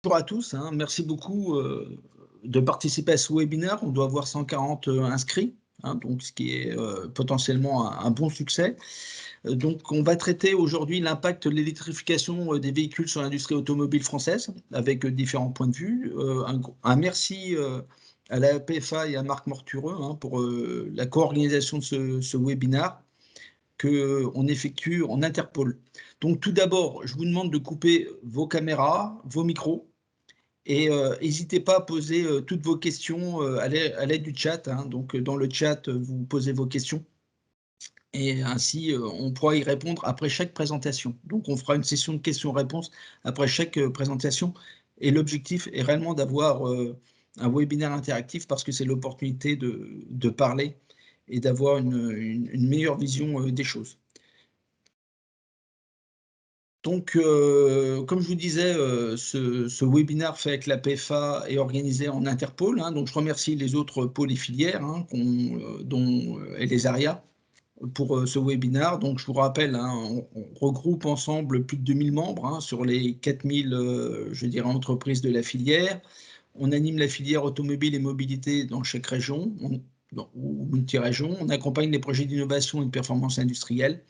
Bonjour à tous, hein. Merci beaucoup de participer à ce webinaire. On doit avoir 140 inscrits, hein, donc ce qui est potentiellement un bon succès. Donc, on va traiter aujourd'hui l'impact de l'électrification des véhicules sur l'industrie automobile française, avec différents points de vue. Un merci à la PFA et à Marc Mortureux, hein, pour la co-organisation de ce webinaire qu'on effectue en Interpol. Donc, tout d'abord, je vous demande de couper vos caméras, vos micros. Et n'hésitez pas à poser toutes vos questions à l'aide du chat, hein. Donc, dans le chat, vous posez vos questions et ainsi, on pourra y répondre après chaque présentation. Donc, on fera une session de questions-réponses après chaque présentation et l'objectif est réellement d'avoir un webinaire interactif parce que c'est l'opportunité de parler et d'avoir une meilleure vision des choses. Donc, comme je vous disais, ce webinaire fait avec la PFA est organisé en Interpôle, hein. Donc je remercie les autres pôles et filières, hein, dont et les ARIA pour ce webinaire. Donc je vous rappelle, hein, on regroupe ensemble plus de 2000 membres, hein, sur les 4000, je dirais, entreprises de la filière. On anime la filière automobile et mobilité dans chaque région, ou multi-région. On accompagne les projets d'innovation et de performance industrielle.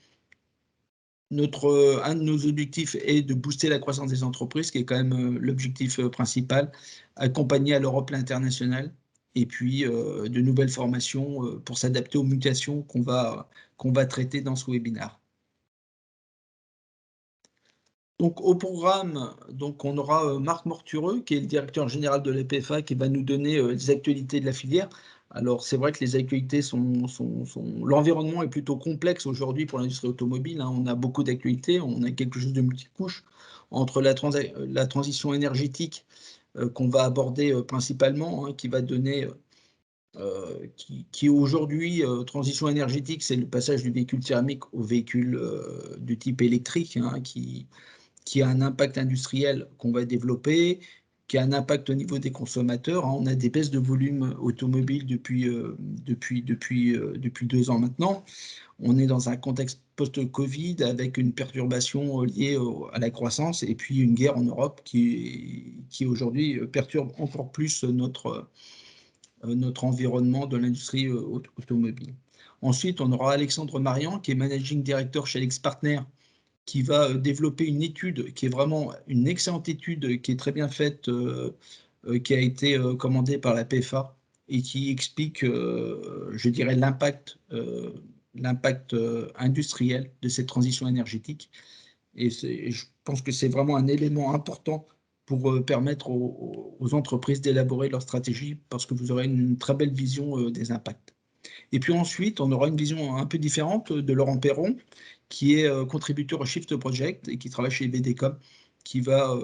Un de nos objectifs est de booster la croissance des entreprises, qui est quand même l'objectif principal, accompagner à l'Europe l'international et puis de nouvelles formations pour s'adapter aux mutations qu'on va traiter dans ce webinaire. Donc au programme, donc on aura Marc Mortureux, qui est le directeur général de la PFA, qui va nous donner les actualités de la filière. Alors c'est vrai que les actualités l'environnement est plutôt complexe aujourd'hui pour l'industrie automobile, hein. On a beaucoup d'actualités, on a quelque chose de multicouche entre la transition énergétique qu'on va aborder principalement, hein, qui va donner, qui aujourd'hui, transition énergétique, c'est le passage du véhicule thermique au véhicule du type électrique, hein, qui a un impact industriel qu'on va développer, qui a un impact au niveau des consommateurs, hein. On a des baisses de volume automobile depuis 2 ans maintenant. On est dans un contexte post-Covid avec une perturbation liée à la croissance et puis une guerre en Europe qui aujourd'hui perturbe encore plus notre environnement de l'industrie automobile. Ensuite, on aura Alexandre Marian, qui est Managing Director chez AlixPartners, qui va développer une étude qui est vraiment une excellente étude, qui est très bien faite, qui a été commandée par la PFA et qui explique, je dirais, l'impact industriel de cette transition énergétique. Et je pense que c'est vraiment un élément important pour permettre aux entreprises d'élaborer leur stratégie, parce que vous aurez une très belle vision des impacts. Et puis ensuite, on aura une vision un peu différente de Laurent Perron, qui est contributeur au Shift Project et qui travaille chez BDCom, qui va,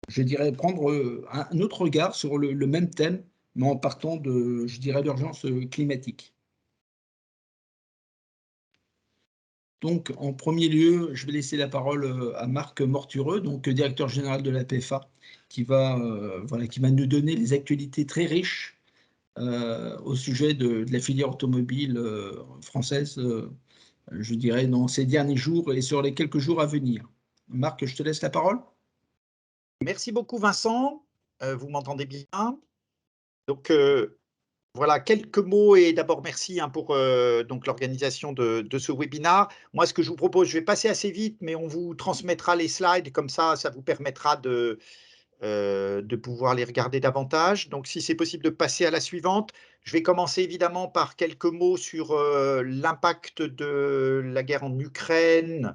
je dirais, prendre un autre regard sur le même thème, mais en partant de, je dirais, l'urgence climatique. Donc, en premier lieu, je vais laisser la parole à Marc Mortureux, donc directeur général de la PFA, voilà, qui va nous donner les actualités très riches au sujet de la filière automobile française, je dirais, dans ces derniers jours et sur les quelques jours à venir. Marc, je te laisse la parole. Merci beaucoup Vincent, vous m'entendez bien? Donc voilà, quelques mots et d'abord merci, hein, pour donc l'organisation de ce webinaire. Moi, ce que je vous propose, je vais passer assez vite, mais on vous transmettra les slides, comme ça vous permettra de pouvoir les regarder davantage. Donc si c'est possible de passer à la suivante. Je vais commencer évidemment par quelques mots sur l'impact de la guerre en Ukraine,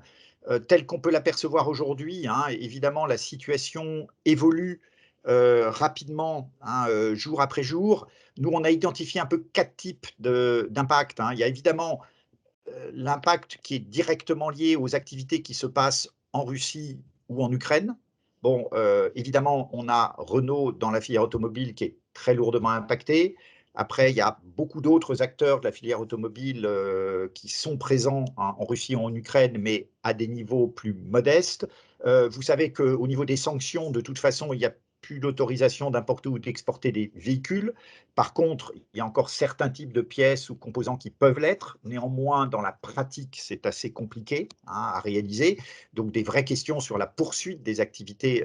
telle qu'on peut l'apercevoir aujourd'hui, hein. Évidemment, la situation évolue rapidement, hein, jour après jour. Nous, on a identifié un peu 4 types d'impact, hein. Il y a évidemment l'impact qui est directement lié aux activités qui se passent en Russie ou en Ukraine. Bon, évidemment, on a Renault dans la filière automobile qui est très lourdement impacté. Après, il y a beaucoup d'autres acteurs de la filière automobile qui sont présents, hein, en Russie ou en Ukraine, mais à des niveaux plus modestes. Vous savez qu'au niveau des sanctions, de toute façon, il y a plus l'autorisation d'importer ou d'exporter des véhicules. Par contre, il y a encore certains types de pièces ou composants qui peuvent l'être. Néanmoins, dans la pratique, c'est assez compliqué à réaliser. Donc, des vraies questions sur la poursuite des activités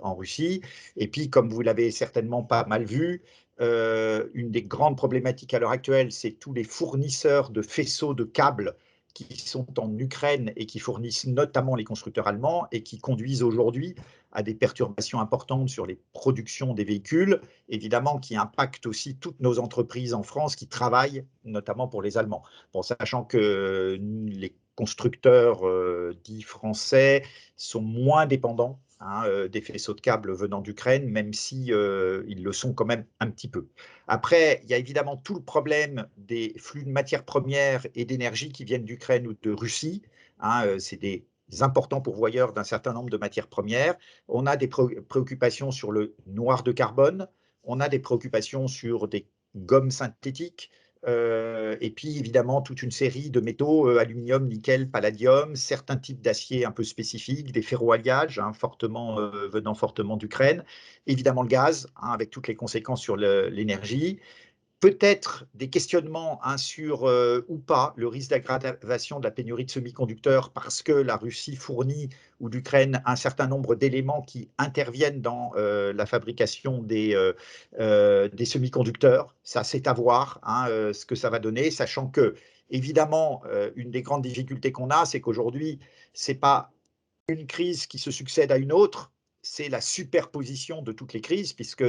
en Russie. Et puis, comme vous l'avez certainement pas mal vu, une des grandes problématiques à l'heure actuelle, c'est tous les fournisseurs de faisceaux de câbles qui sont en Ukraine et qui fournissent notamment les constructeurs allemands et qui conduisent aujourd'hui à des perturbations importantes sur les productions des véhicules, évidemment qui impactent aussi toutes nos entreprises en France qui travaillent notamment pour les Allemands. Bon, sachant que les constructeurs dits français sont moins dépendants des faisceaux de câbles venant d'Ukraine, même si ils le sont quand même un petit peu. Après, il y a évidemment tout le problème des flux de matières premières et d'énergie qui viennent d'Ukraine ou de Russie. C'est des importants pourvoyeurs d'un certain nombre de matières premières. On a des préoccupations sur le noir de carbone, on a des préoccupations sur des gommes synthétiques, et puis évidemment toute une série de métaux, aluminium, nickel, palladium, certains types d'acier un peu spécifiques, des ferroalliages venant fortement d'Ukraine, évidemment le gaz, avec toutes les conséquences sur l'énergie, peut-être des questionnements sur ou pas le risque d'aggravation de la pénurie de semi-conducteurs parce que la Russie fournit ou l'Ukraine un certain nombre d'éléments qui interviennent dans la fabrication des semi-conducteurs. Ça, c'est à voir ce que ça va donner, sachant que, évidemment, une des grandes difficultés qu'on a, c'est qu'aujourd'hui, ce n'est pas une crise qui se succède à une autre, c'est la superposition de toutes les crises, puisque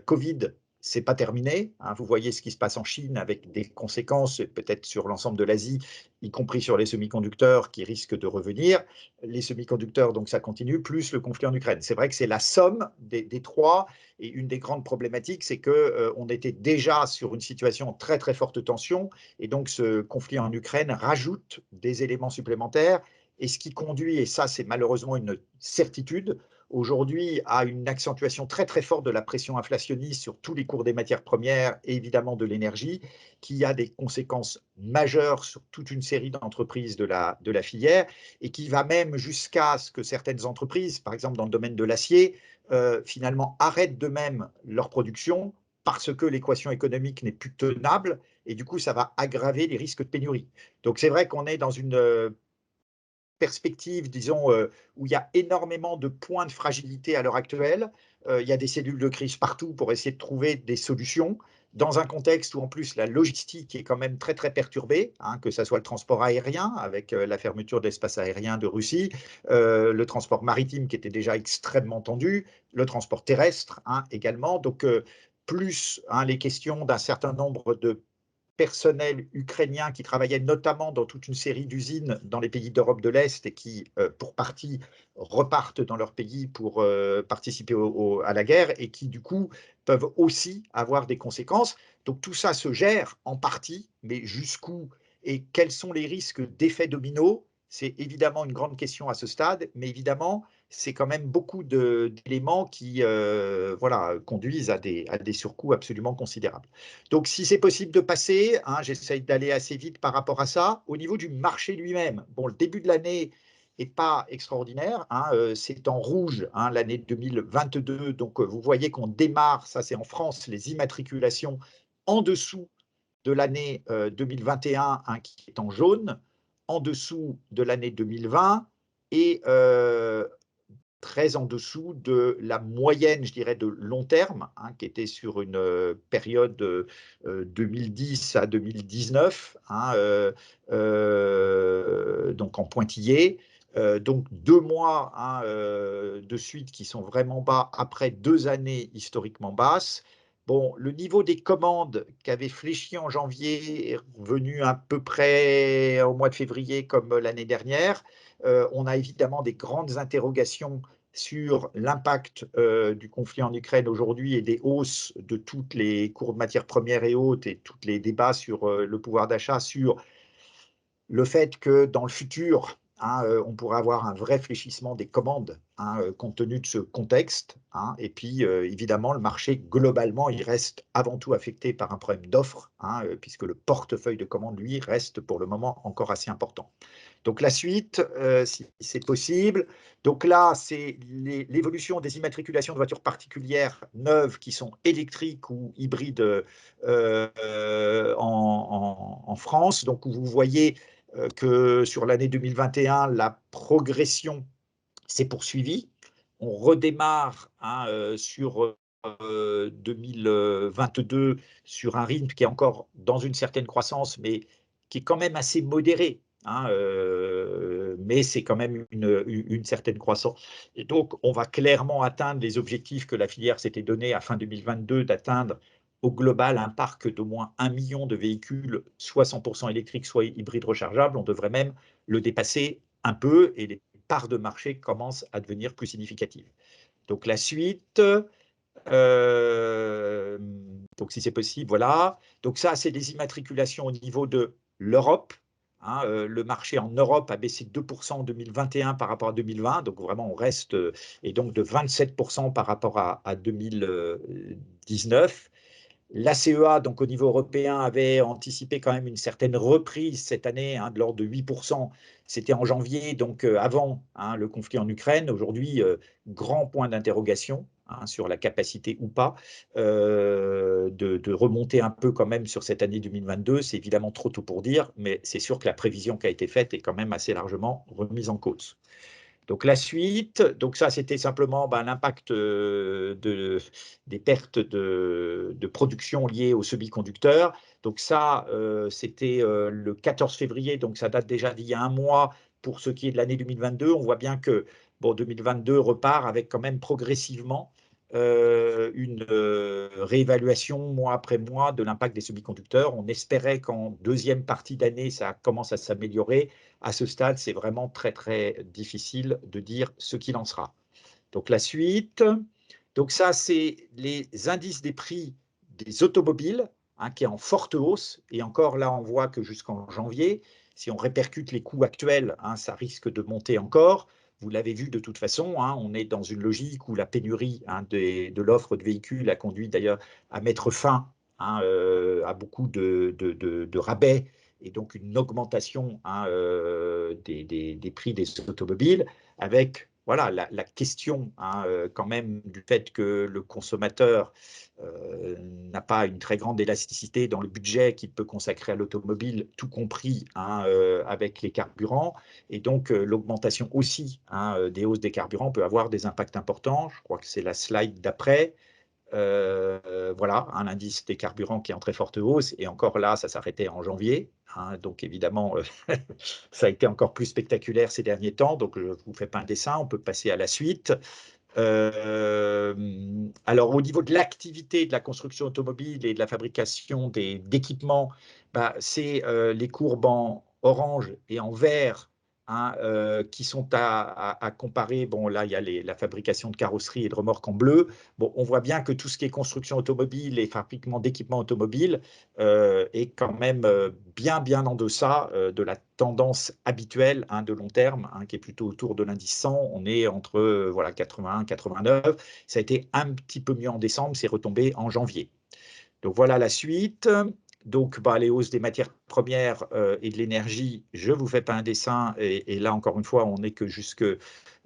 Covid, c'est pas terminé. Vous voyez ce qui se passe en Chine avec des conséquences peut-être sur l'ensemble de l'Asie, y compris sur les semi-conducteurs qui risquent de revenir. Les semi-conducteurs, donc ça continue, plus le conflit en Ukraine. C'est vrai que c'est la somme des trois. Et une des grandes problématiques, c'est qu'on était déjà sur une situation très très forte tension. Et donc ce conflit en Ukraine rajoute des éléments supplémentaires. Et ce qui conduit, et ça c'est malheureusement une certitude, aujourd'hui à une accentuation très très forte de la pression inflationniste sur tous les cours des matières premières et évidemment de l'énergie, qui a des conséquences majeures sur toute une série d'entreprises de la filière et qui va même jusqu'à ce que certaines entreprises, par exemple dans le domaine de l'acier, finalement arrêtent d'eux-mêmes leur production parce que l'équation économique n'est plus tenable et du coup ça va aggraver les risques de pénurie. Donc c'est vrai qu'on est dans une perspective, disons, où il y a énormément de points de fragilité à l'heure actuelle. Il y a des cellules de crise partout pour essayer de trouver des solutions, dans un contexte où en plus la logistique est quand même très très perturbée, que ce soit le transport aérien avec la fermeture de l'espace aérien de Russie, le transport maritime qui était déjà extrêmement tendu, le transport terrestre également. Donc plus les questions d'un certain nombre de personnel ukrainien qui travaillait notamment dans toute une série d'usines dans les pays d'Europe de l'Est et qui, pour partie, repartent dans leur pays pour participer à la guerre et qui, du coup, peuvent aussi avoir des conséquences. Donc tout ça se gère en partie, mais jusqu'où et quels sont les risques d'effet domino? C'est évidemment une grande question à ce stade, mais évidemment, c'est quand même beaucoup d'éléments qui conduisent à des surcoûts absolument considérables. Donc, si c'est possible de passer, j'essaye d'aller assez vite par rapport à ça. Au niveau du marché lui-même, bon, le début de l'année n'est pas extraordinaire. C'est en rouge l'année 2022. Donc, vous voyez qu'on démarre, ça c'est en France, les immatriculations en dessous de l'année 2021 qui est en jaune, en dessous de l'année 2020 et très en dessous de la moyenne, je dirais, de long terme, qui était sur une période 2010 à 2019, donc en pointillé. Donc 2 mois de suite qui sont vraiment bas après 2 années historiquement basses. Bon, le niveau des commandes qui avait fléchi en janvier est revenu à peu près au mois de février comme l'année dernière. On a évidemment des grandes interrogations sur l'impact du conflit en Ukraine aujourd'hui et des hausses de toutes les cours de matières premières et autres et tous les débats sur le pouvoir d'achat, sur le fait que dans le futur, hein, on pourrait avoir un vrai fléchissement des commandes, hein, compte tenu de ce contexte, hein. Et puis, évidemment, le marché, globalement, il reste avant tout affecté par un problème d'offre, hein, puisque le portefeuille de commandes, lui, reste pour le moment encore assez important. Donc la suite, si c'est possible. Donc là, c'est l'évolution des immatriculations de voitures particulières neuves qui sont électriques ou hybrides en France. Donc vous voyez que sur l'année 2021, la progression s'est poursuivie. On redémarre, hein, sur 2022 sur un rythme qui est encore dans une certaine croissance, mais qui est quand même assez modéré, hein, mais c'est quand même une certaine croissance. Et donc, on va clairement atteindre les objectifs que la filière s'était donné à fin 2022 d'atteindre au global un parc d'au moins 1 million de véhicules, soit 100% électriques, soit hybrides rechargeables. On devrait même le dépasser un peu et les parts de marché commencent à devenir plus significatives. Donc la suite, donc si c'est possible, voilà. Donc ça, c'est des immatriculations au niveau de l'Europe. Hein, le marché en Europe a baissé de 2% en 2021 par rapport à 2020, donc vraiment on reste, et donc de 27% par rapport à 2019. L'ACEA, donc au niveau européen, avait anticipé quand même une certaine reprise cette année, hein, de l'ordre de 8%. C'était en janvier, donc avant, hein, le conflit en Ukraine. Aujourd'hui, grand point d'interrogation, hein, sur la capacité ou pas de remonter un peu quand même sur cette année 2022. C'est évidemment trop tôt pour dire, mais c'est sûr que la prévision qui a été faite est quand même assez largement remise en cause. Donc la suite, donc ça c'était simplement l'impact des pertes de production liées aux semi-conducteurs. Donc ça, c'était le 14 février, donc ça date déjà d'il y a un mois pour ce qui est de l'année 2022. On voit bien que 2022 repart avec quand même progressivement une réévaluation mois après mois de l'impact des semi-conducteurs. On espérait qu'en deuxième partie d'année, ça commence à s'améliorer. À ce stade, c'est vraiment très, très difficile de dire ce qu'il en sera. Donc la suite, donc ça, c'est les indices des prix des automobiles, hein, qui est en forte hausse. Et encore là, on voit que jusqu'en janvier, si on répercute les coûts actuels, hein, ça risque de monter encore. Vous l'avez vu de toute façon, hein, on est dans une logique où la pénurie, hein, de l'offre de véhicules a conduit d'ailleurs à mettre fin, hein, à beaucoup de rabais et donc une augmentation, hein, des prix des automobiles, avec voilà, la question, hein, quand même du fait que le consommateur n'a pas une très grande élasticité dans le budget qu'il peut consacrer à l'automobile, tout compris, hein, avec les carburants. Et donc, l'augmentation aussi, hein, des hausses des carburants peut avoir des impacts importants. Je crois que c'est la slide d'après. Voilà, un indice des carburants qui est en très forte hausse, et encore là, ça s'arrêtait en janvier, hein, donc évidemment, ça a été encore plus spectaculaire ces derniers temps, donc je ne vous fais pas un dessin, on peut passer à la suite. Alors, au niveau de l'activité de la construction automobile et de la fabrication d'équipements, c'est les courbes en orange et en vert, hein, qui sont à comparer. Bon, là, il y a la fabrication de carrosseries et de remorques en bleu. Bon, on voit bien que tout ce qui est construction automobile et fabrication d'équipements automobiles est quand même bien, bien en deçà de la tendance habituelle, hein, de long terme, hein, qui est plutôt autour de l'indice 100. On est entre voilà, 81, 89. Ça a été un petit peu mieux en décembre, c'est retombé en janvier. Donc voilà la suite. Donc les hausses des matières premières et de l'énergie, je ne vous fais pas un dessin, et là encore une fois, on n'est que jusque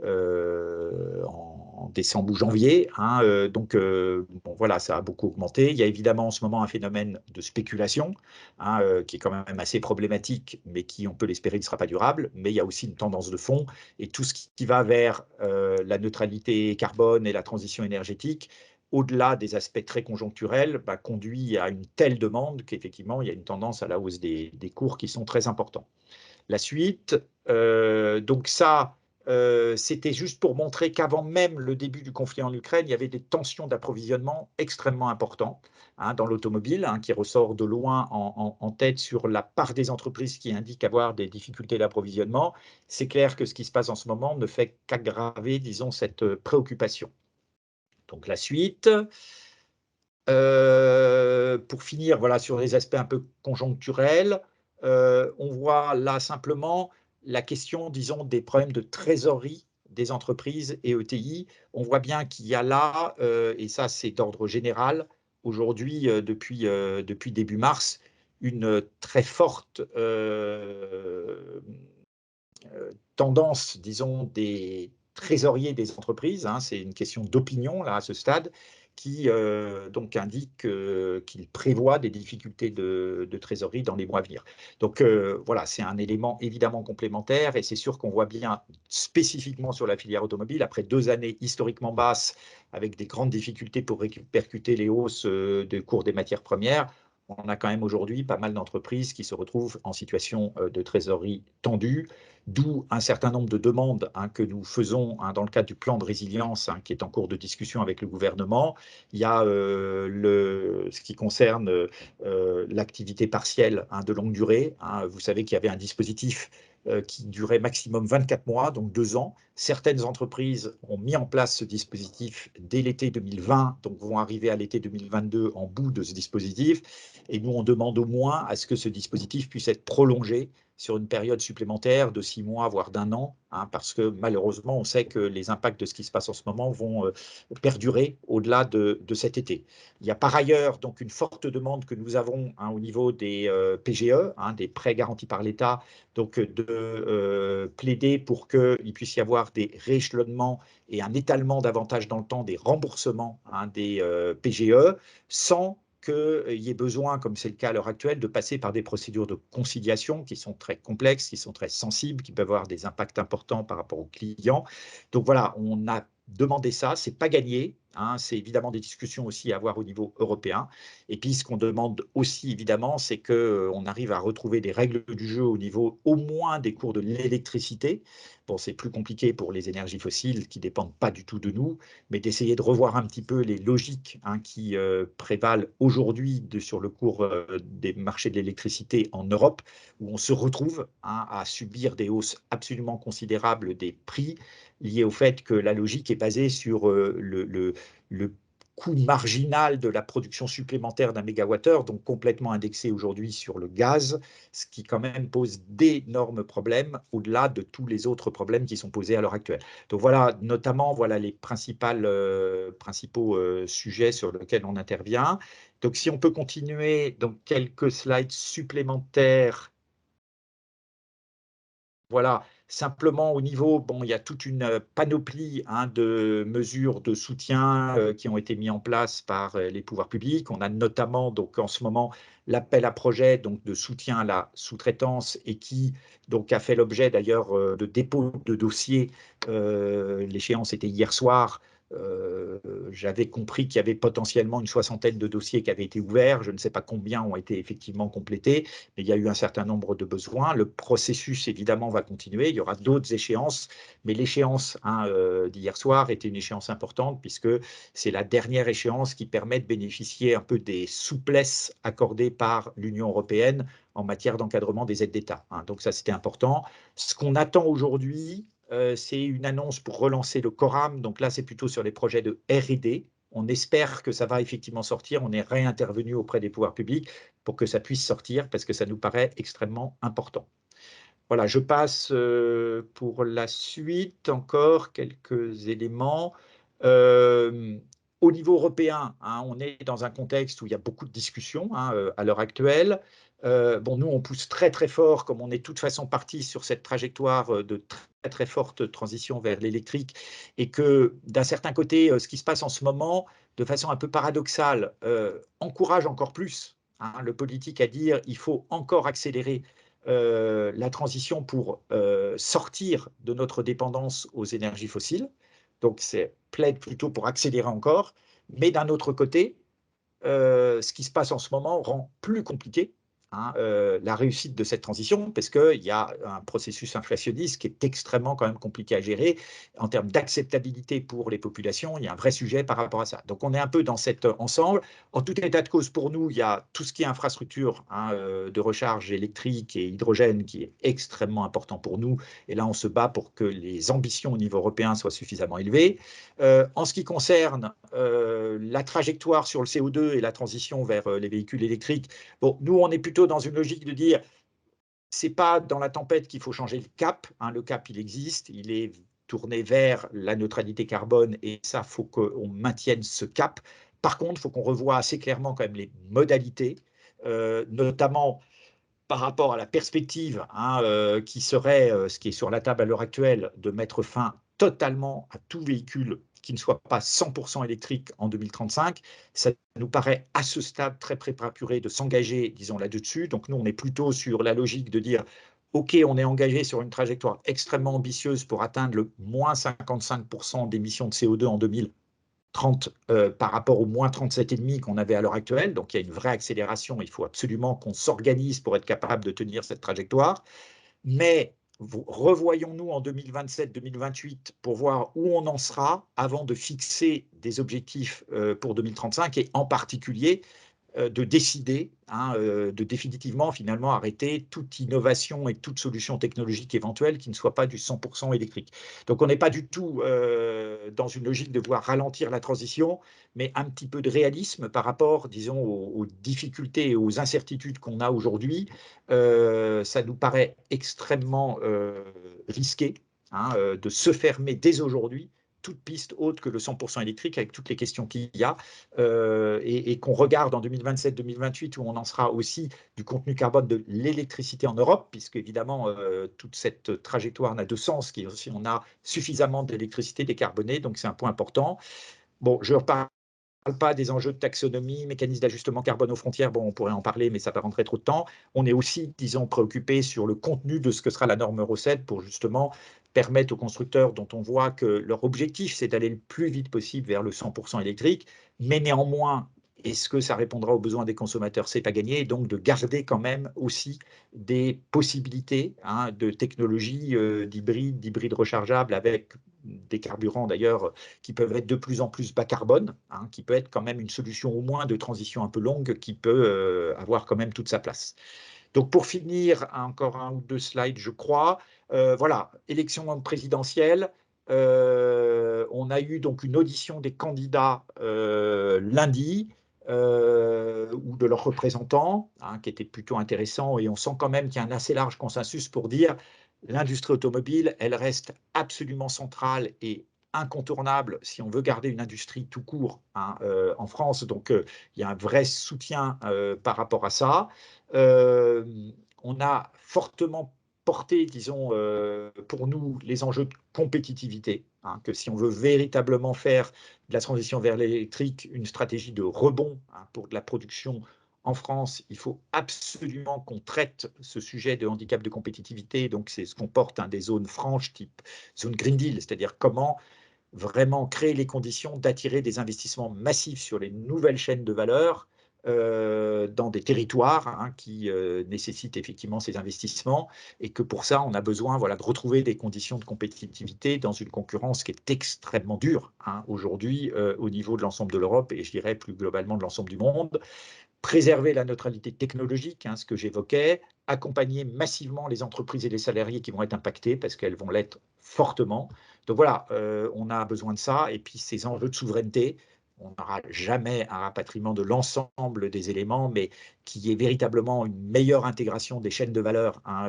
en décembre ou janvier, hein, donc bon, voilà, ça a beaucoup augmenté. Il y a évidemment en ce moment un phénomène de spéculation, hein, qui est quand même assez problématique, mais qui, on peut l'espérer, ne sera pas durable. Mais il y a aussi une tendance de fond, et tout ce qui va vers la neutralité carbone et la transition énergétique, au-delà des aspects très conjoncturels, conduit à une telle demande qu'effectivement, il y a une tendance à la hausse des cours qui sont très importants. La suite, donc ça, c'était juste pour montrer qu'avant même le début du conflit en Ukraine, il y avait des tensions d'approvisionnement extrêmement importantes, hein, dans l'automobile, hein, qui ressort de loin en tête sur la part des entreprises qui indiquent avoir des difficultés d'approvisionnement. C'est clair que ce qui se passe en ce moment ne fait qu'aggraver, disons, cette préoccupation. Donc la suite. Pour finir, voilà, sur les aspects un peu conjoncturels, on voit là simplement la question, disons, des problèmes de trésorerie des entreprises et ETI. On voit bien qu'il y a là, et ça c'est d'ordre général, aujourd'hui, depuis début mars, une très forte tendance, disons, des trésoriers des entreprises, hein, c'est une question d'opinion là à ce stade, qui donc indique qu'il prévoit des difficultés de trésorerie dans les mois à venir. Donc voilà, c'est un élément évidemment complémentaire et c'est sûr qu'on voit bien spécifiquement sur la filière automobile, après 2 années historiquement basses avec des grandes difficultés pour répercuter les hausses de cours des matières premières, on a quand même aujourd'hui pas mal d'entreprises qui se retrouvent en situation de trésorerie tendue, d'où un certain nombre de demandes que nous faisons dans le cadre du plan de résilience qui est en cours de discussion avec le gouvernement. Il y a ce qui concerne l'activité partielle de longue durée. Vous savez qu'il y avait un dispositif qui durait maximum 24 mois, donc 2 ans. Certaines entreprises ont mis en place ce dispositif dès l'été 2020, donc vont arriver à l'été 2022 en bout de ce dispositif. Et nous, on demande au moins à ce que ce dispositif puisse être prolongé sur une période supplémentaire de 6 mois, voire d'1 an, parce que malheureusement, on sait que les impacts de ce qui se passe en ce moment vont perdurer au-delà de cet été. Il y a par ailleurs donc une forte demande que nous avons au niveau des PGE, des prêts garantis par l'État, donc de plaider pour qu'il puisse y avoir des rééchelonnements et un étalement davantage dans le temps des remboursements des PGE, sans qu'il y ait besoin, comme c'est le cas à l'heure actuelle, de passer par des procédures de conciliation qui sont très complexes, qui sont très sensibles, qui peuvent avoir des impacts importants par rapport aux clients. Donc voilà, on a demandé ça, c'est pas gagné, c'est évidemment des discussions aussi à avoir au niveau européen. Et puis ce qu'on demande aussi évidemment, c'est qu'on arrive à retrouver des règles du jeu au niveau au moins des cours de l'électricité. Bon, c'est plus compliqué pour les énergies fossiles qui ne dépendent pas du tout de nous, mais d'essayer de revoir un petit peu les logiques qui prévalent aujourd'hui sur le cours des marchés de l'électricité en Europe, où on se retrouve à subir des hausses absolument considérables des prix liées au fait que la logique est basée sur le coût marginal de la production supplémentaire d'un mégawattheure, donc complètement indexé aujourd'hui sur le gaz, ce qui quand même pose d'énormes problèmes au-delà de tous les autres problèmes qui sont posés à l'heure actuelle. Donc voilà, notamment voilà les principaux sujets sur lesquels on intervient. Donc si on peut continuer, donc quelques slides supplémentaires. Voilà, simplement au niveau, bon, il y a toute une panoplie de mesures de soutien qui ont été mises en place par les pouvoirs publics. On a notamment donc en ce moment l'appel à projet donc de soutien à la sous-traitance et qui donc a fait l'objet d'ailleurs de dépôt de dossiers. L'échéance était hier soir. J'avais compris qu'il y avait potentiellement une 60aine de dossiers qui avaient été ouverts. Je ne sais pas combien ont été effectivement complétés, mais il y a eu un certain nombre de besoins. Le processus, évidemment, va continuer. Il y aura d'autres échéances, mais l'échéance d'hier soir était une échéance importante puisque c'est la dernière échéance qui permet de bénéficier un peu des souplesses accordées par l'Union européenne en matière d'encadrement des aides d'État. Donc ça, c'était important. Ce qu'on attend aujourd'hui, c'est une annonce pour relancer le CORAM. Donc là, c'est plutôt sur les projets de R&D. On espère que ça va effectivement sortir. On est réintervenu auprès des pouvoirs publics pour que ça puisse sortir parce que ça nous paraît extrêmement important. Voilà, je passe pour la suite encore quelques éléments. Euh, Au niveau européen, on est dans un contexte où il y a beaucoup de discussions à l'heure actuelle. Bon, nous, on pousse très très fort, comme on est de toute façon parti sur cette trajectoire de très très forte transition vers l'électrique, et que d'un certain côté, ce qui se passe en ce moment, de façon un peu paradoxale, encourage encore plus le politique à dire il faut encore accélérer la transition pour sortir de notre dépendance aux énergies fossiles. Donc, c'est plaide plutôt pour accélérer encore. Mais d'un autre côté, ce qui se passe en ce moment rend plus compliqué la réussite de cette transition parce qu'il y a un processus inflationniste qui est extrêmement quand même compliqué à gérer en termes d'acceptabilité pour les populations. Il y a un vrai sujet par rapport à ça. Donc on est un peu dans cet ensemble. En tout état de cause, pour nous, il y a tout ce qui est infrastructure de recharge électrique et hydrogène qui est extrêmement important pour nous. Et là, on se bat pour que les ambitions au niveau européen soient suffisamment élevées. En ce qui concerne la trajectoire sur le CO2 et la transition vers les véhicules électriques, bon, nous, on est plutôt dans une logique de dire c'est pas dans la tempête qu'il faut changer le cap, hein. Le cap, il existe, il est tourné vers la neutralité carbone et ça, il faut qu'on maintienne ce cap. Par contre, il faut qu'on revoie assez clairement quand même les modalités, notamment par rapport à la perspective, hein, qui serait, ce qui est sur la table à l'heure actuelle, de mettre fin totalement à tout véhicule qui ne soit pas 100% électrique en 2035, ça nous paraît à ce stade très prématuré de s'engager, disons, là-dessus. Donc nous, on est plutôt sur la logique de dire, OK, on est engagé sur une trajectoire extrêmement ambitieuse pour atteindre le moins 55% d'émissions de CO2 en 2030 par rapport au moins 37,5 qu'on avait à l'heure actuelle. Donc il y a une vraie accélération. Il faut absolument qu'on s'organise pour être capable de tenir cette trajectoire. Mais revoyons-nous en 2027-2028 pour voir où on en sera avant de fixer des objectifs pour 2035 et en particulier de décider, hein, de définitivement finalement arrêter toute innovation et toute solution technologique éventuelle qui ne soit pas du 100% électrique. Donc on n'est pas du tout dans une logique de vouloir ralentir la transition, mais un petit peu de réalisme par rapport, disons, aux difficultés et aux incertitudes qu'on a aujourd'hui. Ça nous paraît extrêmement risqué, hein, de se fermer dès aujourd'hui toute piste autre que le 100% électrique avec toutes les questions qu'il y a et qu'on regarde en 2027-2028 où on en sera aussi du contenu carbone de l'électricité en Europe, puisque évidemment toute cette trajectoire n'a de sens si on a suffisamment d'électricité décarbonée, donc c'est un point important. Bon, je reparle pas des enjeux de taxonomie, mécanisme d'ajustement carbone aux frontières, bon, on pourrait en parler, mais ça va rentrer trop de temps. On est aussi, disons, préoccupé sur le contenu de ce que sera la norme Euro 7 pour justement permettre aux constructeurs dont on voit que leur objectif, c'est d'aller le plus vite possible vers le 100% électrique, mais néanmoins, est-ce que ça répondra aux besoins des consommateurs? C'est pas gagné, et donc de garder quand même aussi des possibilités, hein, de technologies d'hybrides rechargeables avec des carburants d'ailleurs qui peuvent être de plus en plus bas carbone, hein, qui peut être quand même une solution au moins de transition un peu longue qui peut avoir quand même toute sa place. Donc pour finir, encore un ou deux slides, je crois. Voilà, élection présidentielle. On a eu donc une audition des candidats lundi ou de leurs représentants, hein, qui était plutôt intéressant, et on sent quand même qu'il y a un assez large consensus pour dire l'industrie automobile, elle reste absolument centrale et incontournable si on veut garder une industrie tout court, hein, en France. Donc il y a un vrai soutien par rapport à ça. Euh, on a fortement porté, disons, pour nous, les enjeux de compétitivité, hein, que si on veut véritablement faire de la transition vers l'électrique une stratégie de rebond, hein, pour de la production en France, il faut absolument qu'on traite ce sujet de handicap de compétitivité. Donc, c'est ce qu'on porte, hein, des zones franches type zone Green Deal, c'est-à-dire comment vraiment créer les conditions d'attirer des investissements massifs sur les nouvelles chaînes de valeur dans des territoires, hein, qui nécessitent effectivement ces investissements et que pour ça, on a besoin, voilà, de retrouver des conditions de compétitivité dans une concurrence qui est extrêmement dure, hein, aujourd'hui au niveau de l'ensemble de l'Europe et je dirais plus globalement de l'ensemble du monde. Préserver la neutralité technologique, hein, ce que j'évoquais, accompagner massivement les entreprises et les salariés qui vont être impactés parce qu'elles vont l'être fortement. Donc voilà, on a besoin de ça. Et puis ces enjeux de souveraineté, on n'aura jamais un rapatriement de l'ensemble des éléments, mais qui est véritablement une meilleure intégration des chaînes de valeur, hein,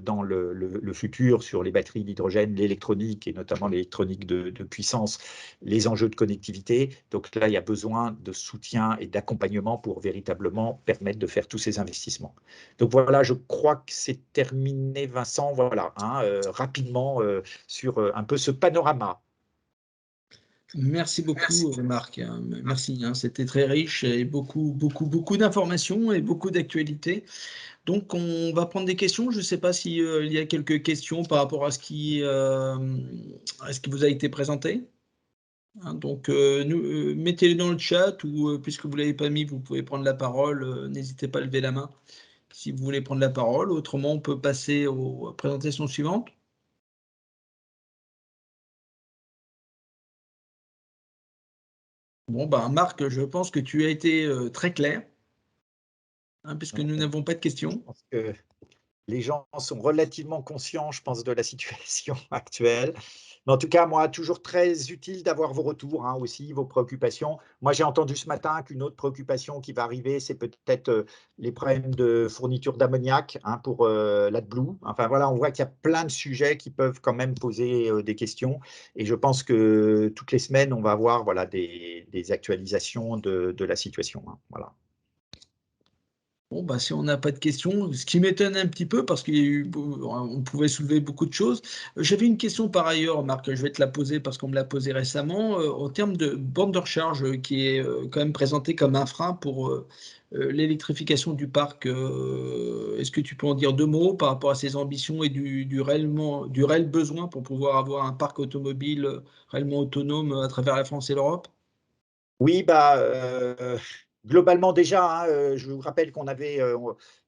dans le futur sur les batteries, l'hydrogène, l'électronique et notamment l'électronique de puissance, les enjeux de connectivité. Donc là, il y a besoin de soutien et d'accompagnement pour véritablement permettre de faire tous ces investissements. Donc voilà, je crois que c'est terminé, Vincent. Voilà, hein, rapidement sur un peu ce panorama. Merci beaucoup, Marc. Merci, hein, c'était très riche et beaucoup d'informations et beaucoup d'actualités. Donc, on va prendre des questions. Je ne sais pas s'il y a quelques questions par rapport à ce qui vous a été présenté. Hein, donc, mettez-les dans le chat ou puisque vous ne l'avez pas mis, vous pouvez prendre la parole. N'hésitez pas à lever la main si vous voulez prendre la parole. Autrement, on peut passer aux présentations suivantes. Bon, ben, Marc, je pense que tu as été très clair, hein, puisque nous n'avons pas de questions. Je pense que les gens sont relativement conscients, je pense, de la situation actuelle. Mais en tout cas, moi, toujours très utile d'avoir vos retours, hein, aussi, vos préoccupations. Moi, j'ai entendu ce matin qu'une autre préoccupation qui va arriver, c'est peut-être les problèmes de fourniture d'ammoniac, hein, pour l'AdBlue. Enfin voilà, on voit qu'il y a plein de sujets qui peuvent quand même poser des questions. Et je pense que toutes les semaines, on va avoir, voilà, des actualisations de la situation, hein. Voilà. Bon, bah, si on n'a pas de questions, ce qui m'étonne un petit peu parce qu'il y a eu on pouvait soulever beaucoup de choses. J'avais une question par ailleurs, Marc, je vais te la poser parce qu'on me l'a posée récemment, en termes de borne de recharge, qui est, quand même présentée comme un frein pour, l'électrification du parc, est-ce que tu peux en dire 2 mots par rapport à ces ambitions et du réel besoin pour pouvoir avoir un parc automobile, réellement autonome, à travers la France et l'Europe? Oui, bah, globalement déjà, hein, je vous rappelle qu'on avait,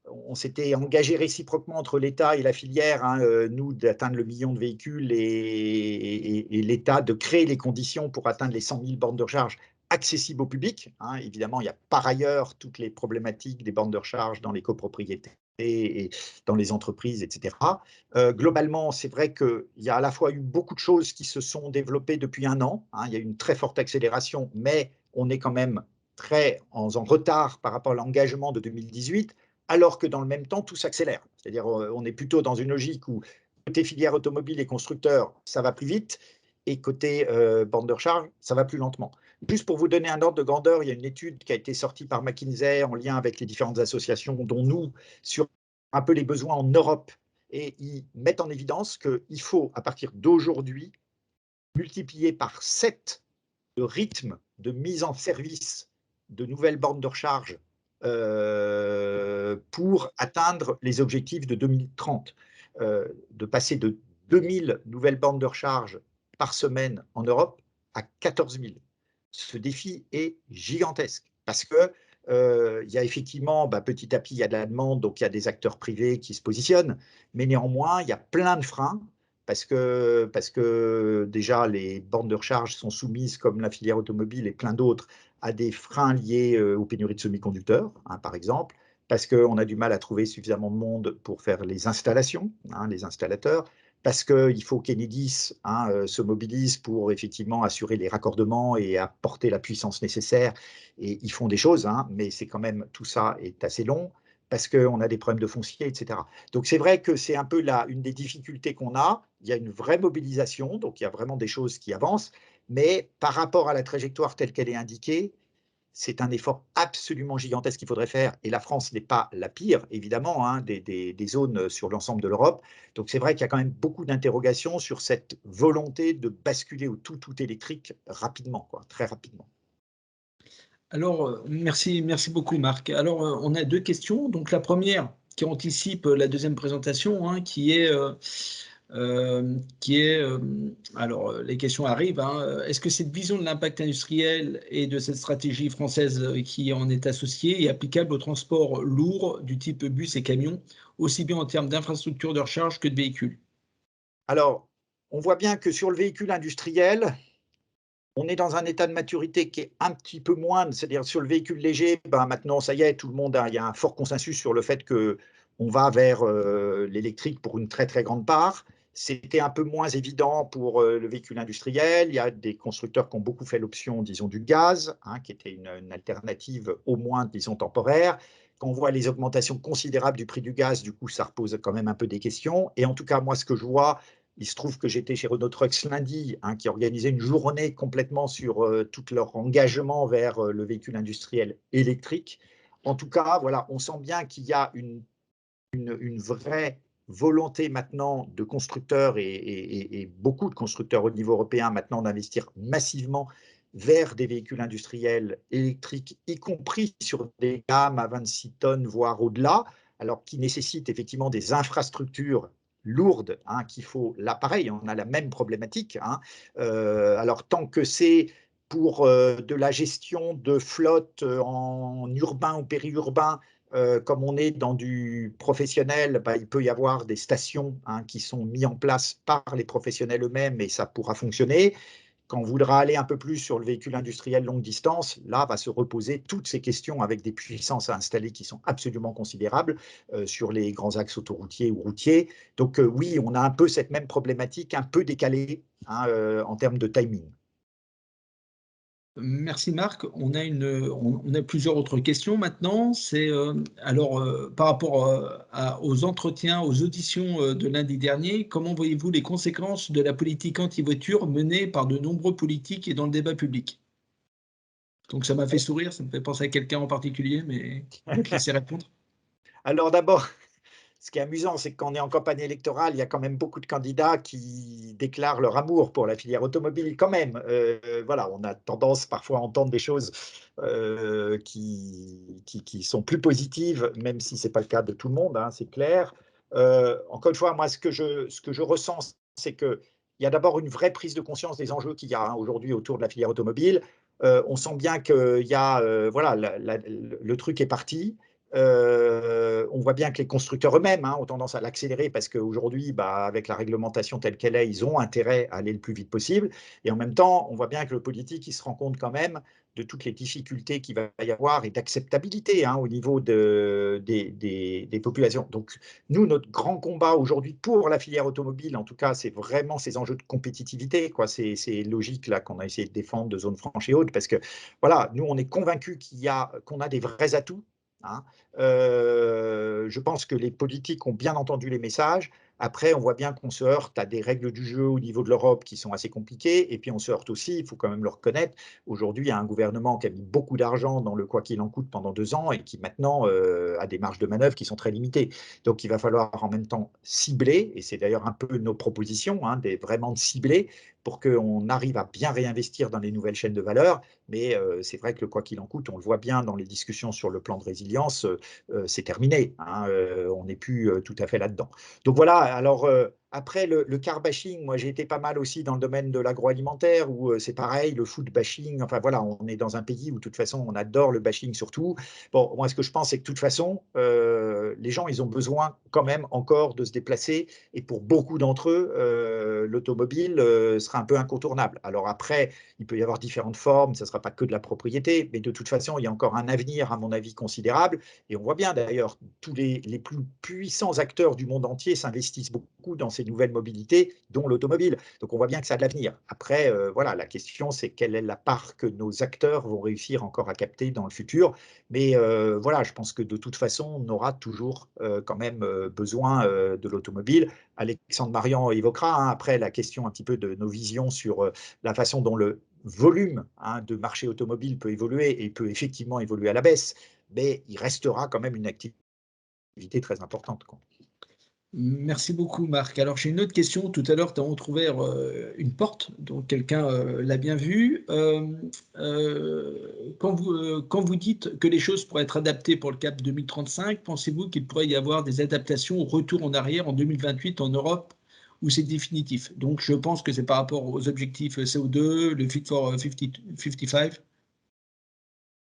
on s'était engagé réciproquement entre l'État et la filière, hein, nous d'atteindre le 1 000 000 de véhicules et l'État de créer les conditions pour atteindre les 100 000 bornes de recharge accessibles au public, hein. Évidemment, il y a par ailleurs toutes les problématiques des bornes de recharge dans les copropriétés et dans les entreprises, et cetera. Globalement, c'est vrai qu'il y a à la fois eu beaucoup de choses qui se sont développées depuis 1 an, hein. Il y a eu une très forte accélération, mais on est quand même très en retard par rapport à l'engagement de 2018, alors que dans le même temps, tout s'accélère. C'est-à-dire, on est plutôt dans une logique où côté filière automobile et constructeurs, ça va plus vite, et côté bande de recharge, ça va plus lentement. Juste pour vous donner un ordre de grandeur, il y a une étude qui a été sortie par McKinsey en lien avec les différentes associations, dont nous, sur un peu les besoins en Europe, et ils mettent en évidence qu'il faut, à partir d'aujourd'hui, multiplier par 7 le rythme de mise en service de nouvelles bornes de recharge pour atteindre les objectifs de 2030, de passer de 2000 nouvelles bornes de recharge par semaine en Europe à 14 000. Ce défi est gigantesque parce que il y a effectivement, bah, petit à petit, il y a de la demande, donc il y a des acteurs privés qui se positionnent, mais néanmoins, il y a plein de freins parce que déjà, les bornes de recharge sont soumises, comme la filière automobile et plein d'autres, à des freins liés aux pénuries de semi-conducteurs, hein, par exemple, parce qu'on a du mal à trouver suffisamment de monde pour faire les installations, hein, les installateurs, parce qu'il faut qu'Enedis, hein, se mobilise pour effectivement assurer les raccordements et apporter la puissance nécessaire. Et ils font des choses, hein, mais c'est quand même, tout ça est assez long, parce qu'on a des problèmes de foncier, etc. Donc c'est vrai que c'est un peu une des difficultés qu'on a. Il y a une vraie mobilisation, donc il y a vraiment des choses qui avancent, mais par rapport à la trajectoire telle qu'elle est indiquée, c'est un effort absolument gigantesque qu'il faudrait faire. Et la France n'est pas la pire, évidemment, hein, des zones sur l'ensemble de l'Europe. Donc c'est vrai qu'il y a quand même beaucoup d'interrogations sur cette volonté de basculer au tout électrique rapidement, quoi, très rapidement. Alors, merci beaucoup Marc. Alors, on a 2 questions. Donc la première qui anticipe, la deuxième présentation, hein, alors, les questions arrivent, hein, est-ce que cette vision de l'impact industriel et de cette stratégie française, qui en est associée est applicable au transport lourd du type bus et camions, aussi bien en termes d'infrastructures de recharge que de véhicules? Alors, on voit bien que sur le véhicule industriel, on est dans un état de maturité qui est un petit peu moindre, c'est-à-dire sur le véhicule léger, ben maintenant, ça y est, tout le monde il y a un fort consensus sur le fait qu'on va vers l'électrique pour une très très grande part. C'était un peu moins évident pour le véhicule industriel. Il y a des constructeurs qui ont beaucoup fait l'option, disons, du gaz, hein, qui était une alternative au moins, disons, temporaire. Quand on voit les augmentations considérables du prix du gaz, du coup, ça repose quand même un peu des questions. Et en tout cas, moi, ce que je vois, il se trouve que j'étais chez Renault Trucks lundi, hein, qui organisait une journée complètement sur tout leur engagement vers le véhicule industriel électrique. En tout cas, voilà, on sent bien qu'il y a une vraie volonté maintenant de constructeurs et beaucoup de constructeurs au niveau européen maintenant d'investir massivement vers des véhicules industriels électriques, y compris sur des gammes à 26 tonnes, voire au-delà, alors qui nécessitent effectivement des infrastructures lourdes, hein, qu'il faut, là pareil, on a la même problématique, hein. Alors tant que c'est pour de la gestion de flotte en urbain ou périurbain, comme on est dans du professionnel, bah, il peut y avoir des stations, hein, qui sont mises en place par les professionnels eux-mêmes et ça pourra fonctionner. quand on voudra aller un peu plus sur le véhicule industriel longue distance, là va se reposer toutes ces questions avec des puissances à installer qui sont absolument considérables sur les grands axes autoroutiers ou routiers. Donc oui, on a un peu cette même problématique, un peu décalée hein, en termes de timing. Merci Marc. On a plusieurs autres questions maintenant. C'est par rapport aux entretiens, aux auditions de lundi dernier, comment voyez-vous les conséquences de la politique anti-voiture menée par de nombreux politiques et dans le débat public? Donc ça m'a fait sourire, ça me fait penser à quelqu'un en particulier, mais je vais te laisser répondre. Alors d'abord, ce qui est amusant, c'est que quand on est en campagne électorale, il y a quand même beaucoup de candidats qui déclarent leur amour pour la filière automobile quand même. Voilà, on a tendance parfois à entendre des choses qui sont plus positives, même si ce n'est pas le cas de tout le monde, hein, c'est clair. Encore une fois, moi, ce que je ressens, c'est qu'il y a d'abord une vraie prise de conscience des enjeux qu'il y a hein, aujourd'hui autour de la filière automobile. On sent bien qu'il y a, voilà, le truc est parti. On voit bien que les constructeurs eux-mêmes hein, ont tendance à l'accélérer parce qu'aujourd'hui, bah, avec la réglementation telle qu'elle est, ils ont intérêt à aller le plus vite possible. Et en même temps, on voit bien que le politique, il se rend compte quand même de toutes les difficultés qu'il va y avoir et d'acceptabilité hein, au niveau des populations. Donc, nous, notre grand combat aujourd'hui pour la filière automobile, en tout cas, c'est vraiment ces enjeux de compétitivité. C'est logique là qu'on a essayé de défendre de zones franches et hautes parce que, voilà, nous, on est convaincus qu'on a des vrais atouts. Hein. Je pense que les politiques ont bien entendu les messages. Après, on voit bien qu'on se heurte à des règles du jeu au niveau de l'Europe qui sont assez compliquées. Et puis, on se heurte aussi, il faut quand même le reconnaître, aujourd'hui, il y a un gouvernement qui a mis beaucoup d'argent dans le quoi qu'il en coûte pendant 2 ans et qui maintenant a des marges de manœuvre qui sont très limitées. Donc, il va falloir en même temps cibler, et c'est d'ailleurs un peu nos propositions, hein, vraiment de cibler pour qu'on arrive à bien réinvestir dans les nouvelles chaînes de valeur. Mais c'est vrai que le quoi qu'il en coûte, on le voit bien dans les discussions sur le plan de résilience, c'est terminé. Hein, on n'est plus tout à fait là-dedans. Donc voilà, alors après le car bashing, moi j'ai été pas mal aussi dans le domaine de l'agroalimentaire où c'est pareil, le food bashing, enfin voilà, on est dans un pays où de toute façon on adore le bashing surtout. Bon, moi ce que je pense c'est que de toute façon, les gens ils ont besoin quand même encore de se déplacer et pour beaucoup d'entre eux, l'automobile sera un peu incontournable. Alors après, il peut y avoir différentes formes, ça ne sera pas que de la propriété, mais de toute façon, il y a encore un avenir, à mon avis, considérable. Et on voit bien d'ailleurs, tous les plus puissants acteurs du monde entier s'investissent beaucoup dans ces nouvelles mobilités, dont l'automobile. Donc on voit bien que ça a de l'avenir. Après, voilà, la question, c'est quelle est la part que nos acteurs vont réussir encore à capter dans le futur. Mais voilà, je pense que de toute façon, on aura toujours quand même besoin de l'automobile. Alexandre Marian évoquera hein, après la question un petit peu de nos visions sur la façon dont le volume hein, de marché automobile peut évoluer et peut effectivement évoluer à la baisse, mais il restera quand même une activité très importante. Quoi. Merci beaucoup, Marc. Alors, j'ai une autre question. Tout à l'heure, tu as entrouvert une porte, donc quelqu'un l'a bien vu. Quand vous dites que les choses pourraient être adaptées pour le cap 2035, pensez-vous qu'il pourrait y avoir des adaptations au retour en arrière en 2028 en Europe ou c'est définitif? Donc, je pense que c'est par rapport aux objectifs CO2, le Fit for 55.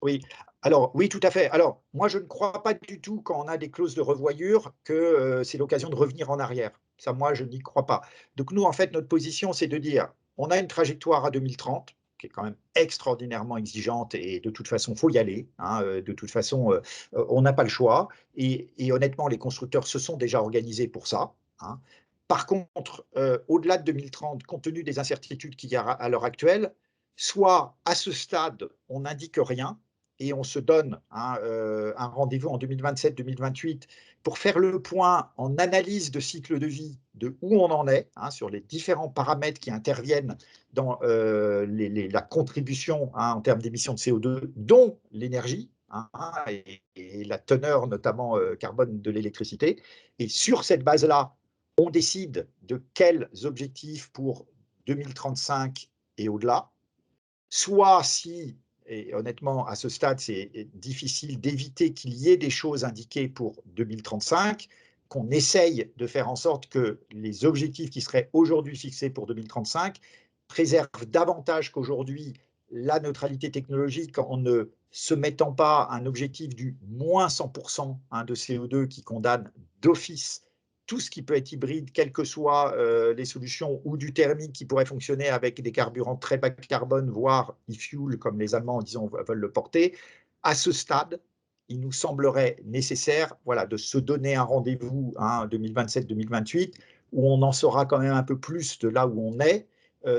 Oui, alors oui, tout à fait. Alors, moi, je ne crois pas du tout quand on a des clauses de revoyure que c'est l'occasion de revenir en arrière. Ça, moi, je n'y crois pas. Donc, nous, en fait, notre position, c'est de dire, on a une trajectoire à 2030 qui est quand même extraordinairement exigeante et de toute façon, il faut y aller. Hein, de toute façon, on n'a pas le choix. Et honnêtement, les constructeurs se sont déjà organisés pour ça. Hein. Par contre, au-delà de 2030, compte tenu des incertitudes qu'il y a à l'heure actuelle, soit à ce stade, on n'indique rien, et on se donne hein, un rendez-vous en 2027-2028 pour faire le point en analyse de cycle de vie de où on en est hein, sur les différents paramètres qui interviennent dans la contribution hein, en termes d'émissions de CO2, dont l'énergie hein, et la teneur notamment carbone de l'électricité. Et sur cette base-là, on décide de quels objectifs pour 2035 et au-delà. Soit si, et honnêtement, à ce stade, c'est difficile d'éviter qu'il y ait des choses indiquées pour 2035, qu'on essaye de faire en sorte que les objectifs qui seraient aujourd'hui fixés pour 2035 préservent davantage qu'aujourd'hui la neutralité technologique en ne se mettant pas un objectif du moins 100% hein, de CO2 qui condamne d'office tout ce qui peut être hybride, quelles que soient les solutions, ou du thermique qui pourrait fonctionner avec des carburants très bas carbone, voire e-fuel, comme les Allemands, disons, veulent le porter. À ce stade, il nous semblerait nécessaire, voilà, de se donner un rendez-vous, 2027-2028, où on en saura quand même un peu plus de là où on est,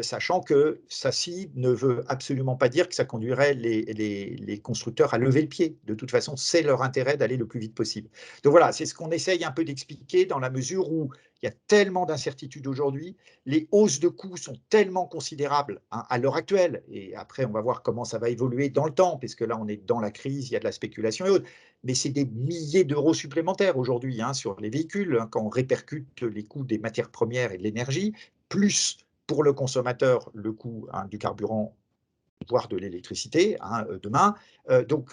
sachant que ceci ne veut absolument pas dire que ça conduirait les constructeurs à lever le pied. De toute façon, c'est leur intérêt d'aller le plus vite possible. Donc voilà, c'est ce qu'on essaye un peu d'expliquer, dans la mesure où il y a tellement d'incertitudes aujourd'hui, les hausses de coûts sont tellement considérables à l'heure actuelle, et après on va voir comment ça va évoluer dans le temps, parce que là on est dans la crise, il y a de la spéculation et autres, mais c'est des milliers d'euros supplémentaires aujourd'hui sur les véhicules, quand on répercute les coûts des matières premières et de l'énergie, plus pour le consommateur le coût du carburant, voire de l'électricité demain. Donc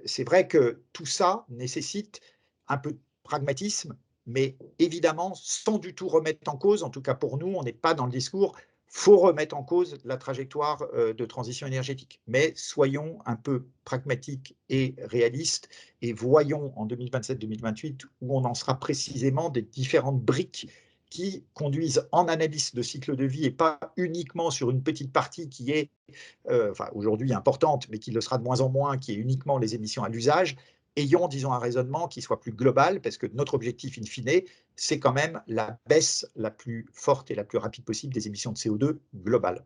c'est vrai que tout ça nécessite un peu de pragmatisme, mais évidemment sans du tout remettre en cause, en tout cas pour nous, on n'est pas dans le discours, faut remettre en cause la trajectoire de transition énergétique. Mais soyons un peu pragmatiques et réalistes et voyons en 2027-2028 où on en sera précisément des différentes briques qui conduisent en analyse de cycle de vie et pas uniquement sur une petite partie qui est enfin, aujourd'hui importante, mais qui le sera de moins en moins, qui est uniquement les émissions à l'usage, ayons, disons, un raisonnement qui soit plus global, parce que notre objectif, in fine, c'est quand même la baisse la plus forte et la plus rapide possible des émissions de CO2 globales.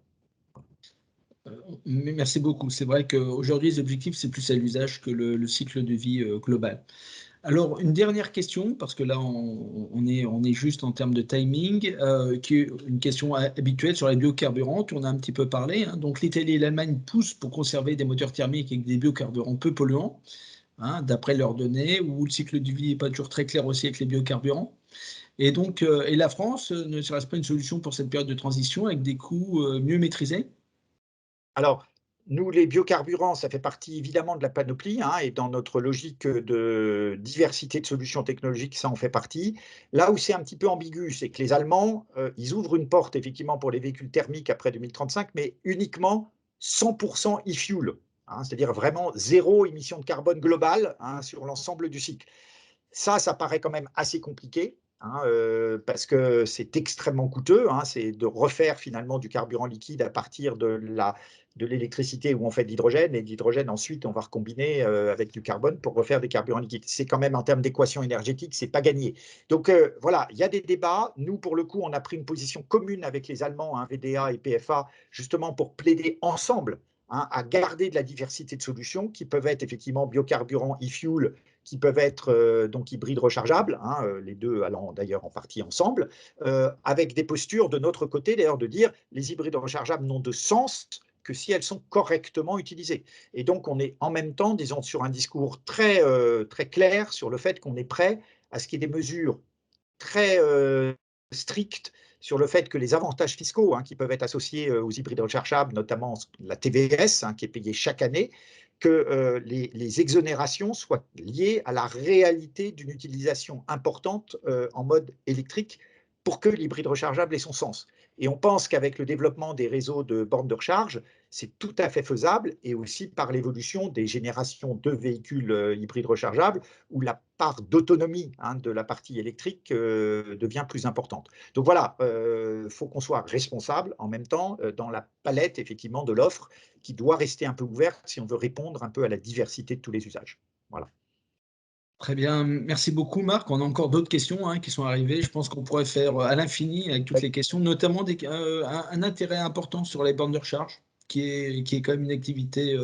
Merci beaucoup. C'est vrai qu'aujourd'hui, les objectifs, c'est plus à l'usage que le cycle de vie global. Alors, une dernière question, parce que là, on est juste en termes de timing, qui est une question habituelle sur les biocarburants. On a un petit peu parlé. Donc, l'Italie et l'Allemagne poussent pour conserver des moteurs thermiques avec des biocarburants peu polluants, d'après leurs données, où le cycle de vie n'est pas toujours très clair aussi avec les biocarburants. Et donc, et la France, ne serait-ce pas une solution pour cette période de transition avec des coûts mieux maîtrisés? Alors, nous, les biocarburants, ça fait partie évidemment de la panoplie, et dans notre logique de diversité de solutions technologiques, ça en fait partie. Là où c'est un petit peu ambigu, c'est que les Allemands, ils ouvrent une porte effectivement pour les véhicules thermiques après 2035, mais uniquement 100% e-fuel, c'est-à-dire vraiment zéro émission de carbone globale sur l'ensemble du cycle. Ça paraît quand même assez compliqué, parce que c'est extrêmement coûteux, c'est de refaire finalement du carburant liquide à partir de l'électricité où on fait de l'hydrogène, et de l'hydrogène ensuite on va recombiner avec du carbone pour refaire des carburants liquides. C'est quand même en termes d'équation énergétique, c'est pas gagné. Donc voilà, il y a des débats. Nous, pour le coup, on a pris une position commune avec les Allemands, VDA et PFA, justement pour plaider ensemble à garder de la diversité de solutions qui peuvent être effectivement biocarburants, e-fuel, qui peuvent être donc hybrides rechargeables, les deux allant d'ailleurs en partie ensemble, avec des postures de notre côté d'ailleurs de dire les hybrides rechargeables n'ont de sens que si elles sont correctement utilisées. Et donc on est en même temps, disons, sur un discours très clair sur le fait qu'on est prêt à ce qu'il y ait des mesures très strictes sur le fait que les avantages fiscaux qui peuvent être associés aux hybrides rechargeables, notamment la TVS qui est payée chaque année, que les exonérations soient liées à la réalité d'une utilisation importante en mode électrique pour que l'hybride rechargeable ait son sens. Et on pense qu'avec le développement des réseaux de bornes de recharge, c'est tout à fait faisable, et aussi par l'évolution des générations de véhicules hybrides rechargeables, où la part d'autonomie de la partie électrique devient plus importante. Donc voilà, faut qu'on soit responsable en même temps dans la palette effectivement de l'offre qui doit rester un peu ouverte si on veut répondre un peu à la diversité de tous les usages. Voilà. Très bien, merci beaucoup Marc. On a encore d'autres questions qui sont arrivées. Je pense qu'on pourrait faire à l'infini avec toutes les questions, notamment un intérêt important sur les bornes de recharge, qui est quand même une activité,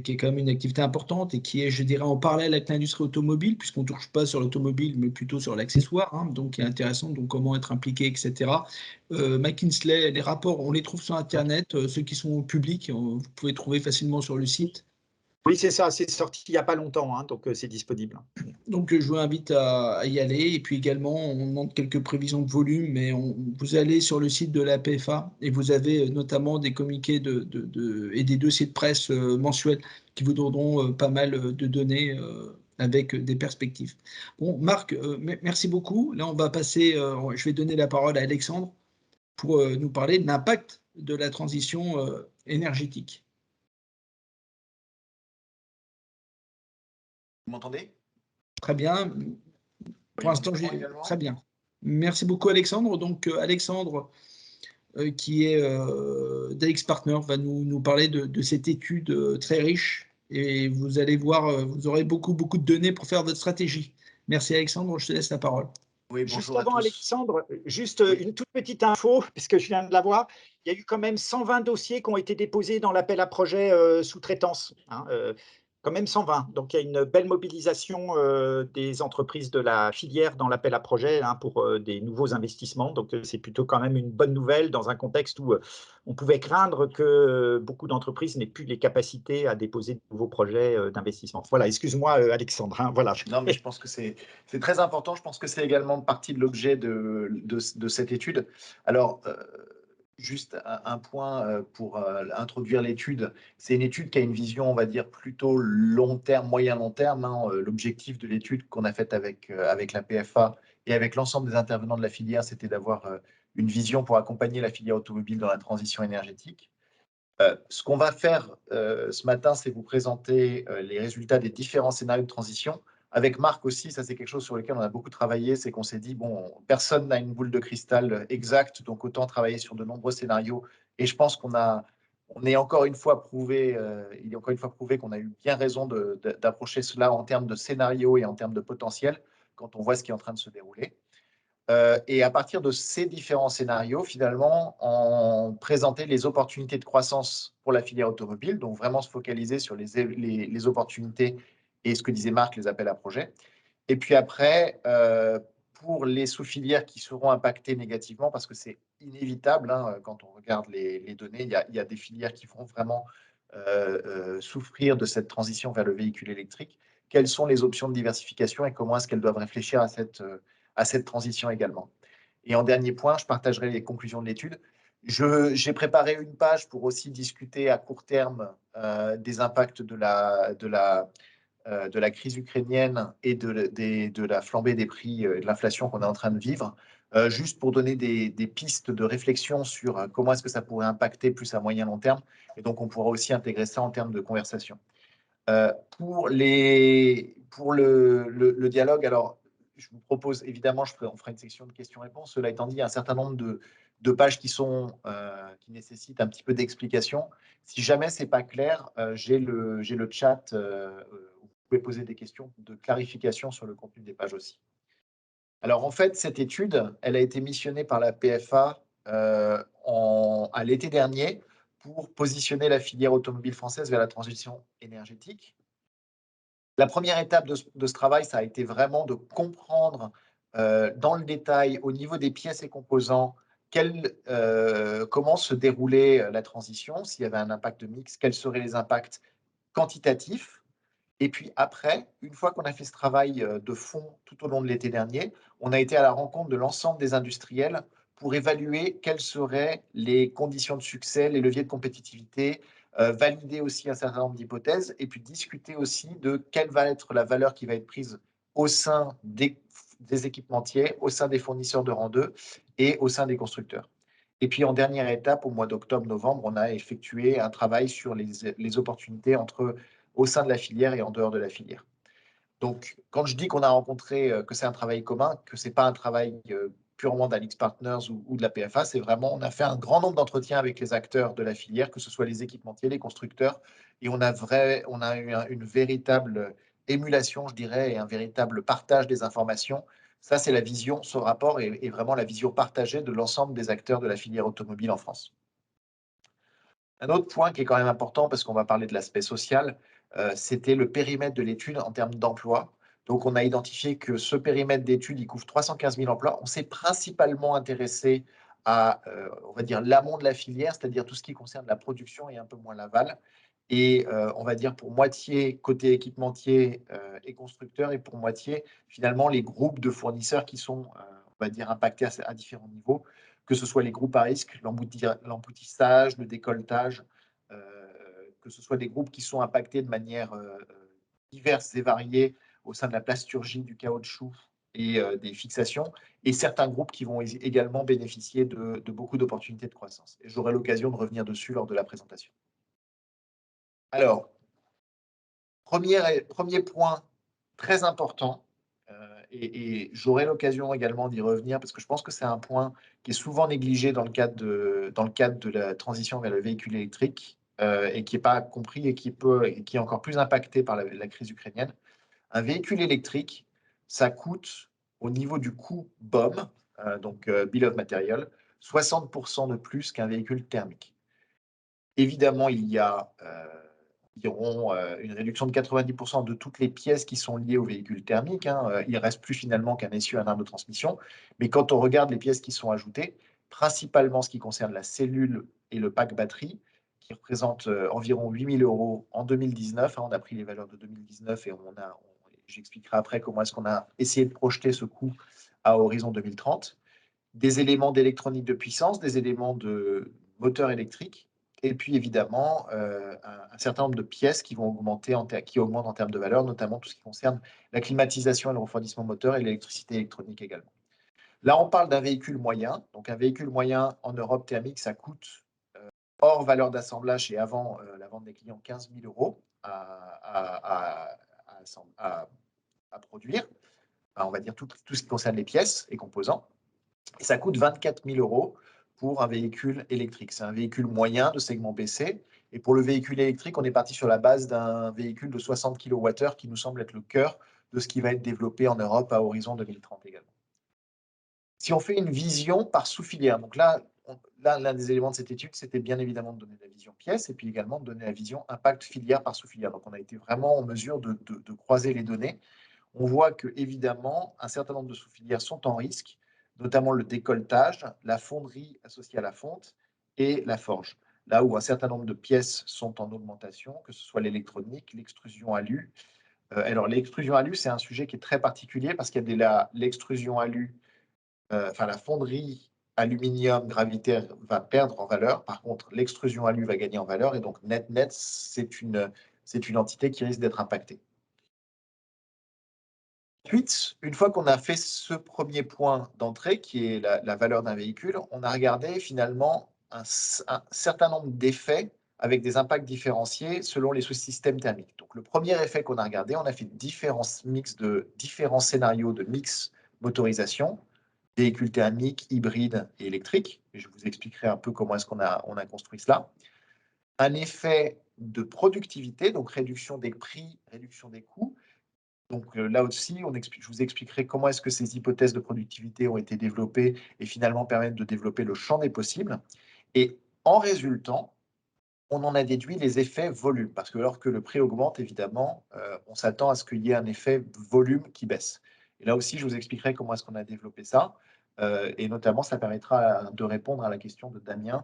qui est quand même une activité importante et qui est, je dirais, en parallèle avec l'industrie automobile, puisqu'on ne touche pas sur l'automobile, mais plutôt sur l'accessoire, donc qui est intéressant, donc comment être impliqué, etc. McKinsey, les rapports, on les trouve sur Internet, ceux qui sont publics, vous pouvez trouver facilement sur le site. Oui, c'est ça, c'est sorti il n'y a pas longtemps, donc c'est disponible. Donc, je vous invite à y aller. Et puis également, on demande quelques prévisions de volume, mais vous allez sur le site de la PFA et vous avez notamment des communiqués et des dossiers de presse mensuels qui vous donneront pas mal de données avec des perspectives. Bon, Marc, merci beaucoup. Là, on va passer, je vais donner la parole à Alexandre pour nous parler de l'impact de la transition énergétique. Vous m'entendez? Très bien. Vous Pour voyez mon l'instant, écran également? très bien. Merci beaucoup Alexandre. Donc Alexandre, qui est d'Alex Partner, va nous parler de cette étude très riche et vous allez voir, vous aurez beaucoup de données pour faire votre stratégie. Merci Alexandre, je te laisse la parole. Oui, Juste bonjour à avant, tous. Alexandre, juste Oui. une toute petite info, puisque je viens de la voir. Il y a eu quand même 120 dossiers qui ont été déposés dans l'appel à projet sous-traitance, hein, quand même 120. Donc, il y a une belle mobilisation des entreprises de la filière dans l'appel à projet, hein, pour des nouveaux investissements. Donc, c'est plutôt quand même une bonne nouvelle dans un contexte où on pouvait craindre que beaucoup d'entreprises n'aient plus les capacités à déposer de nouveaux projets d'investissement. Voilà, excuse-moi Alexandre, hein, voilà. Non, mais je pense que c'est très important. Je pense que c'est également partie de l'objet de cette étude. Alors, juste un point pour introduire l'étude. C'est une étude qui a une vision, on va dire, plutôt long terme, moyen-long terme, hein. L'objectif de l'étude qu'on a faite avec la PFA et avec l'ensemble des intervenants de la filière, c'était d'avoir une vision pour accompagner la filière automobile dans la transition énergétique. Ce qu'on va faire ce matin, c'est vous présenter les résultats des différents scénarios de transition. Avec Marc aussi, ça c'est quelque chose sur lequel on a beaucoup travaillé, c'est qu'on s'est dit, bon, personne n'a une boule de cristal exacte, donc autant travailler sur de nombreux scénarios. Et je pense on est encore une fois prouvé, il est encore une fois prouvé qu'on a eu bien raison d'approcher cela en termes de scénario et en termes de potentiel, quand on voit ce qui est en train de se dérouler. Et à partir de ces différents scénarios, finalement, on présentait les opportunités de croissance pour la filière automobile, donc vraiment se focaliser sur les opportunités et ce que disait Marc, les appels à projets. Et puis après, pour les sous-filières qui seront impactées négativement, parce que c'est inévitable, hein, quand on regarde les données, il y a des filières qui vont vraiment souffrir de cette transition vers le véhicule électrique. Quelles sont les options de diversification et comment est-ce qu'elles doivent réfléchir à cette transition également? Et en dernier point, je partagerai les conclusions de l'étude. J'ai préparé une page pour aussi discuter à court terme des impacts de la crise ukrainienne et de la flambée des prix et de l'inflation qu'on est en train de vivre, juste pour donner des pistes de réflexion sur comment est-ce que ça pourrait impacter plus à moyen long terme. Et donc, on pourra aussi intégrer ça en termes de conversation. Pour le dialogue, alors, je vous propose, évidemment, on fera une section de questions-réponses. Cela étant dit, il y a un certain nombre de pages qui nécessitent un petit peu d'explication. Si jamais ce n'est pas clair, j'ai le chat où vous pouvez poser des questions de clarification sur le contenu des pages aussi. Alors, en fait, cette étude, elle a été missionnée par la PFA à l'été dernier pour positionner la filière automobile française vers la transition énergétique. La première étape de ce travail, ça a été vraiment de comprendre dans le détail, au niveau des pièces et composants, comment se déroulait la transition, s'il y avait un impact mix, quels seraient les impacts quantitatifs. Et puis après, une fois qu'on a fait ce travail de fond tout au long de l'été dernier, on a été à la rencontre de l'ensemble des industriels pour évaluer quelles seraient les conditions de succès, les leviers de compétitivité, valider aussi un certain nombre d'hypothèses et puis discuter aussi de quelle va être la valeur qui va être prise au sein des équipementiers, au sein des fournisseurs de rang 2 et au sein des constructeurs. Et puis en dernière étape, au mois d'octobre-novembre, on a effectué un travail sur les opportunités au sein de la filière et en dehors de la filière. Donc, quand je dis qu'on a rencontré, que c'est un travail commun, que ce n'est pas un travail purement d'Alix Partners ou de la PFA, c'est vraiment, on a fait un grand nombre d'entretiens avec les acteurs de la filière, que ce soit les équipementiers, les constructeurs, et on a eu une véritable émulation, je dirais, et un véritable partage des informations. Ça, c'est la vision, ce rapport est vraiment la vision partagée de l'ensemble des acteurs de la filière automobile en France. Un autre point qui est quand même important, parce qu'on va parler de l'aspect social, c'était le périmètre de l'étude en termes d'emploi. Donc, on a identifié que ce périmètre d'étude, il couvre 315 000 emplois. On s'est principalement intéressé à, on va dire, l'amont de la filière, c'est-à-dire tout ce qui concerne la production et un peu moins l'aval. Et on va dire pour moitié côté équipementier et constructeur, et pour moitié, finalement, les groupes de fournisseurs qui sont, on va dire, impactés à différents niveaux, que ce soit les groupes à risque, l'emboutissage, le décolletage, que ce soit des groupes qui sont impactés de manière diverse et variée au sein de la plasturgie, du caoutchouc et des fixations, et certains groupes qui vont également bénéficier de beaucoup d'opportunités de croissance. Et j'aurai l'occasion de revenir dessus lors de la présentation. Alors, premier point très important, et j'aurai l'occasion également d'y revenir parce que je pense que c'est un point qui est souvent négligé dans le cadre de la transition vers le véhicule électrique et qui n'est pas compris et qui est encore plus impacté par la crise ukrainienne. Un véhicule électrique, ça coûte au niveau du coût BOM, donc Bill of Material, 60% de plus qu'un véhicule thermique. Évidemment, il y a environ une réduction de 90% de toutes les pièces qui sont liées au véhicule thermique. Il ne reste plus finalement qu'un essieu, un arbre de transmission. Mais quand on regarde les pièces qui sont ajoutées, principalement ce qui concerne la cellule et le pack batterie, qui représentent environ 8 000 € en 2019. On a pris les valeurs de 2019 et j'expliquerai après comment est-ce qu'on a essayé de projeter ce coût à horizon 2030. Des éléments d'électronique de puissance, des éléments de moteur électrique, et puis évidemment un certain nombre de pièces qui vont augmenter qui augmentent en termes de valeur, notamment tout ce qui concerne la climatisation et le refroidissement moteur et l'électricité électronique également. Là, on parle d'un véhicule moyen. Donc un véhicule moyen en Europe thermique, ça coûte hors valeur d'assemblage et avant la vente des clients 15 000 € à produire. On va dire tout ce qui concerne les pièces et composants. Et ça coûte 24 000 € pour un véhicule électrique. C'est un véhicule moyen de segment BC. Et pour le véhicule électrique, on est parti sur la base d'un véhicule de 60 kWh qui nous semble être le cœur de ce qui va être développé en Europe à horizon 2030 également. Si on fait une vision par sous-filière, donc là, l'un des éléments de cette étude, c'était bien évidemment de donner la vision pièce et puis également de donner la vision impact filière par sous-filière. Donc on a été vraiment en mesure de croiser les données. On voit que évidemment, un certain nombre de sous-filières sont en risque, notamment le décolletage, la fonderie associée à la fonte et la forge. Là où un certain nombre de pièces sont en augmentation, que ce soit l'électronique, l'extrusion alu. Alors l'extrusion alu, c'est un sujet qui est très particulier parce qu'il y a l'extrusion alu, la fonderie aluminium gravitaire va perdre en valeur. Par contre, l'extrusion alu va gagner en valeur et donc net, c'est une entité qui risque d'être impactée. Ensuite, une fois qu'on a fait ce premier point d'entrée, qui est la valeur d'un véhicule, on a regardé finalement un certain nombre d'effets avec des impacts différenciés selon les sous-systèmes thermiques. Donc, le premier effet qu'on a regardé, on a fait différents scénarios de mix motorisation, véhicules thermiques, hybrides et électriques. Et je vous expliquerai un peu comment est-ce qu'on a construit cela. Un effet de productivité, donc réduction des prix, réduction des coûts. Donc là aussi, je vous expliquerai comment est-ce que ces hypothèses de productivité ont été développées et finalement permettent de développer le champ des possibles. Et en résultant, on en a déduit les effets volume, parce que lorsque le prix augmente, évidemment, on s'attend à ce qu'il y ait un effet volume qui baisse. Et là aussi, je vous expliquerai comment est-ce qu'on a développé ça, et notamment, ça permettra de répondre à la question de Damien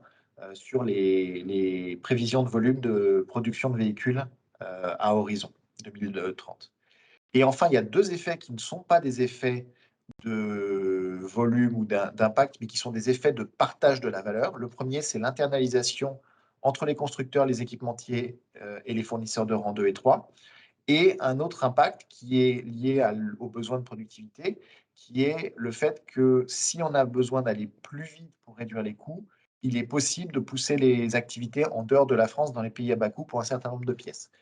sur les prévisions de volume de production de véhicules à horizon 2030. Et enfin, il y a deux effets qui ne sont pas des effets de volume ou d'impact, mais qui sont des effets de partage de la valeur. Le premier, c'est l'internalisation entre les constructeurs, les équipementiers et les fournisseurs de rang 2 et 3. Et un autre impact qui est lié aux besoins de productivité, qui est le fait que si on a besoin d'aller plus vite pour réduire les coûts, il est possible de pousser les activités en dehors de la France, dans les pays à bas coût, pour un certain nombre de pièces.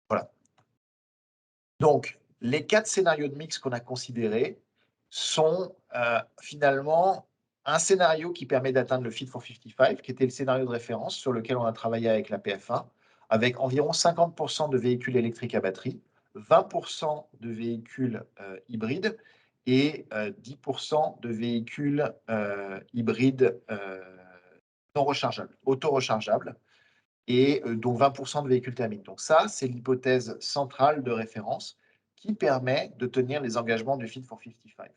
Voilà. Donc, les 4 scénarios de mix qu'on a considérés sont finalement un scénario qui permet d'atteindre le Fit for 55, qui était le scénario de référence sur lequel on a travaillé avec la PFA, avec environ 50% de véhicules électriques à batterie, 20% de véhicules hybrides et 10% de véhicules hybrides non rechargeables, auto-rechargeables, et donc 20% de véhicules thermiques. Donc ça, c'est l'hypothèse centrale de référence qui permet de tenir les engagements du Fit for 55.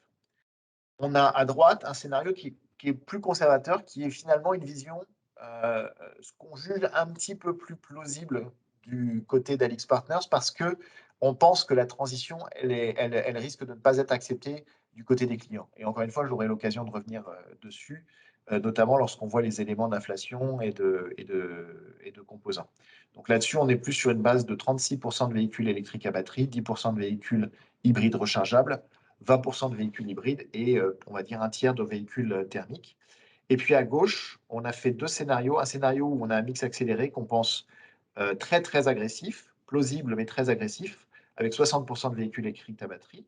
On a à droite un scénario qui est plus conservateur, qui est finalement une vision, ce qu'on juge un petit peu plus plausible du côté d'AlixPartners, parce qu'on pense que la transition, elle risque de ne pas être acceptée du côté des clients. Et encore une fois, j'aurai l'occasion de revenir dessus, notamment lorsqu'on voit les éléments d'inflation et de composants. Donc là-dessus, on est plus sur une base de 36% de véhicules électriques à batterie, 10% de véhicules hybrides rechargeables, 20% de véhicules hybrides et on va dire un tiers de véhicules thermiques. Et puis à gauche, on a fait deux scénarios. Un scénario où on a un mix accéléré qu'on pense très, très agressif, plausible mais très agressif, avec 60% de véhicules électriques à batterie.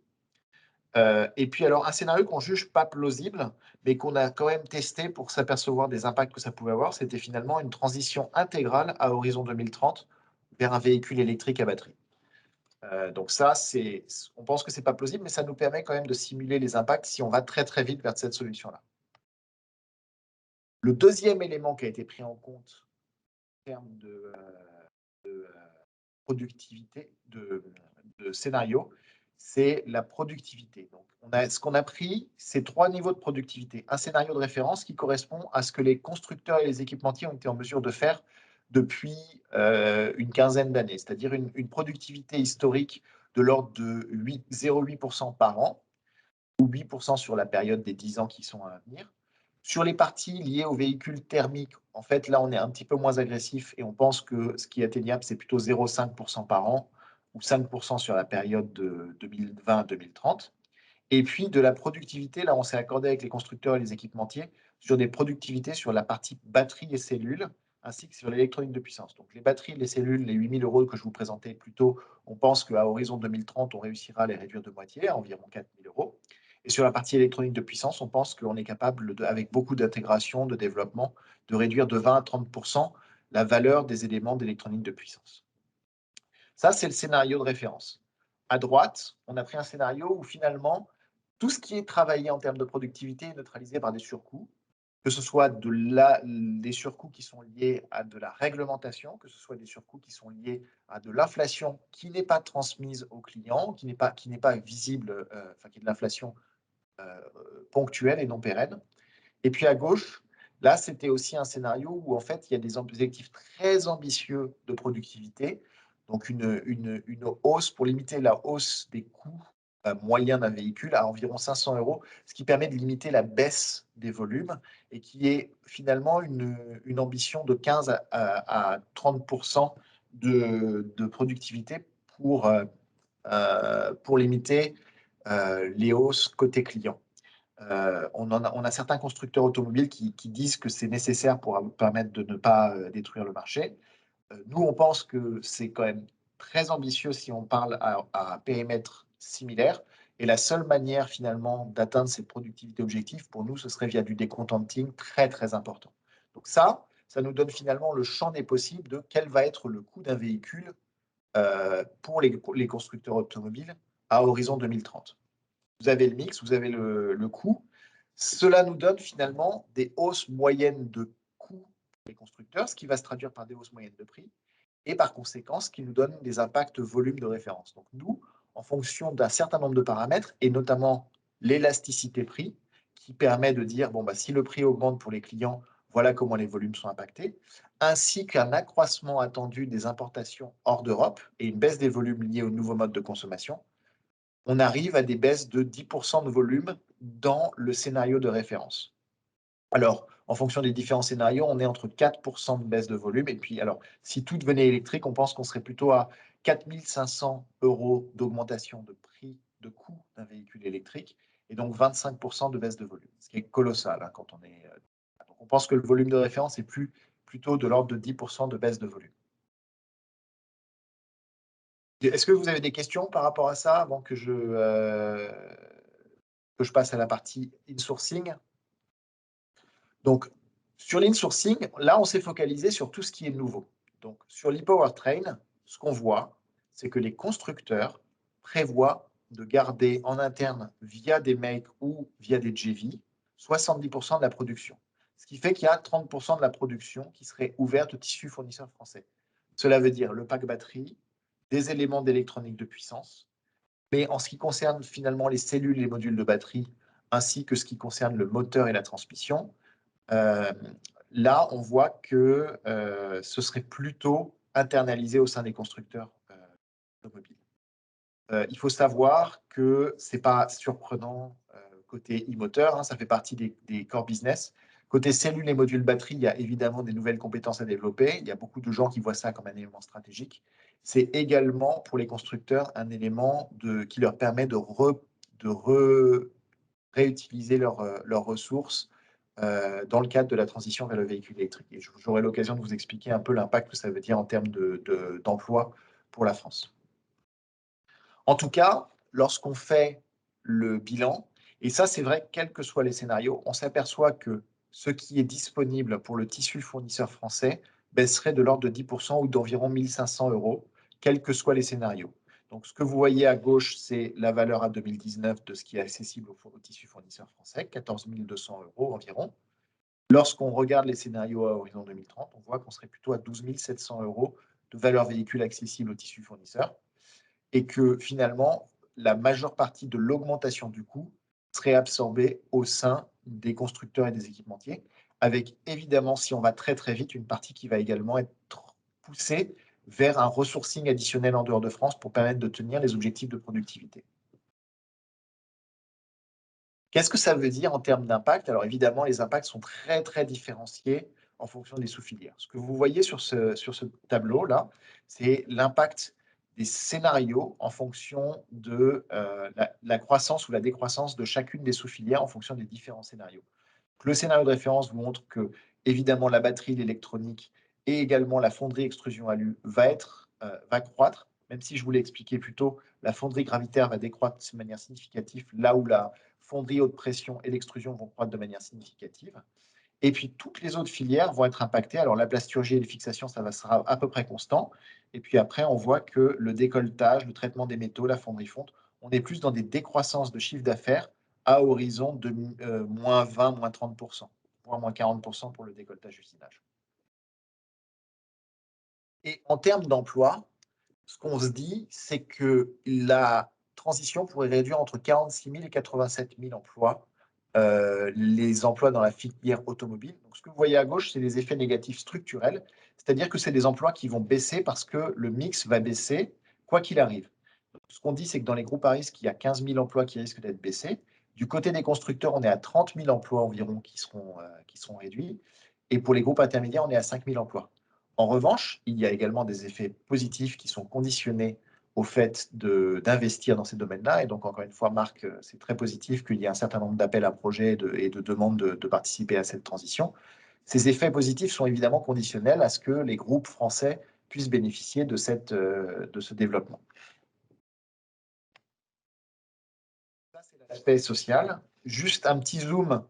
Et puis, alors, un scénario qu'on juge pas plausible, mais qu'on a quand même testé pour s'apercevoir des impacts que ça pouvait avoir, c'était finalement une transition intégrale à horizon 2030 vers un véhicule électrique à batterie. Donc ça, on pense que c'est pas plausible, mais ça nous permet quand même de simuler les impacts si on va très très vite vers cette solution-là. Le deuxième élément qui a été pris en compte en termes de productivité, de scénario, c'est la productivité. Donc, ce qu'on a pris, c'est 3 niveaux de productivité. Un scénario de référence qui correspond à ce que les constructeurs et les équipementiers ont été en mesure de faire depuis une quinzaine d'années, c'est-à-dire une productivité historique de l'ordre de 0,8% par an, ou 8% sur la période des 10 ans qui sont à venir. Sur les parties liées aux véhicules thermiques, en fait, là, on est un petit peu moins agressif et on pense que ce qui est atteignable, c'est plutôt 0,5% par an ou 5% sur la période de 2020 à 2030. Et puis, de la productivité, là, on s'est accordé avec les constructeurs et les équipementiers sur des productivités sur la partie batterie et cellules, ainsi que sur l'électronique de puissance. Donc, les batteries, les cellules, les 8 000 € que je vous présentais plus tôt, on pense qu'à horizon 2030, on réussira à les réduire de moitié, à environ 4 000 €. Et sur la partie électronique de puissance, on pense qu'on est capable, avec beaucoup d'intégration, de développement, de réduire de 20 à 30% la valeur des éléments d'électronique de puissance. Ça, c'est le scénario de référence. À droite, on a pris un scénario où finalement, tout ce qui est travaillé en termes de productivité est neutralisé par des surcoûts, que ce soit des surcoûts qui sont liés à de la réglementation, que ce soit des surcoûts qui sont liés à de l'inflation qui n'est pas transmise aux clients, qui n'est pas visible, enfin qui est de l'inflation ponctuelle et non pérenne. Et puis à gauche, là, c'était aussi un scénario où en fait, il y a des objectifs très ambitieux de productivité, donc une hausse pour limiter la hausse des coûts moyens d'un véhicule à environ 500 €, ce qui permet de limiter la baisse des volumes et qui est finalement une ambition de 15 à 30% de productivité pour limiter les hausses côté client. On a certains constructeurs automobiles qui disent que c'est nécessaire pour permettre de ne pas détruire le marché. Nous, on pense que c'est quand même très ambitieux si on parle à périmètre similaire. Et la seule manière finalement d'atteindre cette productivité objective, pour nous, ce serait via du décontenting très très important. Donc ça nous donne finalement le champ des possibles de quel va être le coût d'un véhicule pour les constructeurs automobiles à horizon 2030. Vous avez le mix, vous avez le coût. Cela nous donne finalement des hausses moyennes de coûts pour les constructeurs, ce qui va se traduire par des hausses moyennes de prix, et par conséquent, ce qui nous donne des impacts volume de référence. Donc nous, en fonction d'un certain nombre de paramètres, et notamment l'élasticité prix, qui permet de dire, bon, bah, si le prix augmente pour les clients, voilà comment les volumes sont impactés, ainsi qu'un accroissement attendu des importations hors d'Europe et une baisse des volumes liés aux nouveaux modes de consommation, on arrive à des baisses de 10% de volume dans le scénario de référence. Alors, en fonction des différents scénarios, on est entre 4% de baisse de volume. Et puis, alors, si tout devenait électrique, on pense qu'on serait plutôt à 4 500 € d'augmentation de prix, de coût d'un véhicule électrique, et donc 25% de baisse de volume, ce qui est colossal hein, quand on est. Donc on pense que le volume de référence est plutôt de l'ordre de 10% de baisse de volume. Est-ce que vous avez des questions par rapport à ça avant que je passe à la partie insourcing? Donc, sur l'insourcing, là, on s'est focalisé sur tout ce qui est nouveau. Donc, sur l'e-powertrain, ce qu'on voit, c'est que les constructeurs prévoient de garder en interne, via des makes ou via des JV, 70% de la production. Ce qui fait qu'il y a 30% de la production qui serait ouverte au tissu fournisseur français. Cela veut dire le pack batterie, des éléments d'électronique de puissance, mais en ce qui concerne finalement les cellules et les modules de batterie, ainsi que ce qui concerne le moteur et la transmission, là, on voit que ce serait plutôt internalisé au sein des constructeurs automobiles. Il faut savoir que ce n'est pas surprenant côté e-moteur, hein, ça fait partie des core business. Côté cellules et modules batterie, il y a évidemment des nouvelles compétences à développer. Il y a beaucoup de gens qui voient ça comme un élément stratégique. C'est également pour les constructeurs un élément qui leur permet de réutiliser leurs ressources dans le cadre de la transition vers le véhicule électrique. Et j'aurai l'occasion de vous expliquer un peu l'impact que ça veut dire en termes d'emploi pour la France. En tout cas, lorsqu'on fait le bilan. Et ça, c'est vrai, quels que soient les scénarios, on s'aperçoit que ce qui est disponible pour le tissu fournisseur français baisserait de l'ordre de 10% ou d'environ 1 500 €, quels que soient les scénarios. Donc, ce que vous voyez à gauche, c'est la valeur à 2019 de ce qui est accessible au tissu fournisseur français, 14 200 € environ. Lorsqu'on regarde les scénarios à horizon 2030, on voit qu'on serait plutôt à 12 700 € de valeur véhicule accessible au tissu fournisseur et que finalement, la majeure partie de l'augmentation du coût serait absorbée au sein des constructeurs et des équipementiers, avec évidemment, si on va très très vite, une partie qui va également être poussée vers un ressourcing additionnel en dehors de France pour permettre de tenir les objectifs de productivité. Qu'est-ce que ça veut dire en termes d'impact? Alors évidemment, les impacts sont très très différenciés en fonction des sous-filières. Ce que vous voyez sur ce tableau-là, c'est l'impact des scénarios en fonction de la croissance ou la décroissance de chacune des sous-filières en fonction des différents scénarios. Le scénario de référence vous montre que, évidemment, la batterie, l'électronique et également la fonderie extrusion alu va croître, même si je vous l'ai expliqué plus tôt, la fonderie gravitaire va décroître de manière significative, là où la fonderie haute pression et l'extrusion vont croître de manière significative. Et puis, toutes les autres filières vont être impactées. Alors, la plasturgie et les fixations, sera à peu près constant. Et puis après, on voit que le décolletage, le traitement des métaux, la fonderie fonte, on est plus dans des décroissances de chiffre d'affaires à horizon de moins 20, moins 30%, voire moins 40% pour le décolletage usinage. Et en termes d'emploi, ce qu'on se dit, c'est que la transition pourrait réduire entre 46 000 et 87 000 emplois, les emplois dans la filière automobile. Donc, ce que vous voyez à gauche, c'est des effets négatifs structurels, c'est-à-dire que c'est des emplois qui vont baisser parce que le mix va baisser, quoi qu'il arrive. Donc, ce qu'on dit, c'est que dans les groupes à risque, il y a 15 000 emplois qui risquent d'être baissés. Du côté des constructeurs, on est à 30 000 emplois environ qui seront réduits. Et pour les groupes intermédiaires, on est à 5 000 emplois. En revanche, il y a également des effets positifs qui sont conditionnés au fait d'investir dans ces domaines-là. Et donc, encore une fois, Marc, c'est très positif qu'il y ait un certain nombre d'appels à projets et de demandes de participer à cette transition. Ces effets positifs sont évidemment conditionnels à ce que les groupes français puissent bénéficier de ce développement. Ça, c'est l'aspect social. Juste un petit zoom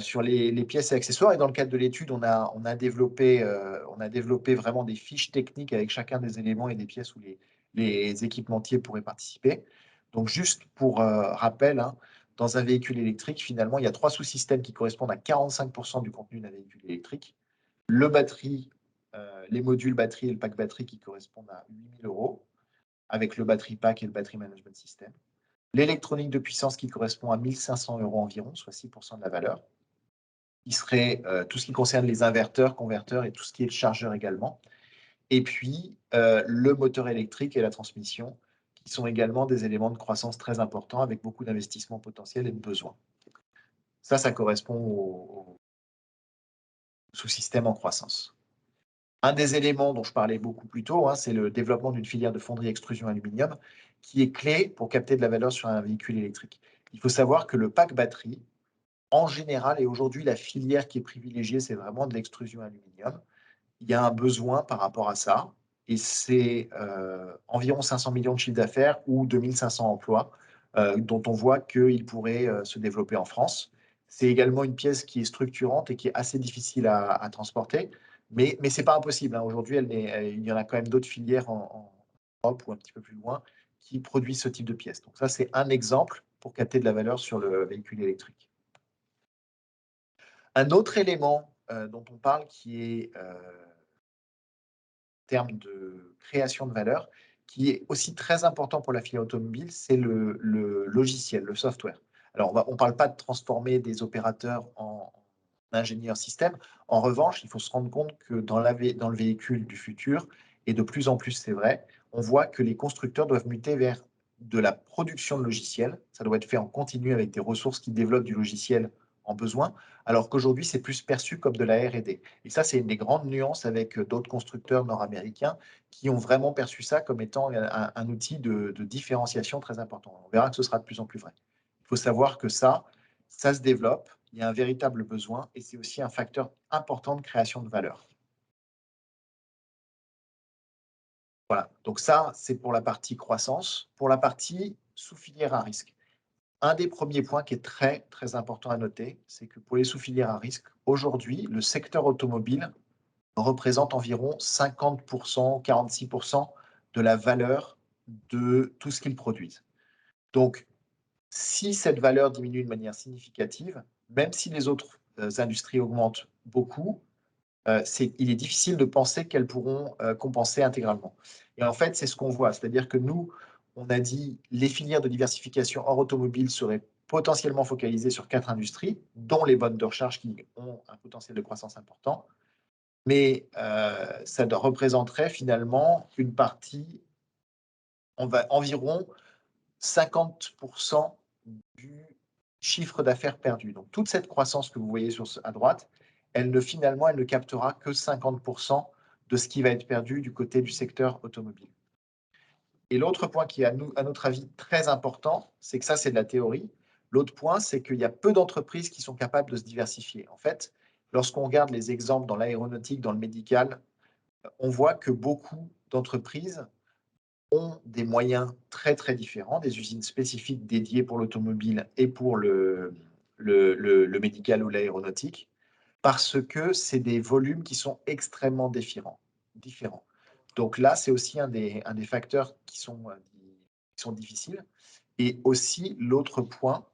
sur les pièces et accessoires. Et dans le cadre de l'étude, on a développé vraiment des fiches techniques avec chacun des éléments et des pièces où les équipementiers pourraient participer. Donc, juste pour rappel, hein, dans un véhicule électrique, finalement, il y a 3 sous-systèmes qui correspondent à 45% du contenu d'un véhicule électrique. Le batterie, les modules batterie et le pack batterie qui correspondent à 8 000 €, avec le battery pack et le battery management system. L'électronique de puissance qui correspond à 1 500 € environ, soit 6% de la valeur, qui serait tout ce qui concerne les inverteurs, converteurs et tout ce qui est le chargeur également. Et puis, le moteur électrique et la transmission, qui sont également des éléments de croissance très importants avec beaucoup d'investissements potentiels et de besoins. Ça correspond au sous-système en croissance. Un des éléments dont je parlais beaucoup plus tôt, hein, c'est le développement d'une filière de fonderie extrusion aluminium qui est clé pour capter de la valeur sur un véhicule électrique. Il faut savoir que le pack batterie, en général, et aujourd'hui, la filière qui est privilégiée, c'est vraiment de l'extrusion aluminium. Il y a un besoin par rapport à ça, et c'est environ 500 millions de chiffre d'affaires ou 2500 emplois dont on voit qu'ils pourraient se développer en France. C'est également une pièce qui est structurante et qui est assez difficile à transporter, mais ce n'est pas impossible, hein. Aujourd'hui, il y en a quand même d'autres filières en Europe ou un petit peu plus loin qui produisent ce type de pièces. Donc ça, c'est un exemple pour capter de la valeur sur le véhicule électrique. Un autre élément dont on parle qui est en termes de création de valeur, qui est aussi très important pour la filière automobile, c'est le logiciel, le software. Alors, on ne parle pas de transformer des opérateurs en ingénieurs système. En revanche, il faut se rendre compte que dans le véhicule du futur, et de plus en plus c'est vrai, on voit que les constructeurs doivent muter vers de la production de logiciels. Ça doit être fait en continu avec des ressources qui développent du logiciel en besoin, alors qu'aujourd'hui, c'est plus perçu comme de la R&D. Et ça, c'est une des grandes nuances avec d'autres constructeurs nord-américains qui ont vraiment perçu ça comme étant un outil de différenciation très important. On verra que ce sera de plus en plus vrai. Il faut savoir que ça se développe, il y a un véritable besoin et c'est aussi un facteur important de création de valeur. Voilà, donc ça, c'est pour la partie croissance. Pour la partie sous-filière à risque. un des premiers points qui est très, très important à noter, c'est que pour les sous-filières à risque, aujourd'hui, le secteur automobile représente environ 50%, 46% de la valeur de tout ce qu'ils produisent. Donc, si cette valeur diminue de manière significative, même si les autres industries augmentent beaucoup, il est difficile de penser qu'elles pourront compenser intégralement. Et en fait, c'est ce qu'on voit. C'est-à-dire que nous, on a dit les filières de diversification hors automobile seraient potentiellement focalisées sur 4 industries, dont les bonnes de recharge qui ont un potentiel de croissance important. Mais ça représenterait finalement une partie, environ 50% du chiffre d'affaires perdu. Donc, toute cette croissance que vous voyez à droite, finalement, elle ne captera que 50% de ce qui va être perdu du côté du secteur automobile. Et l'autre point qui est, à notre avis, très important, c'est que ça, c'est de la théorie. L'autre point, c'est qu'il y a peu d'entreprises qui sont capables de se diversifier. En fait, lorsqu'on regarde les exemples dans l'aéronautique, dans le médical, on voit que beaucoup d'entreprises ont des moyens très, très différents, des usines spécifiques dédiées pour l'automobile et pour le médical ou l'aéronautique, parce que c'est des volumes qui sont extrêmement différents. Donc là, c'est aussi un des facteurs qui sont difficiles. Et aussi, l'autre point,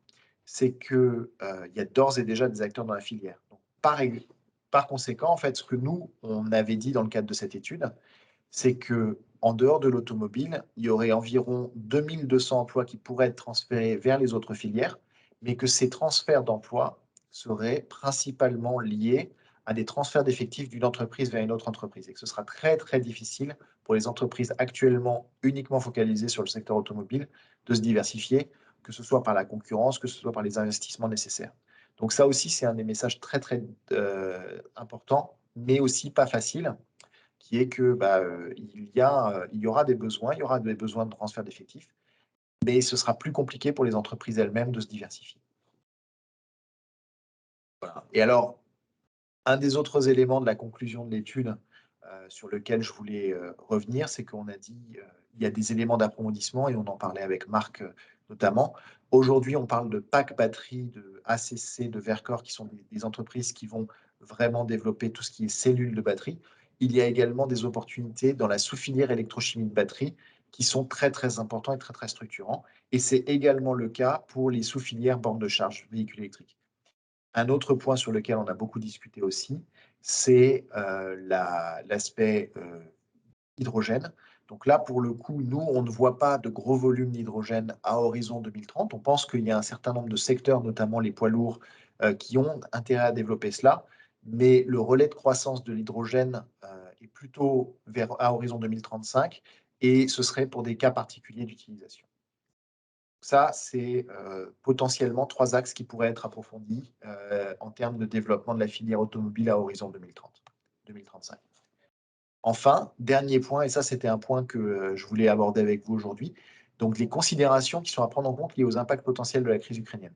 c'est qu'il y a d'ores et déjà des acteurs dans la filière. Donc, par conséquent, en fait, ce que nous, on avait dit dans le cadre de cette étude, c'est qu'en dehors de l'automobile, il y aurait environ 2200 emplois qui pourraient être transférés vers les autres filières, mais que ces transferts d'emplois seraient principalement liés à des transferts d'effectifs d'une entreprise vers une autre entreprise, et que ce sera très, très difficile pour les entreprises actuellement uniquement focalisées sur le secteur automobile de se diversifier, que ce soit par la concurrence, que ce soit par les investissements nécessaires. Donc ça aussi, c'est un des messages très, très importants, mais aussi pas facile, qui est que il y aura des besoins, de transfert d'effectifs, mais ce sera plus compliqué pour les entreprises elles-mêmes de se diversifier. Voilà. Et alors, un des autres éléments de la conclusion de l'étude sur lequel je voulais revenir, c'est qu'on a dit il y a des éléments d'approfondissement, et on en parlait avec Marc notamment. Aujourd'hui, on parle de pack batterie, de ACC, de Verkor, qui sont des entreprises qui vont vraiment développer tout ce qui est cellules de batterie. Il y a également des opportunités dans la sous-filière électrochimie de batterie qui sont très, très importants et très, très structurants. Et c'est également le cas pour les sous-filières bornes de charge, véhicules électriques. Un autre point sur lequel on a beaucoup discuté aussi, c'est l'aspect hydrogène. Donc là, pour le coup, nous, on ne voit pas de gros volumes d'hydrogène à horizon 2030. On pense qu'il y a un certain nombre de secteurs, notamment les poids lourds, qui ont intérêt à développer cela. Mais le relais de croissance de l'hydrogène est plutôt à horizon 2035, et ce serait pour des cas particuliers d'utilisation. Ça, c'est potentiellement 3 axes qui pourraient être approfondis en termes de développement de la filière automobile à horizon 2030-2035. Enfin, dernier point, et ça, c'était un point que je voulais aborder avec vous aujourd'hui, donc les considérations qui sont à prendre en compte liées aux impacts potentiels de la crise ukrainienne.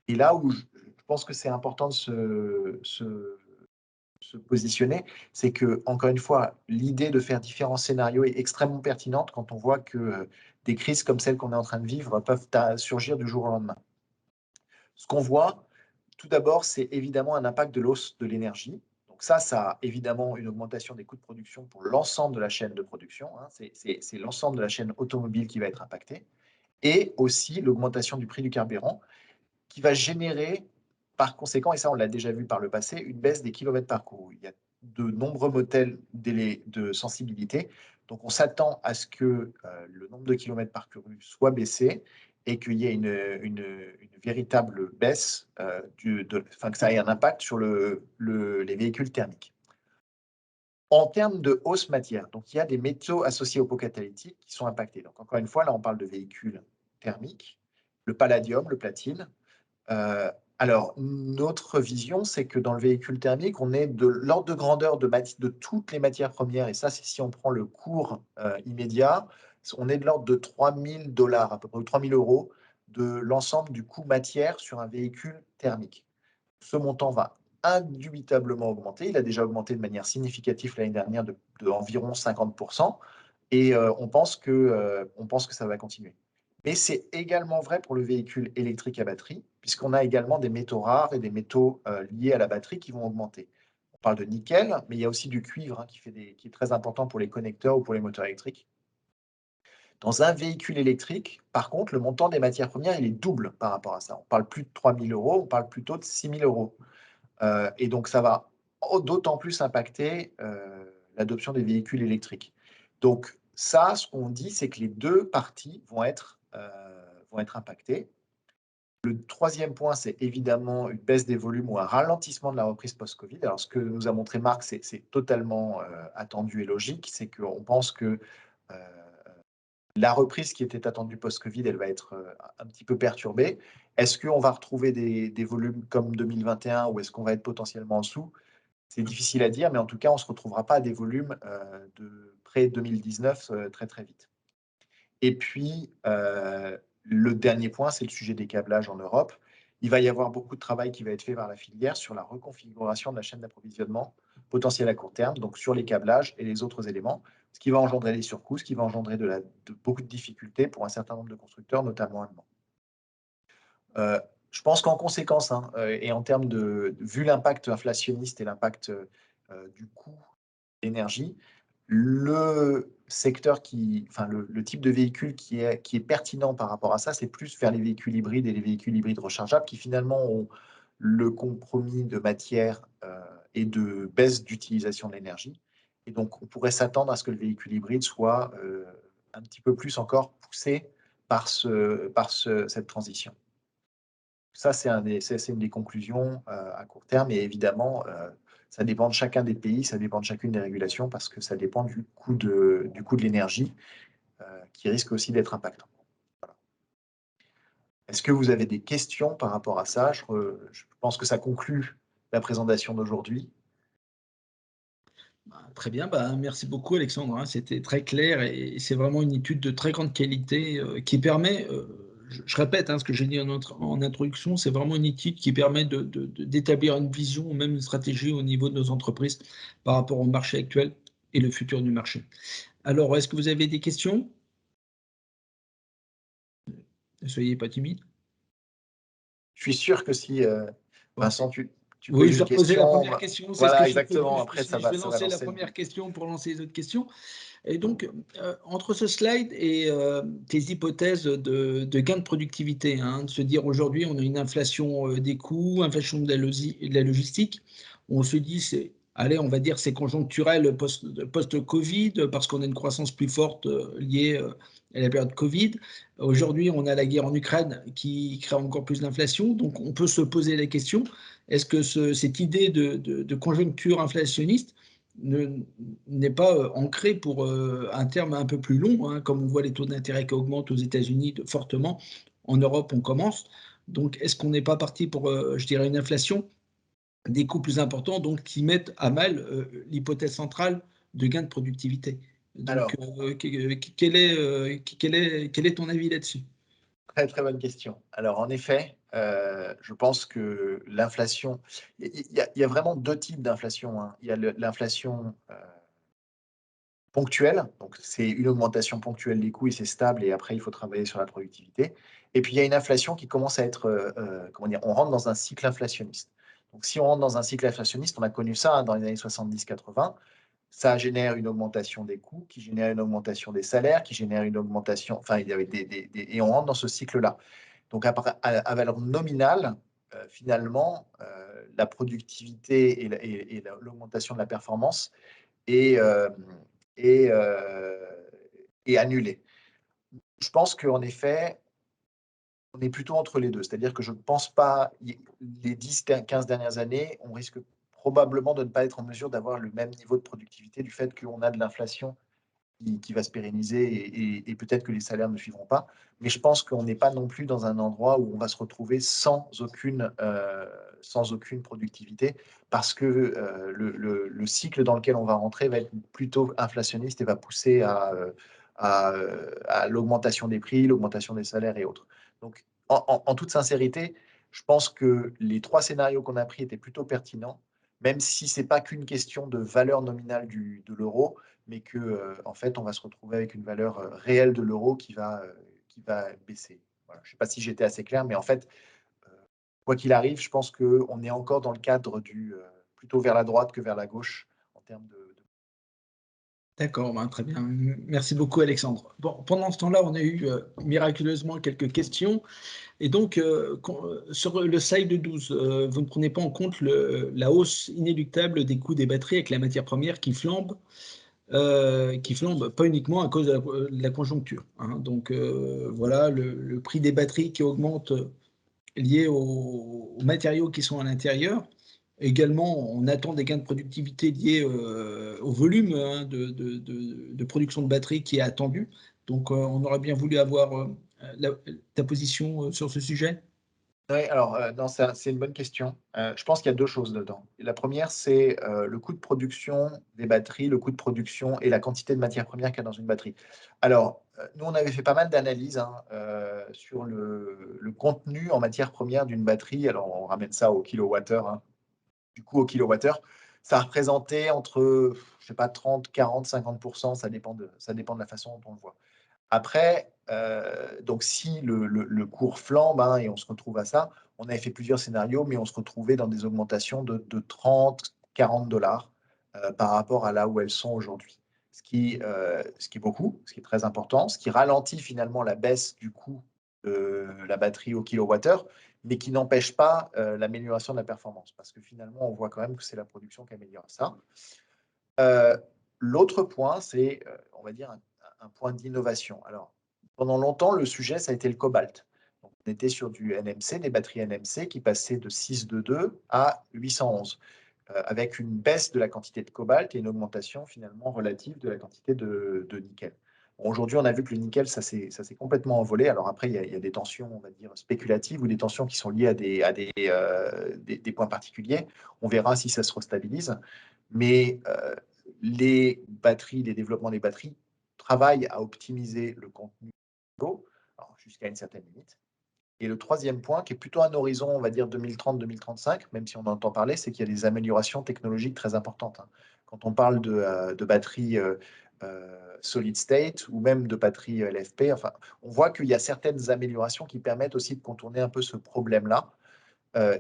Et là où je pense que c'est important de se positionner, c'est que, encore une fois, l'idée de faire différents scénarios est extrêmement pertinente quand on voit que des crises comme celle qu'on est en train de vivre peuvent surgir du jour au lendemain. Ce qu'on voit, tout d'abord, c'est évidemment un impact de l'hausse de l'énergie. Donc ça a évidemment une augmentation des coûts de production pour l'ensemble de la chaîne de production. Hein. C'est l'ensemble de la chaîne automobile qui va être impactée. Et aussi l'augmentation du prix du carburant qui va générer, par conséquent, et ça on l'a déjà vu par le passé, une baisse des kilomètres parcourus. Il y a de nombreux modèles de sensibilité. Donc on s'attend à ce que le nombre de kilomètres parcourus soit baissé et qu'il y ait une véritable baisse, que ça ait un impact sur les véhicules thermiques. En termes de hausse matière, donc il y a des métaux associés aux pots catalytiques qui sont impactés. Donc encore une fois, là on parle de véhicules thermiques, le palladium, le platine. Alors, notre vision, c'est que dans le véhicule thermique, on est de l'ordre de grandeur de toutes les matières premières, et ça, c'est si on prend le cours immédiat, on est de l'ordre de 3 000 $, à peu près, 3 000 € de l'ensemble du coût matière sur un véhicule thermique. Ce montant va indubitablement augmenter. Il a déjà augmenté de manière significative l'année dernière de environ 50%, et on pense que ça va continuer. Mais c'est également vrai pour le véhicule électrique à batterie, puisqu'on a également des métaux rares et des métaux liés à la batterie qui vont augmenter. On parle de nickel, mais il y a aussi du cuivre hein, qui est très important pour les connecteurs ou pour les moteurs électriques. Dans un véhicule électrique, par contre, le montant des matières premières, il est double par rapport à ça. On parle plus de 3 000 €, on parle plutôt de 6 000 €. Et donc, ça va d'autant plus impacter l'adoption des véhicules électriques. Donc, ça, ce qu'on dit, c'est que les deux parties vont être impactées. Le troisième point, c'est évidemment une baisse des volumes ou un ralentissement de la reprise post-Covid. Alors, ce que nous a montré Marc, c'est totalement attendu et logique. C'est qu'on pense que la reprise qui était attendue post-Covid, elle va être un petit peu perturbée. Est-ce qu'on va retrouver des volumes comme 2021 ou est-ce qu'on va être potentiellement en dessous? C'est difficile à dire, mais en tout cas, on ne se retrouvera pas à des volumes de près 2019 très, très vite. Et puis, le dernier point, c'est le sujet des câblages en Europe. Il va y avoir beaucoup de travail qui va être fait par la filière sur la reconfiguration de la chaîne d'approvisionnement potentielle à court terme, donc sur les câblages et les autres éléments, ce qui va engendrer des surcoûts, ce qui va engendrer beaucoup de difficultés pour un certain nombre de constructeurs, notamment allemands. Je pense qu'en conséquence, hein, et en termes vu l'impact inflationniste et l'impact du coût de l'énergie, le secteur enfin le type de véhicule qui est pertinent par rapport à ça, c'est plus vers les véhicules hybrides et les véhicules hybrides rechargeables qui finalement ont le compromis de matière et de baisse d'utilisation de l'énergie. Et donc, on pourrait s'attendre à ce que le véhicule hybride soit un petit peu plus encore poussé par cette transition. Ça, c'est une des conclusions à court terme. Et évidemment, ça dépend de chacun des pays, ça dépend de chacune des régulations, parce que ça dépend du coût de l'énergie, qui risque aussi d'être impactant. Voilà. Est-ce que vous avez des questions par rapport à ça? Je pense que ça conclut la présentation d'aujourd'hui. Très bien, merci beaucoup Alexandre, hein, c'était très clair et c'est vraiment une étude de très grande qualité qui permet, je répète hein, ce que j'ai dit en introduction, c'est vraiment une étude qui permet d'établir une vision ou même une stratégie au niveau de nos entreprises par rapport au marché actuel et le futur du marché. Alors, est-ce que vous avez des questions? Ne soyez pas timide. Je suis sûr que si, Vincent, tu Oui, poses je une vais reposer la question, première question, c'est ce que voilà, j'ai prévu. exactement. Je me Après, suis ça dit, je va vais lancer la lancer le première question pour lancer les autres questions. Et donc, entre ce slide et tes hypothèses de gain de productivité, hein, de se dire aujourd'hui, on a une inflation des coûts, inflation de la logistique, on se dit, allez, on va dire c'est conjoncturel post-Covid parce qu'on a une croissance plus forte liée à la période Covid. Aujourd'hui, on a la guerre en Ukraine qui crée encore plus d'inflation. Donc, on peut se poser la question, est-ce que cette idée de conjoncture inflationniste n'est pas ancrée pour un terme un peu plus long, hein, comme on voit les taux d'intérêt qui augmentent aux États-Unis fortement, en Europe on commence. Donc est-ce qu'on n'est pas parti pour, je dirais, une inflation des coûts plus importants, donc qui mettent à mal l'hypothèse centrale de gain de productivité? Donc Alors, quel est ton avis là-dessus? très, très bonne question. Alors, en effet, je pense que l'inflation, il y a vraiment 2 types d'inflation, hein. Il y a l'inflation ponctuelle, donc c'est une augmentation ponctuelle des coûts et c'est stable et après il faut travailler sur la productivité. Et puis il y a une inflation qui commence à être, comment dire? On rentre dans un cycle inflationniste. Donc si on rentre dans un cycle inflationniste, on a connu ça, hein, dans les années 70-80, ça génère une augmentation des coûts, qui génère une augmentation des salaires, qui génère une augmentation, enfin il y avait et on rentre dans ce cycle-là. Donc à valeur nominale, finalement, la productivité et l'augmentation de la performance est, est, est annulée. Je pense qu'en effet, on est plutôt entre les 2. C'est-à-dire que je ne pense pas, les 10-15 dernières années, on risque probablement de ne pas être en mesure d'avoir le même niveau de productivité du fait qu'on a de l'inflation qui va se pérenniser et peut-être que les salaires ne suivront pas. Mais je pense qu'on n'est pas non plus dans un endroit où on va se retrouver sans aucune productivité parce que le cycle dans lequel on va rentrer va être plutôt inflationniste et va pousser à l'augmentation des prix, l'augmentation des salaires et autres. Donc, en toute sincérité, je pense que les 3 scénarios qu'on a pris étaient plutôt pertinents, même si ce n'est pas qu'une question de valeur nominale de l'euro, mais que en fait, on va se retrouver avec une valeur réelle de l'euro qui va qui va baisser. Voilà. Je ne sais pas si j'étais assez clair, mais en fait, quoi qu'il arrive, je pense qu'on est encore dans le cadre plutôt vers la droite que vers la gauche en termes de. D'accord, ben, très bien. Merci beaucoup, Alexandre. Bon, pendant ce temps-là, on a eu miraculeusement quelques questions. Et donc, sur le slide 12, vous ne prenez pas en compte la hausse inéluctable des coûts des batteries avec la matière première qui flambe pas uniquement à cause de la conjoncture, hein. Donc, voilà, le prix des batteries qui augmente lié aux matériaux qui sont à l'intérieur. Également, on attend des gains de productivité liés au volume, hein, de production de batteries qui est attendu. Donc, on aurait bien voulu avoir ta position sur ce sujet. Oui, alors, non, c'est une bonne question. Je pense qu'il y a deux choses dedans. La première, c'est le coût de production des batteries, le coût de production et la quantité de matière première qu'il y a dans une batterie. Alors, nous, on avait fait pas mal d'analyses, hein, sur le contenu en matière première d'une batterie. Alors, on ramène ça au kilowattheure, hein. Du coup, au kilowattheure, ça représentait entre, je sais pas, 30, 40, 50%, ça dépend de la façon dont on le voit. Après, donc si le cours flambe, hein, et on se retrouve à ça, on avait fait plusieurs scénarios, mais on se retrouvait dans des augmentations de 30, 40 dollars par rapport à là où elles sont aujourd'hui. Ce qui est beaucoup, ce qui est très important, ce qui ralentit finalement la baisse du coût de la batterie au kilowattheure, mais qui n'empêche pas l'amélioration de la performance, parce que finalement, on voit quand même que c'est la production qui améliore ça. L'autre point, c'est, on va dire, un point d'innovation. Alors, pendant longtemps, le sujet, ça a été le cobalt. Donc, on était sur du NMC, des batteries NMC qui passaient de 622 à 811, avec une baisse de la quantité de cobalt et une augmentation finalement relative de la quantité de nickel. Bon, aujourd'hui, on a vu que le nickel, ça s'est complètement envolé. Alors après, il y a des tensions, on va dire, spéculatives ou des tensions qui sont liées à des points particuliers. On verra si ça se restabilise. Mais les batteries, les développements des batteries travaillent à optimiser le contenu d'eau jusqu'à une certaine limite. Et le troisième point, qui est plutôt un horizon, on va dire 2030-2035, même si on en entend parler, c'est qu'il y a des améliorations technologiques très importantes, hein. Quand on parle de batteries solid state ou même de batteries LFP, enfin, on voit qu'il y a certaines améliorations qui permettent aussi de contourner un peu ce problème-là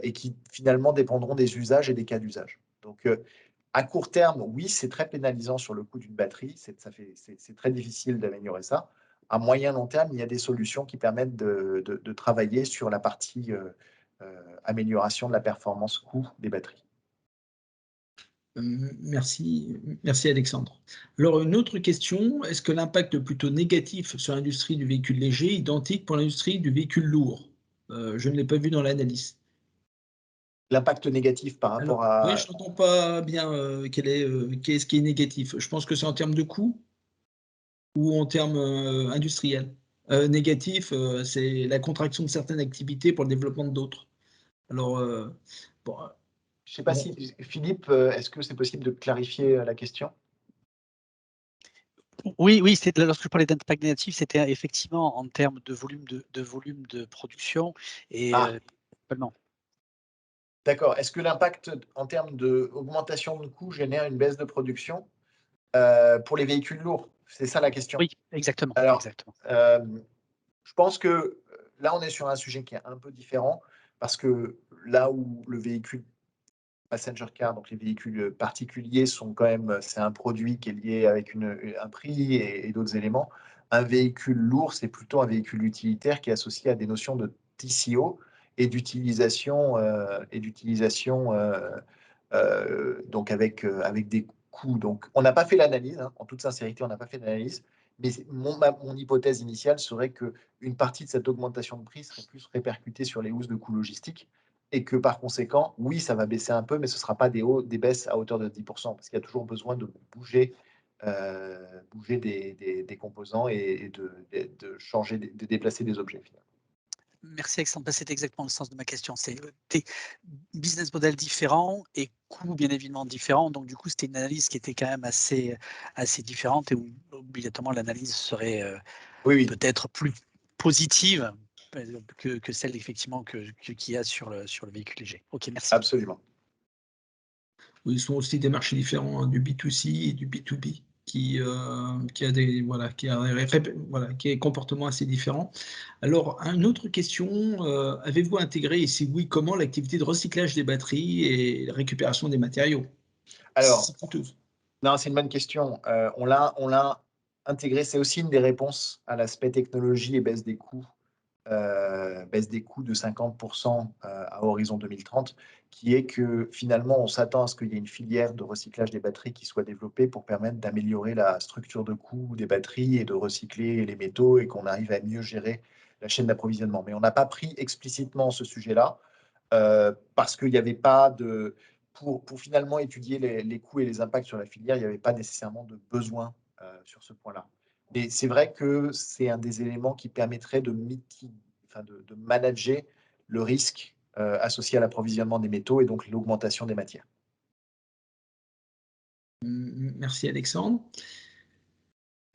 et qui finalement dépendront des usages et des cas d'usage. Donc, à court terme, oui, c'est très pénalisant sur le coût d'une batterie. C'est très difficile d'améliorer ça. À moyen long terme, il y a des solutions qui permettent de travailler sur la partie amélioration de la performance coût des batteries. Merci, merci Alexandre. Alors, une autre question, est-ce que l'impact plutôt négatif sur l'industrie du véhicule léger est identique pour l'industrie du véhicule lourd? Je ne l'ai pas vu dans l'analyse. L'impact négatif par rapport Alors, oui, à. je n'entends pas bien qu'est-ce qui est négatif. Je pense que c'est en termes de coût ou en termes industriels. Négatif, c'est la contraction de certaines activités pour le développement d'autres. Alors, bon, Je ne sais pas bon, si, Philippe, est-ce que c'est possible de clarifier la question? Oui, lorsque je parlais d'impact négatif, c'était effectivement en termes de volume de production et principalement. D'accord. Est-ce que l'impact en termes d'augmentation de coûts génère une baisse de production pour les véhicules lourds? C'est ça la question. Oui, exactement. Alors, exactement. je pense que là, on est sur un sujet qui est un peu différent parce que là où le véhicule passenger car, donc les véhicules particuliers sont quand même, c'est un produit qui est lié avec un prix et d'autres éléments. Un véhicule lourd, c'est plutôt un véhicule utilitaire qui est associé à des notions de TCO et d'utilisation donc avec des coûts. Donc, on n'a pas fait l'analyse, hein, en toute sincérité, on n'a pas fait l'analyse, mais mon hypothèse initiale serait qu'une partie de cette augmentation de prix serait plus répercutée sur les hausses de coûts logistiques et que par conséquent, oui, ça va baisser un peu, mais ce ne sera pas des baisses à hauteur de 10%, parce qu'il y a toujours besoin de bouger des composants et de changer, de déplacer des objets, finalement. Merci Alexandre, c'est exactement le sens de ma question. C'est des business models différents et coûts bien évidemment différents. Donc du coup, c'était une analyse qui était quand même assez différente et où obligatoirement l'analyse serait Oui. peut-être plus positive que celle effectivement qu'il y a sur le véhicule léger. Ok, merci. Absolument. ils sont aussi des marchés différents, hein, du B2C et du B2B. qui a des comportements assez différents. Alors, une autre question, avez-vous intégré, et si oui, comment l'activité de recyclage des batteries et la récupération des matériaux? Alors, C'est coûteux. non, c'est une bonne question. On l'a intégré, c'est aussi une des réponses à l'aspect technologie et baisse des coûts de 50% à horizon 2030, qui est que finalement, on s'attend à ce qu'il y ait une filière de recyclage des batteries qui soit développée pour permettre d'améliorer la structure de coût des batteries et de recycler les métaux et qu'on arrive à mieux gérer la chaîne d'approvisionnement. Mais on n'a pas pris explicitement ce sujet-là parce qu'il n'y avait pas de... Pour finalement étudier les coûts et les impacts sur la filière, il n'y avait pas nécessairement de besoin sur ce point-là. Mais c'est vrai que c'est un des éléments qui permettrait de manager le risque associé à l'approvisionnement des métaux et donc l'augmentation des matières. Merci Alexandre.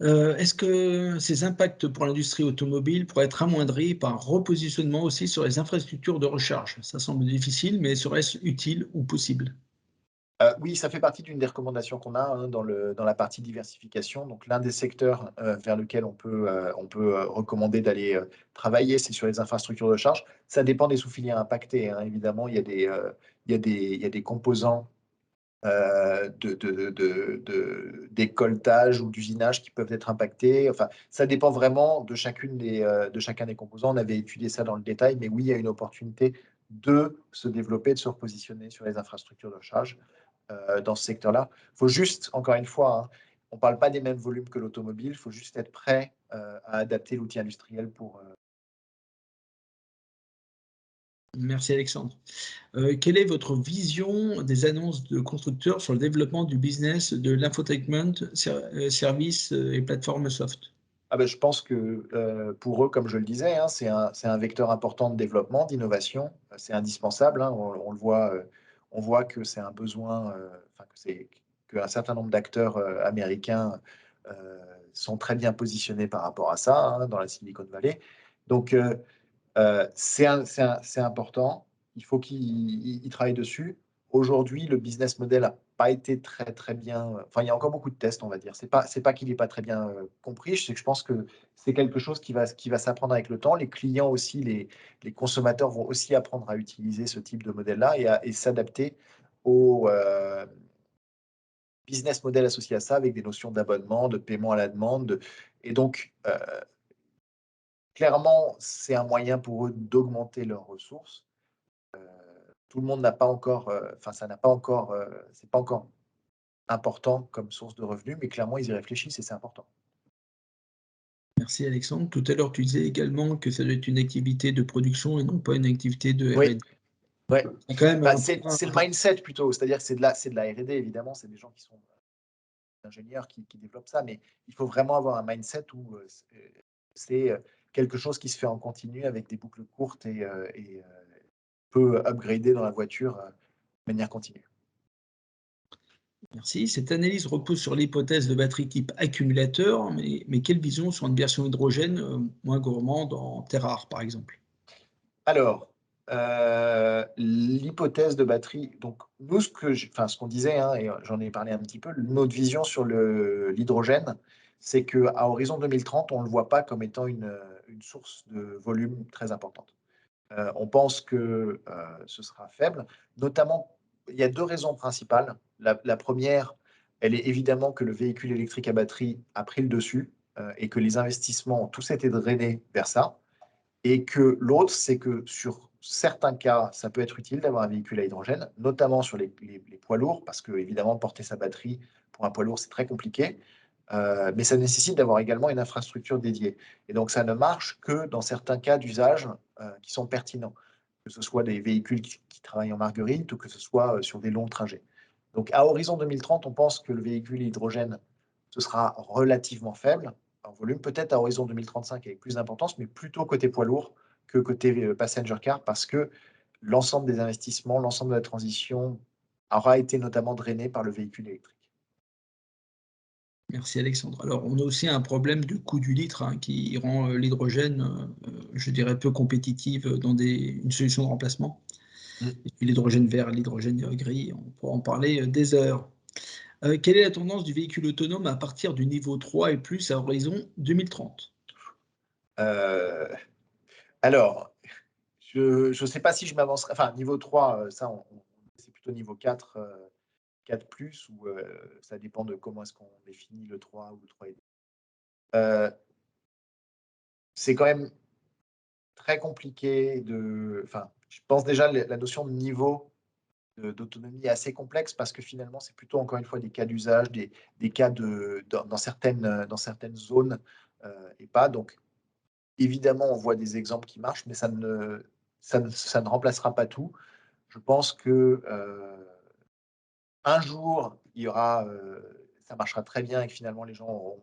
Est-ce que ces impacts pour l'industrie automobile pourraient être amoindris par un repositionnement aussi sur les infrastructures de recharge? Ça semble difficile, mais serait-ce utile ou possible? Oui, ça fait partie d'une des recommandations qu'on a dans la partie diversification. Donc, l'un des secteurs vers lequel on peut recommander d'aller travailler, c'est sur les infrastructures de charge. Ça dépend des sous-filières impactées, hein. Évidemment, il y a des composants d'écoltage ou d'usinage qui peuvent être impactés. Enfin, ça dépend vraiment de chacun des composants. On avait étudié ça dans le détail, mais oui, il y a une opportunité de se développer, de se repositionner sur les infrastructures de charge dans ce secteur-là. Il faut juste, encore une fois, hein, on ne parle pas des mêmes volumes que l'automobile, il faut juste être prêt à adapter l'outil industriel pour... Merci Alexandre. Quelle est votre vision des annonces de constructeurs sur le développement du business de l'infotainment, services et plateformes soft? Ah ben, je pense que pour eux, comme je le disais, hein, c'est un vecteur important de développement, d'innovation. C'est indispensable, hein, on le voit, on voit que c'est un besoin, qu'un certain nombre d'acteurs américains sont très bien positionnés par rapport à ça hein, dans la Silicon Valley. Donc, c'est important. Il faut qu'ils travaillent dessus. Aujourd'hui, le business model n'a pas été très, très bien. Enfin, il y a encore beaucoup de tests, on va dire. C'est pas qu'il n'est pas très bien compris. C'est que je pense que c'est quelque chose qui va s'apprendre avec le temps. Les clients aussi, les consommateurs vont aussi apprendre à utiliser ce type de modèle-là et s'adapter au business model associé à ça avec des notions d'abonnement, de paiement à la demande. Et donc, clairement, c'est un moyen pour eux d'augmenter leurs ressources. Tout le monde n'a pas encore, ça n'a pas encore, c'est pas encore important comme source de revenus, mais clairement, ils y réfléchissent et c'est important. Merci Alexandre. Tout à l'heure, tu disais également que ça doit être une activité de production et non pas une activité de Oui, R&D. ouais. C'est quand même C'est le mindset plutôt, c'est-à-dire que c'est de la R&D, évidemment, c'est des gens qui sont ingénieurs qui développent ça, mais il faut vraiment avoir un mindset où c'est quelque chose qui se fait en continu avec des boucles courtes et peut upgrader dans la voiture de manière continue. Merci. Cette analyse repose sur l'hypothèse de batterie type accumulateur, mais quelle vision sur une version hydrogène moins gourmande en terres rares, par exemple? Alors, l'hypothèse de batterie, donc nous, ce qu'on disait, hein, et j'en ai parlé un petit peu, notre vision sur l'hydrogène, c'est qu'à horizon 2030, on ne le voit pas comme étant une source de volume très importante. On pense que ce sera faible, notamment, il y a deux raisons principales. La première, elle est évidemment que le véhicule électrique à batterie a pris le dessus et que les investissements ont tous été drainés vers ça. Et que l'autre, c'est que sur certains cas, ça peut être utile d'avoir un véhicule à hydrogène, notamment sur les poids lourds, parce que évidemment, porter sa batterie pour un poids lourd, c'est très compliqué. Mais ça nécessite d'avoir également une infrastructure dédiée. Et donc, ça ne marche que dans certains cas d'usage qui sont pertinents, que ce soit des véhicules qui travaillent en marguerite ou que ce soit sur des longs trajets. Donc, à horizon 2030, on pense que le véhicule hydrogène, ce sera relativement faible en volume, peut-être à horizon 2035 avec plus d'importance, mais plutôt côté poids lourd que côté passenger car, parce que l'ensemble des investissements, l'ensemble de la transition aura été notamment drainé par le véhicule électrique. Merci Alexandre. Alors, on a aussi un problème de coût du litre hein, qui rend l'hydrogène, je dirais, peu compétitive dans une solution de remplacement. L'hydrogène vert, l'hydrogène gris, on pourra en parler des heures. Quelle est la tendance du véhicule autonome à partir du niveau 3 et plus à horizon 2030? Alors, je ne sais pas si je m'avancerai. Enfin, niveau 3, ça, c'est plutôt niveau 4, 4 plus, ou ça dépend de comment est-ce qu'on définit le 3 ou le 3,5. C'est quand même très compliqué de. Enfin, je pense déjà la notion de niveau d'autonomie est assez complexe parce que finalement, c'est plutôt encore une fois des cas d'usage, des cas dans certaines zones et pas. Donc, évidemment, on voit des exemples qui marchent, mais ça ne remplacera pas tout. Je pense que un jour, ça marchera très bien et que finalement, les gens auront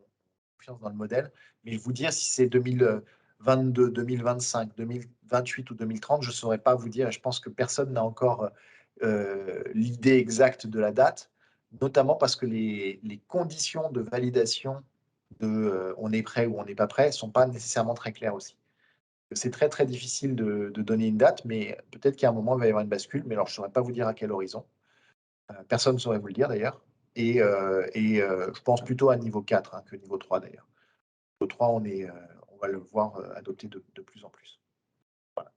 confiance dans le modèle. Mais vous dire si c'est 2022, 2025, 2028 ou 2030, je ne saurais pas vous dire. Et je pense que personne n'a encore l'idée exacte de la date, notamment parce que les conditions de validation de on est prêt ou on n'est pas prêt ne sont pas nécessairement très claires aussi. C'est très, très difficile de donner une date, mais peut-être qu'à un moment, il va y avoir une bascule. Mais alors, je ne saurais pas vous dire à quel horizon. Personne ne saurait vous le dire, d'ailleurs. Et je pense plutôt à niveau 4 que niveau 3, d'ailleurs. Niveau 3, on va le voir adopter de plus en plus. Voilà.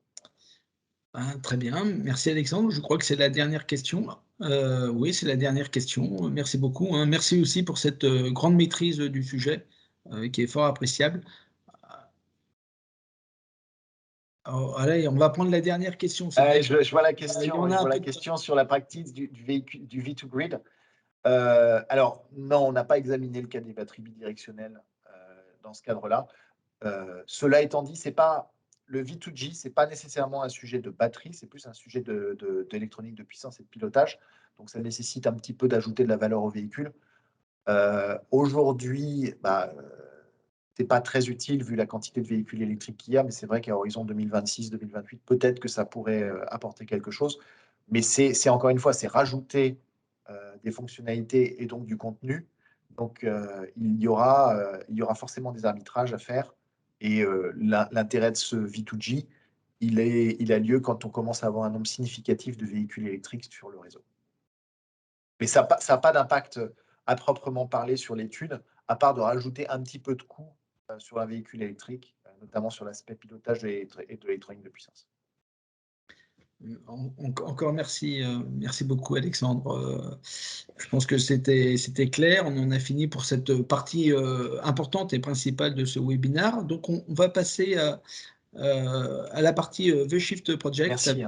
Très bien, merci Alexandre. Je crois que c'est la dernière question. Oui, c'est la dernière question. Merci beaucoup. Merci aussi pour cette grande maîtrise du sujet qui est fort appréciable. Alors, allez, on va prendre la dernière question. Je vois la Il y question, en a je un vois la peu de temps. question sur la pratique du véhicule, du V2Grid. Alors, non, on n'a pas examiné le cas des batteries bidirectionnelles dans ce cadre-là. Cela étant dit, le V2G, ce n'est pas nécessairement un sujet de batterie, c'est plus un sujet d'électronique de puissance et de pilotage. Donc, ça nécessite un petit peu d'ajouter de la valeur au véhicule. Aujourd'hui, ce n'est pas très utile vu la quantité de véhicules électriques qu'il y a, mais c'est vrai qu'à horizon 2026-2028, peut-être que ça pourrait apporter quelque chose. Mais c'est encore une fois, c'est rajouter des fonctionnalités et donc du contenu. Donc, il y aura forcément des arbitrages à faire. Et l'intérêt de ce V2G, il a lieu quand on commence à avoir un nombre significatif de véhicules électriques sur le réseau. Mais ça n'a pas d'impact à proprement parler sur l'étude, à part de rajouter un petit peu de coût sur un véhicule électrique, notamment sur l'aspect pilotage et de l'électronique de puissance. Encore merci, merci beaucoup Alexandre. Je pense que c'était clair. On en a fini pour cette partie importante et principale de ce webinaire. Donc on va passer à la partie The Shift Project. Merci.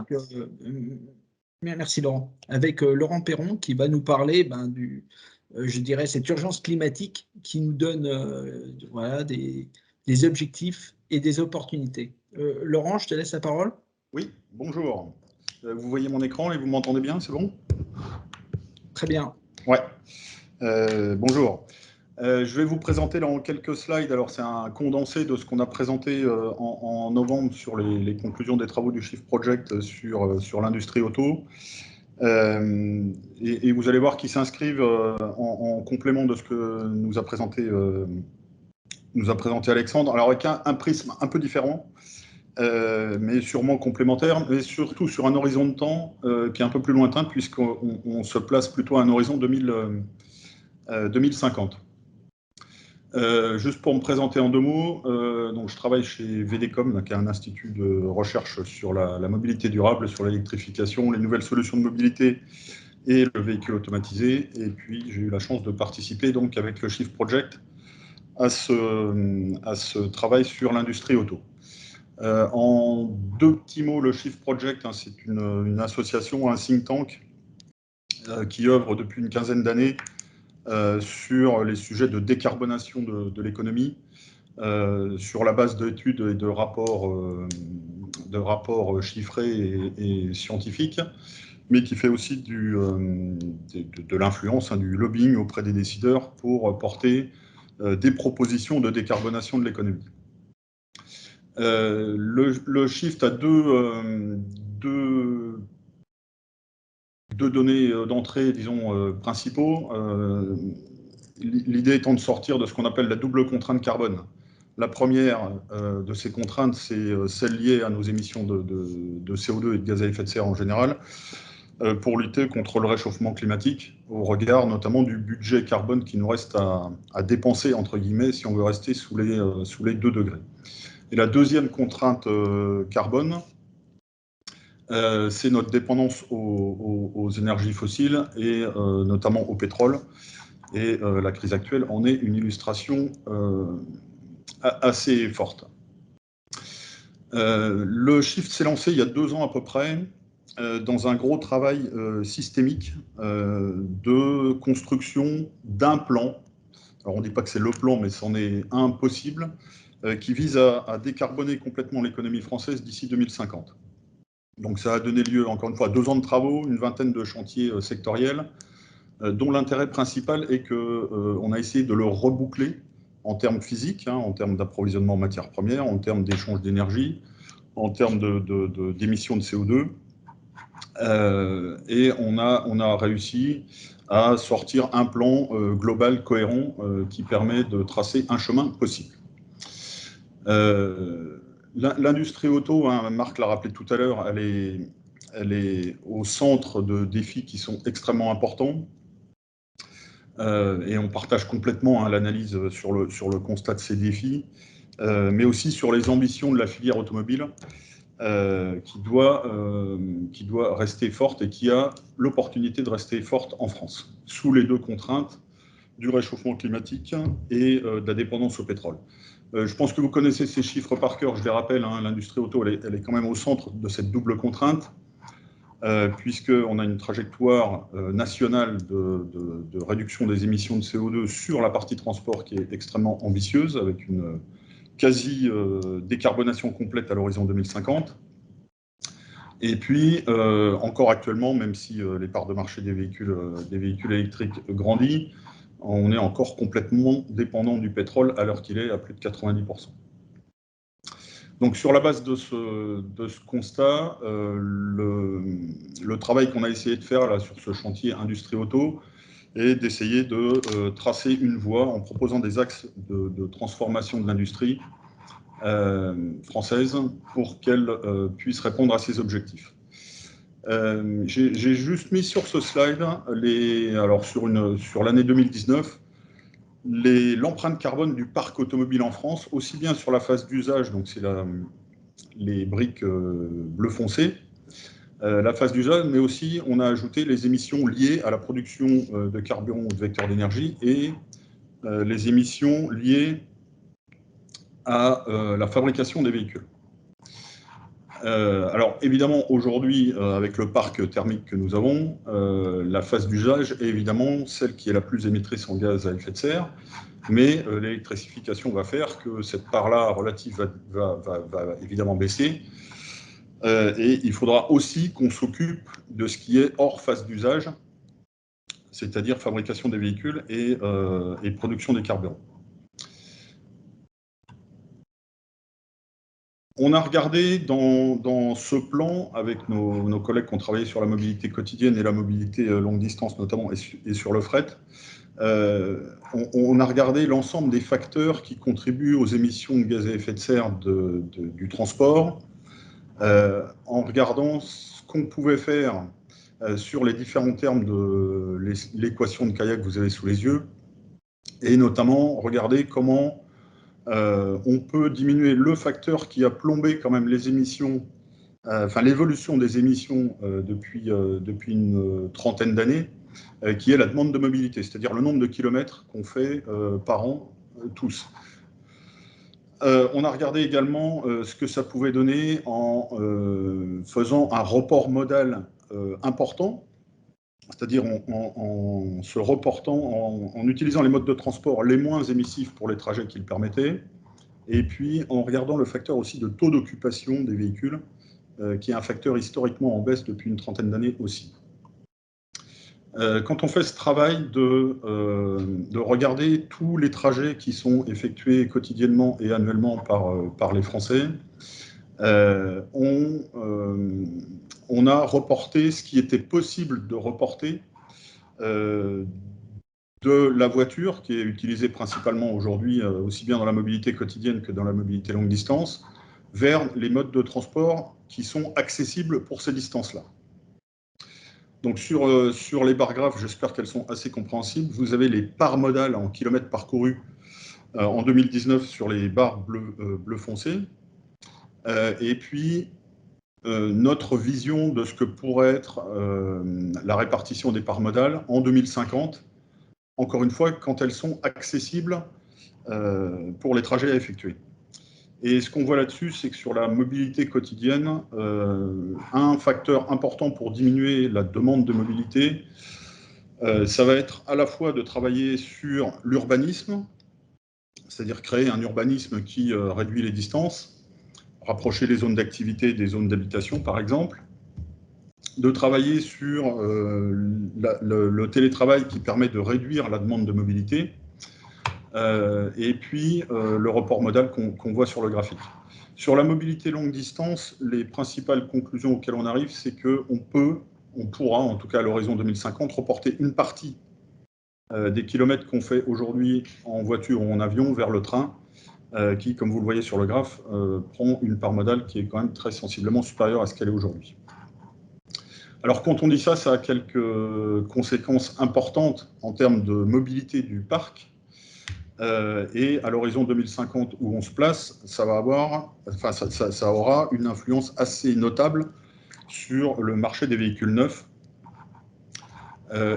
Merci Laurent. Avec Laurent Perron qui va nous parler je dirais, cette urgence climatique qui nous donne voilà, des objectifs et des opportunités. Laurent, je te laisse la parole. Oui, bonjour. Vous voyez mon écran et vous m'entendez bien, c'est bon? Très bien. Ouais. Bonjour. Je vais vous présenter dans quelques slides. Alors, c'est un condensé de ce qu'on a présenté en novembre sur les conclusions des travaux du Shift Project sur l'industrie auto. Et vous allez voir qu'ils s'inscrivent en complément de ce que nous a présenté Alexandre. Alors, avec un prisme un peu différent. Mais sûrement complémentaire, mais surtout sur un horizon de temps qui est un peu plus lointain, puisqu'on se place plutôt à un horizon 2050. Juste pour me présenter en deux mots, donc je travaille chez VDCOM, qui est un institut de recherche sur la mobilité durable, sur l'électrification, les nouvelles solutions de mobilité et le véhicule automatisé. Et puis j'ai eu la chance de participer donc avec le Shift Project à ce travail sur l'industrie auto. En deux petits mots, le Shift Project, c'est une association, un think tank qui œuvre depuis une quinzaine d'années sur les sujets de décarbonation de l'économie, sur la base d'études et de rapports chiffrés et scientifiques, mais qui fait aussi de l'influence, du lobbying auprès des décideurs pour porter des propositions de décarbonation de l'économie. Le Shift a deux données d'entrée, disons, principaux. L'idée étant de sortir de ce qu'on appelle la double contrainte carbone. La première de ces contraintes, c'est celle liée à nos émissions de CO2 et de gaz à effet de serre en général. pour lutter contre le réchauffement climatique, au regard notamment du budget carbone qui nous reste à dépenser, entre guillemets, si on veut rester sous les 2 degrés. Et la deuxième contrainte carbone, c'est notre dépendance aux énergies fossiles et notamment au pétrole. Et la crise actuelle en est une illustration assez forte. Le Shift s'est lancé il y a 2 ans à peu près, dans un gros travail systémique de construction d'un plan. Alors on ne dit pas que c'est le plan, mais c'en est un possible, qui vise à décarboner complètement l'économie française d'ici 2050. Donc ça a donné lieu, encore une fois, à 2 ans de travaux, une vingtaine de chantiers sectoriels, dont l'intérêt principal est qu'on a essayé de le reboucler en termes physiques, en termes d'approvisionnement en matières premières, en termes d'échange d'énergie, en termes d'émissions de CO2. Et on a réussi à sortir un plan global cohérent qui permet de tracer un chemin possible. L'industrie auto, Marc l'a rappelé tout à l'heure, elle est au centre de défis qui sont extrêmement importants. Et on partage complètement l'analyse sur le constat de ces défis, mais aussi sur les ambitions de la filière automobile, qui doit rester forte et qui a l'opportunité de rester forte en France, sous les 2 contraintes du réchauffement climatique et de la dépendance au pétrole. Je pense que vous connaissez ces chiffres par cœur, je les rappelle, l'industrie auto, elle est quand même au centre de cette double contrainte, puisqu'on a une trajectoire nationale de réduction des émissions de CO2 sur la partie transport qui est extrêmement ambitieuse, avec une quasi-décarbonation complète à l'horizon 2050. Et puis, encore actuellement, même si les parts de marché des véhicules électriques grandissent, on est encore complètement dépendant du pétrole à l'heure qu'il est à plus de 90%. Donc, sur la base de ce constat, le travail qu'on a essayé de faire là, sur ce chantier industrie auto est d'essayer de tracer une voie en proposant des axes de transformation de l'industrie française pour qu'elle puisse répondre à ces objectifs. J'ai juste mis sur ce slide, alors sur l'année 2019, l'empreinte carbone du parc automobile en France, aussi bien sur la phase d'usage, donc c'est les briques bleu foncé, la phase d'usage, mais aussi on a ajouté les émissions liées à la production de carburant ou de vecteurs d'énergie et les émissions liées à la fabrication des véhicules. Alors évidemment aujourd'hui avec le parc thermique que nous avons, la phase d'usage est évidemment celle qui est la plus émettrice en gaz à effet de serre, mais l'électrification va faire que cette part-là relative va évidemment baisser, et il faudra aussi qu'on s'occupe de ce qui est hors phase d'usage, c'est-à-dire fabrication des véhicules et production des carburants. On a regardé dans ce plan, avec nos collègues qui ont travaillé sur la mobilité quotidienne et la mobilité longue distance notamment, et sur le fret, on a regardé l'ensemble des facteurs qui contribuent aux émissions de gaz à effet de serre du transport, en regardant ce qu'on pouvait faire sur les différents termes de l'équation de Kayak que vous avez sous les yeux, et notamment regarder comment on peut diminuer le facteur qui a plombé quand même les émissions, enfin l'évolution des émissions depuis une trentaine d'années, qui est la demande de mobilité, c'est-à-dire le nombre de kilomètres qu'on fait par an tous. On a regardé également ce que ça pouvait donner en faisant un report modal important, c'est-à-dire en se reportant, en utilisant les modes de transport les moins émissifs pour les trajets qu'ils permettaient, et puis en regardant le facteur aussi de taux d'occupation des véhicules, qui est un facteur historiquement en baisse depuis une trentaine d'années aussi. Quand on fait ce travail de regarder tous les trajets qui sont effectués quotidiennement et annuellement par les Français, on a reporté ce qui était possible de reporter de la voiture, qui est utilisée principalement aujourd'hui, aussi bien dans la mobilité quotidienne que dans la mobilité longue distance, vers les modes de transport qui sont accessibles pour ces distances-là. Donc sur les barres graphes, j'espère qu'elles sont assez compréhensibles. Vous avez les parts modales en kilomètres parcourus en 2019 sur les barres bleu foncé. Et puis, notre vision de ce que pourrait être la répartition des parts modales en 2050, encore une fois, quand elles sont accessibles pour les trajets à effectuer. Et ce qu'on voit là-dessus, c'est que sur la mobilité quotidienne, un facteur important pour diminuer la demande de mobilité, ça va être à la fois de travailler sur l'urbanisme, c'est-à-dire créer un urbanisme qui réduit les distances, rapprocher les zones d'activité des zones d'habitation, par exemple, de travailler sur le télétravail qui permet de réduire la demande de mobilité, et puis le report modal qu'on voit sur le graphique. Sur la mobilité longue distance, les principales conclusions auxquelles on arrive, c'est qu'on pourra, en tout cas à l'horizon 2050, reporter une partie des kilomètres qu'on fait aujourd'hui en voiture ou en avion vers le train, qui, comme vous le voyez sur le graphe, prend une part modale qui est quand même très sensiblement supérieure à ce qu'elle est aujourd'hui. Alors quand on dit ça, ça a quelques conséquences importantes en termes de mobilité du parc. Et à l'horizon 2050 où on se place, ça aura une influence assez notable sur le marché des véhicules neufs.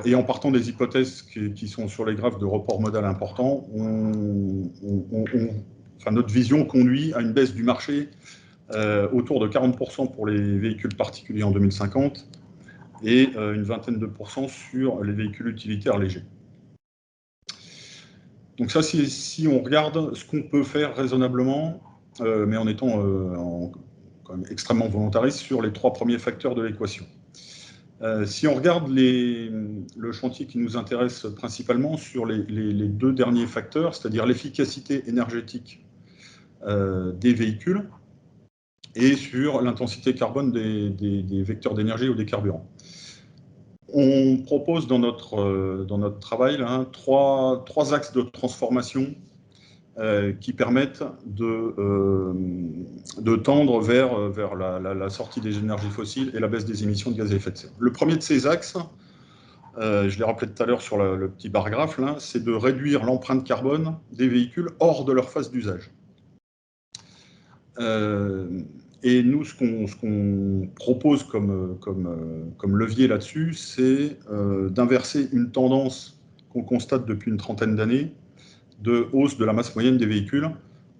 Et en partant des hypothèses qui sont sur les graphes de report modal important, notre vision conduit à une baisse du marché autour de 40% pour les véhicules particuliers en 2050 et une vingtaine de % sur les véhicules utilitaires légers. Donc ça, si on regarde ce qu'on peut faire raisonnablement, mais en étant quand même extrêmement volontariste sur les 3 premiers facteurs de l'équation. Si on regarde le chantier qui nous intéresse principalement sur les 2 derniers facteurs, c'est-à-dire l'efficacité énergétique des véhicules et sur l'intensité carbone des vecteurs d'énergie ou des carburants. On propose dans notre travail là, 3 axes de transformation qui permettent de tendre vers la sortie des énergies fossiles et la baisse des émissions de gaz à effet de serre. Le premier de ces axes, je l'ai rappelé tout à l'heure sur le petit bar graphe, c'est de réduire l'empreinte carbone des véhicules hors de leur phase d'usage. Et nous, ce qu'on propose comme levier là-dessus, c'est d'inverser une tendance qu'on constate depuis une trentaine d'années de hausse de la masse moyenne des véhicules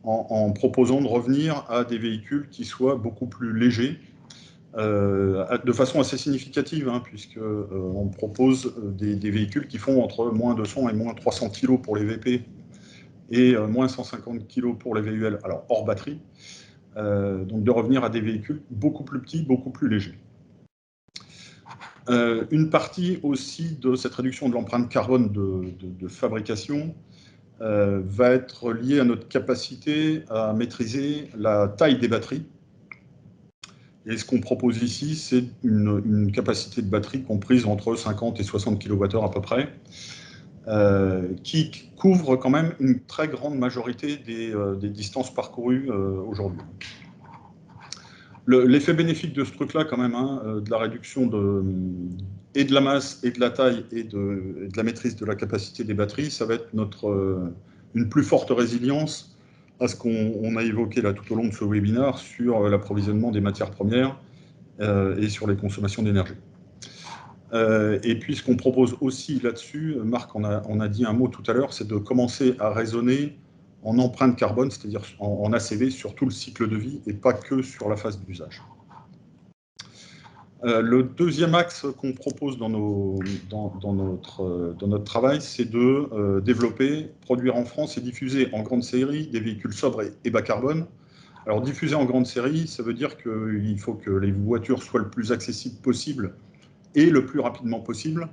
en proposant de revenir à des véhicules qui soient beaucoup plus légers, de façon assez significative, puisqu'on propose des véhicules qui font entre moins 200 et moins 300 kg pour les VP et moins 150 kg pour les VUL, alors hors batterie. Donc de revenir à des véhicules beaucoup plus petits, beaucoup plus légers. Une partie aussi de cette réduction de l'empreinte carbone de fabrication va être liée à notre capacité à maîtriser la taille des batteries. Et ce qu'on propose ici, c'est une capacité de batterie comprise entre 50 et 60 kWh à peu près, qui couvre quand même une très grande majorité des distances parcourues aujourd'hui. L'effet bénéfique de ce truc-là, quand même, de la réduction et de la masse, et de la taille, et de la maîtrise de la capacité des batteries, ça va être une plus forte résilience à ce qu'on a évoqué là tout au long de ce webinaire sur l'approvisionnement des matières premières et sur les consommations d'énergie. Et puis ce qu'on propose aussi là-dessus, Marc on a dit un mot tout à l'heure, c'est de commencer à raisonner en empreinte carbone, c'est-à-dire en ACV sur tout le cycle de vie et pas que sur la phase d'usage. Le deuxième axe qu'on propose dans notre travail, c'est de développer, produire en France et diffuser en grande série des véhicules sobres et bas carbone. Alors diffuser en grande série, ça veut dire qu'il faut que les voitures soient le plus accessibles possible et le plus rapidement possible,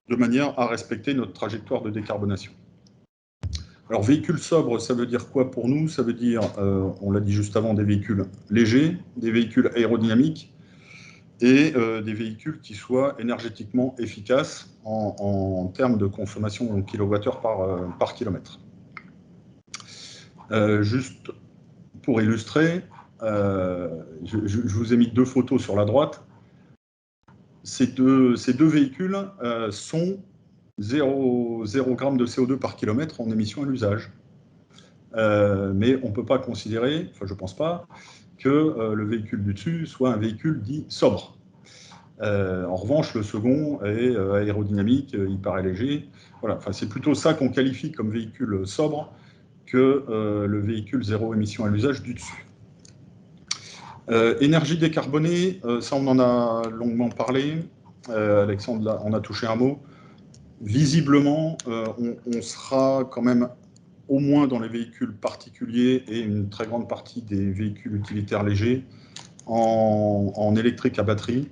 de manière à respecter notre trajectoire de décarbonation. Alors, véhicules sobres, ça veut dire quoi pour nous? Ça veut dire, on l'a dit juste avant, des véhicules légers, des véhicules aérodynamiques et des véhicules qui soient énergétiquement efficaces en termes de consommation en kilowattheure par kilomètre. Juste pour illustrer, je vous ai mis 2 photos sur la droite. ces deux véhicules sont 0 g de CO2 par kilomètre en émission à l'usage. Mais on ne peut pas considérer, enfin je ne pense pas, que le véhicule du dessus soit un véhicule dit sobre. En revanche, le second est aérodynamique, il paraît léger. Voilà, enfin, c'est plutôt ça qu'on qualifie comme véhicule sobre que le véhicule zéro émission à l'usage du dessus. Énergie décarbonée, ça on en a longuement parlé. Alexandre en a touché un mot. Visiblement, on sera quand même au moins dans les véhicules particuliers et une très grande partie des véhicules utilitaires légers en électrique à batterie.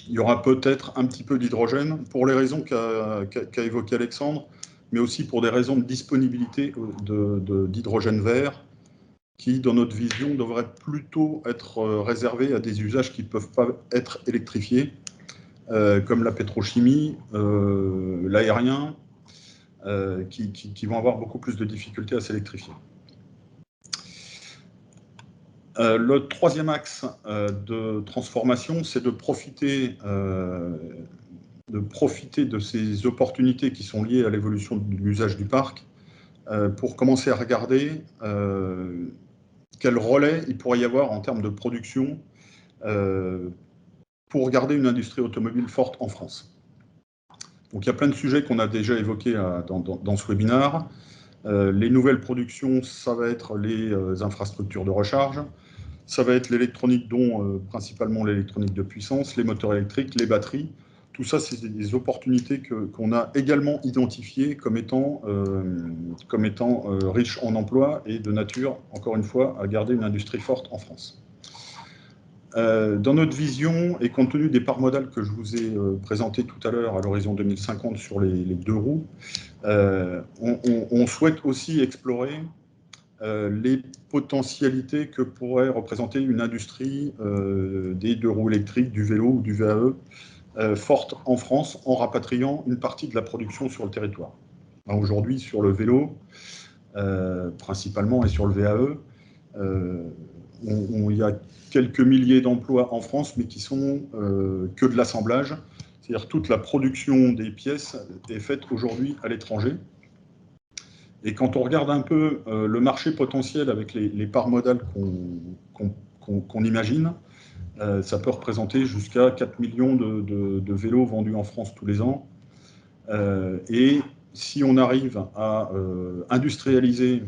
Il y aura peut-être un petit peu d'hydrogène pour les raisons qu'a évoqué Alexandre, mais aussi pour des raisons de disponibilité d'hydrogène vert qui, dans notre vision, devrait plutôt être réservé à des usages qui ne peuvent pas être électrifiés, comme la pétrochimie, l'aérien, qui vont avoir beaucoup plus de difficultés à s'électrifier. Le troisième axe de transformation, c'est de profiter de ces opportunités qui sont liées à l'évolution de l'usage du parc pour commencer à regarder quel relais il pourrait y avoir en termes de production pour garder une industrie automobile forte en France. Donc il y a plein de sujets qu'on a déjà évoqués dans ce webinaire. Les nouvelles productions, ça va être les infrastructures de recharge, ça va être l'électronique, dont principalement l'électronique de puissance, les moteurs électriques, les batteries. Tout ça, c'est des opportunités qu'on a également identifiées comme étant riches en emplois et de nature, encore une fois, à garder une industrie forte en France. Dans notre vision, et compte tenu des parts modales que je vous ai présentées tout à l'heure à l'horizon 2050 sur les deux roues, on souhaite aussi explorer les potentialités que pourrait représenter une industrie des deux roues électriques, du vélo ou du VAE, forte en France, en rapatriant une partie de la production sur le territoire. Aujourd'hui, sur le vélo, principalement, et sur le VAE, il y a quelques milliers d'emplois en France, mais qui sont que de l'assemblage. C'est-à-dire toute la production des pièces est faite aujourd'hui à l'étranger. Et quand on regarde un peu le marché potentiel avec les parts modales qu'on imagine, ça peut représenter jusqu'à 4 millions de vélos vendus en France tous les ans. Et si on arrive à industrialiser,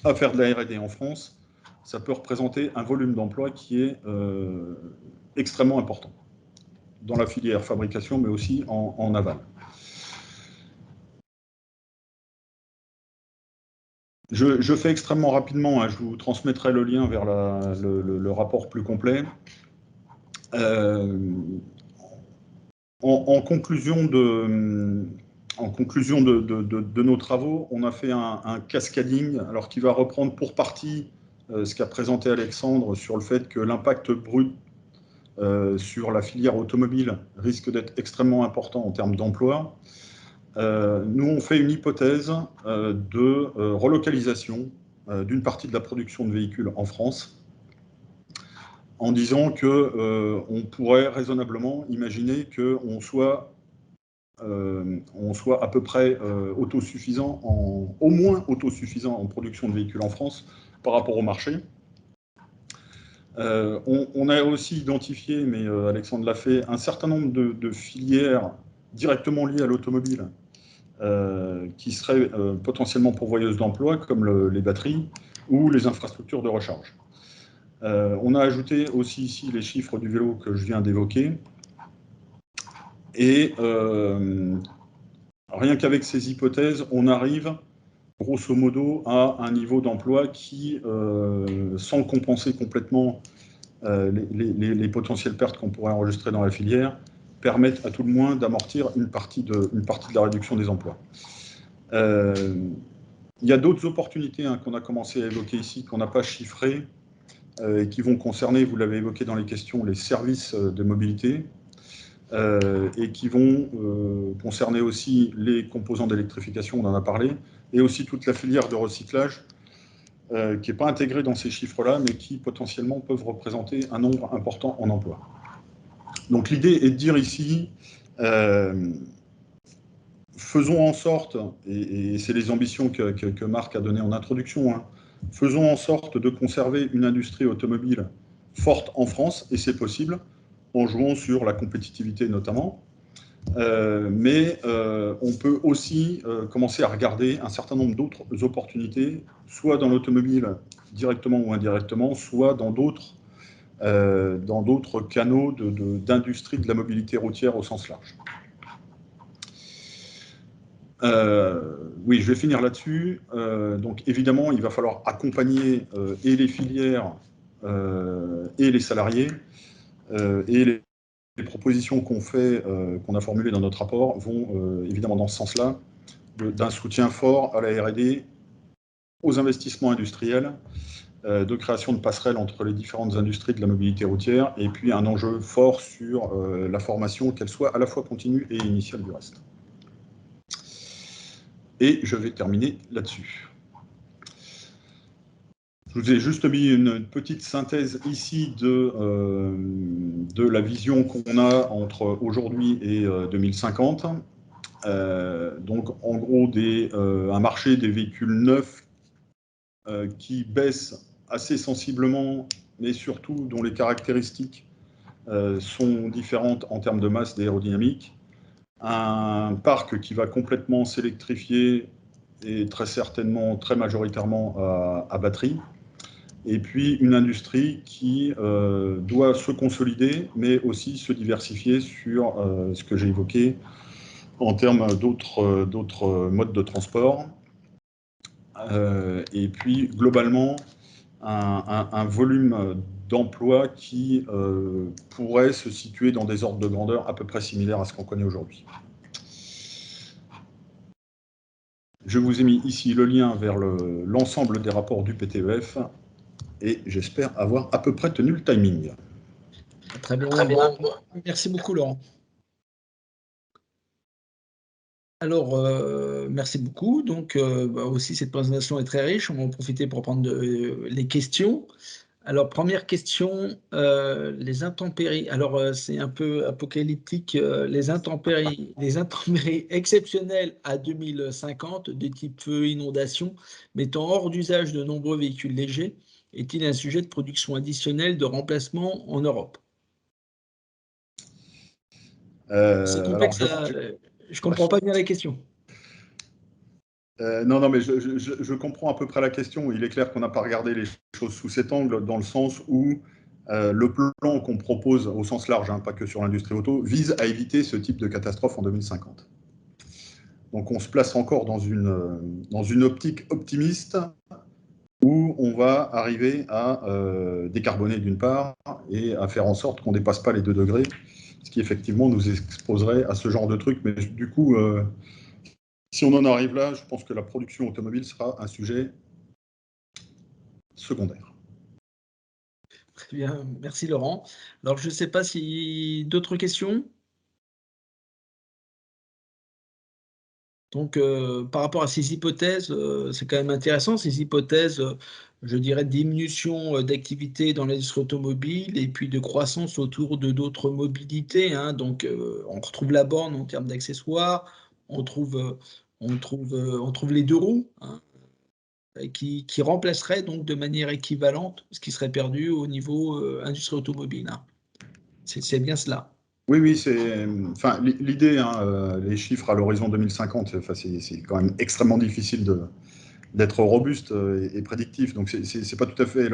à faire de la R&D en France, ça peut représenter un volume d'emploi qui est extrêmement important dans la filière fabrication, mais aussi en aval. Je fais extrêmement rapidement, hein, je vous transmettrai le lien vers le rapport plus complet. En conclusion de nos travaux, on a fait un cascading, alors qui va reprendre pour partie ce qu'a présenté Alexandre sur le fait que l'impact brut sur la filière automobile risque d'être extrêmement important en termes d'emploi. Nous, on fait une hypothèse de relocalisation d'une partie de la production de véhicules en France, en disant qu'on pourrait raisonnablement imaginer qu'on soit à peu près autosuffisant, au moins autosuffisant en production de véhicules en France par rapport au marché. On a aussi identifié, mais Alexandre l'a fait, un certain nombre de filières directement liées à l'automobile qui seraient potentiellement pourvoyeuses d'emplois, comme les batteries ou les infrastructures de recharge. On a ajouté aussi ici les chiffres du vélo que je viens d'évoquer. Et rien qu'avec ces hypothèses, on arrive grosso modo à un niveau d'emploi qui, sans compenser complètement les potentielles pertes qu'on pourrait enregistrer dans la filière, permettent à tout le moins d'amortir une partie de la réduction des emplois. Il y a d'autres opportunités qu'on a commencé à évoquer ici, qu'on n'a pas chiffrées, et qui vont concerner, vous l'avez évoqué dans les questions, les services de mobilité, et qui vont concerner aussi les composants d'électrification, on en a parlé, et aussi toute la filière de recyclage, qui n'est pas intégrée dans ces chiffres-là, mais qui potentiellement peuvent représenter un nombre important en emploi. Donc l'idée est de dire ici, faisons en sorte, et c'est les ambitions que Marc a données en introduction, hein, faisons en sorte de conserver une industrie automobile forte en France, et c'est possible, en jouant sur la compétitivité notamment. Mais on peut aussi commencer à regarder un certain nombre d'autres opportunités, soit dans l'automobile directement ou indirectement, soit dans d'autres canaux d'industrie de la mobilité routière au sens large. Oui, je vais finir là-dessus. Donc évidemment, il va falloir accompagner et les filières et les salariés et les propositions qu'on fait, qu'on a formulées dans notre rapport, vont évidemment dans ce sens-là, d'un soutien fort à la R&D, aux investissements industriels, de création de passerelles entre les différentes industries de la mobilité routière, et puis un enjeu fort sur la formation, qu'elle soit à la fois continue et initiale du reste. Et je vais terminer là-dessus. Je vous ai juste mis une petite synthèse ici de la vision qu'on a entre aujourd'hui et 2050. Donc, en gros, un marché des véhicules neufs qui baisse assez sensiblement, mais surtout dont les caractéristiques sont différentes en termes de masse et d'aérodynamique. Un parc qui va complètement s'électrifier et très certainement, très majoritairement à batterie. Et puis une industrie qui doit se consolider, mais aussi se diversifier sur ce que j'ai évoqué en termes d'autres modes de transport. Et puis globalement, un volume d'emploi qui pourrait se situer dans des ordres de grandeur à peu près similaires à ce qu'on connaît aujourd'hui. Je vous ai mis ici le lien vers l'ensemble des rapports du PTEF et j'espère avoir à peu près tenu le timing. Très bien. Très bien. Merci beaucoup, Laurent. Alors, merci beaucoup. Donc, aussi, cette présentation est très riche. On va en profiter pour prendre les questions. Alors, première question, les intempéries. Alors, c'est un peu apocalyptique. Les intempéries exceptionnelles à 2050, de type feu, inondation, mettant hors d'usage de nombreux véhicules légers, est-il un sujet de production additionnelle de remplacement en Europe? C'est complexe. Je ne comprends pas bien la question. Non, mais je comprends à peu près la question. Il est clair qu'on n'a pas regardé les choses sous cet angle, dans le sens où le plan qu'on propose au sens large, hein, pas que sur l'industrie auto, vise à éviter ce type de catastrophe en 2050. Donc on se place encore dans une optique optimiste où on va arriver à décarboner d'une part et à faire en sorte qu'on ne dépasse pas les 2 degrés, ce qui effectivement nous exposerait à ce genre de truc. Mais du coup, si on en arrive là, je pense que la production automobile sera un sujet secondaire. Très bien, merci Laurent. Alors, je ne sais pas si d'autres questions. Donc, par rapport à ces hypothèses, c'est quand même intéressant, ces hypothèses, je dirais, de diminution d'activité dans l'industrie automobile et puis de croissance autour de d'autres mobilités, hein. Donc, on retrouve la borne en termes d'accessoires, on trouve les 2 roues, hein, qui remplaceraient donc de manière équivalente ce qui serait perdu au niveau industrie automobile, hein. C'est bien cela. Oui, c'est. Enfin, l'idée, hein, les chiffres à l'horizon 2050, enfin, c'est quand même extrêmement difficile d'être robuste et prédictif. Donc, c'est pas tout à fait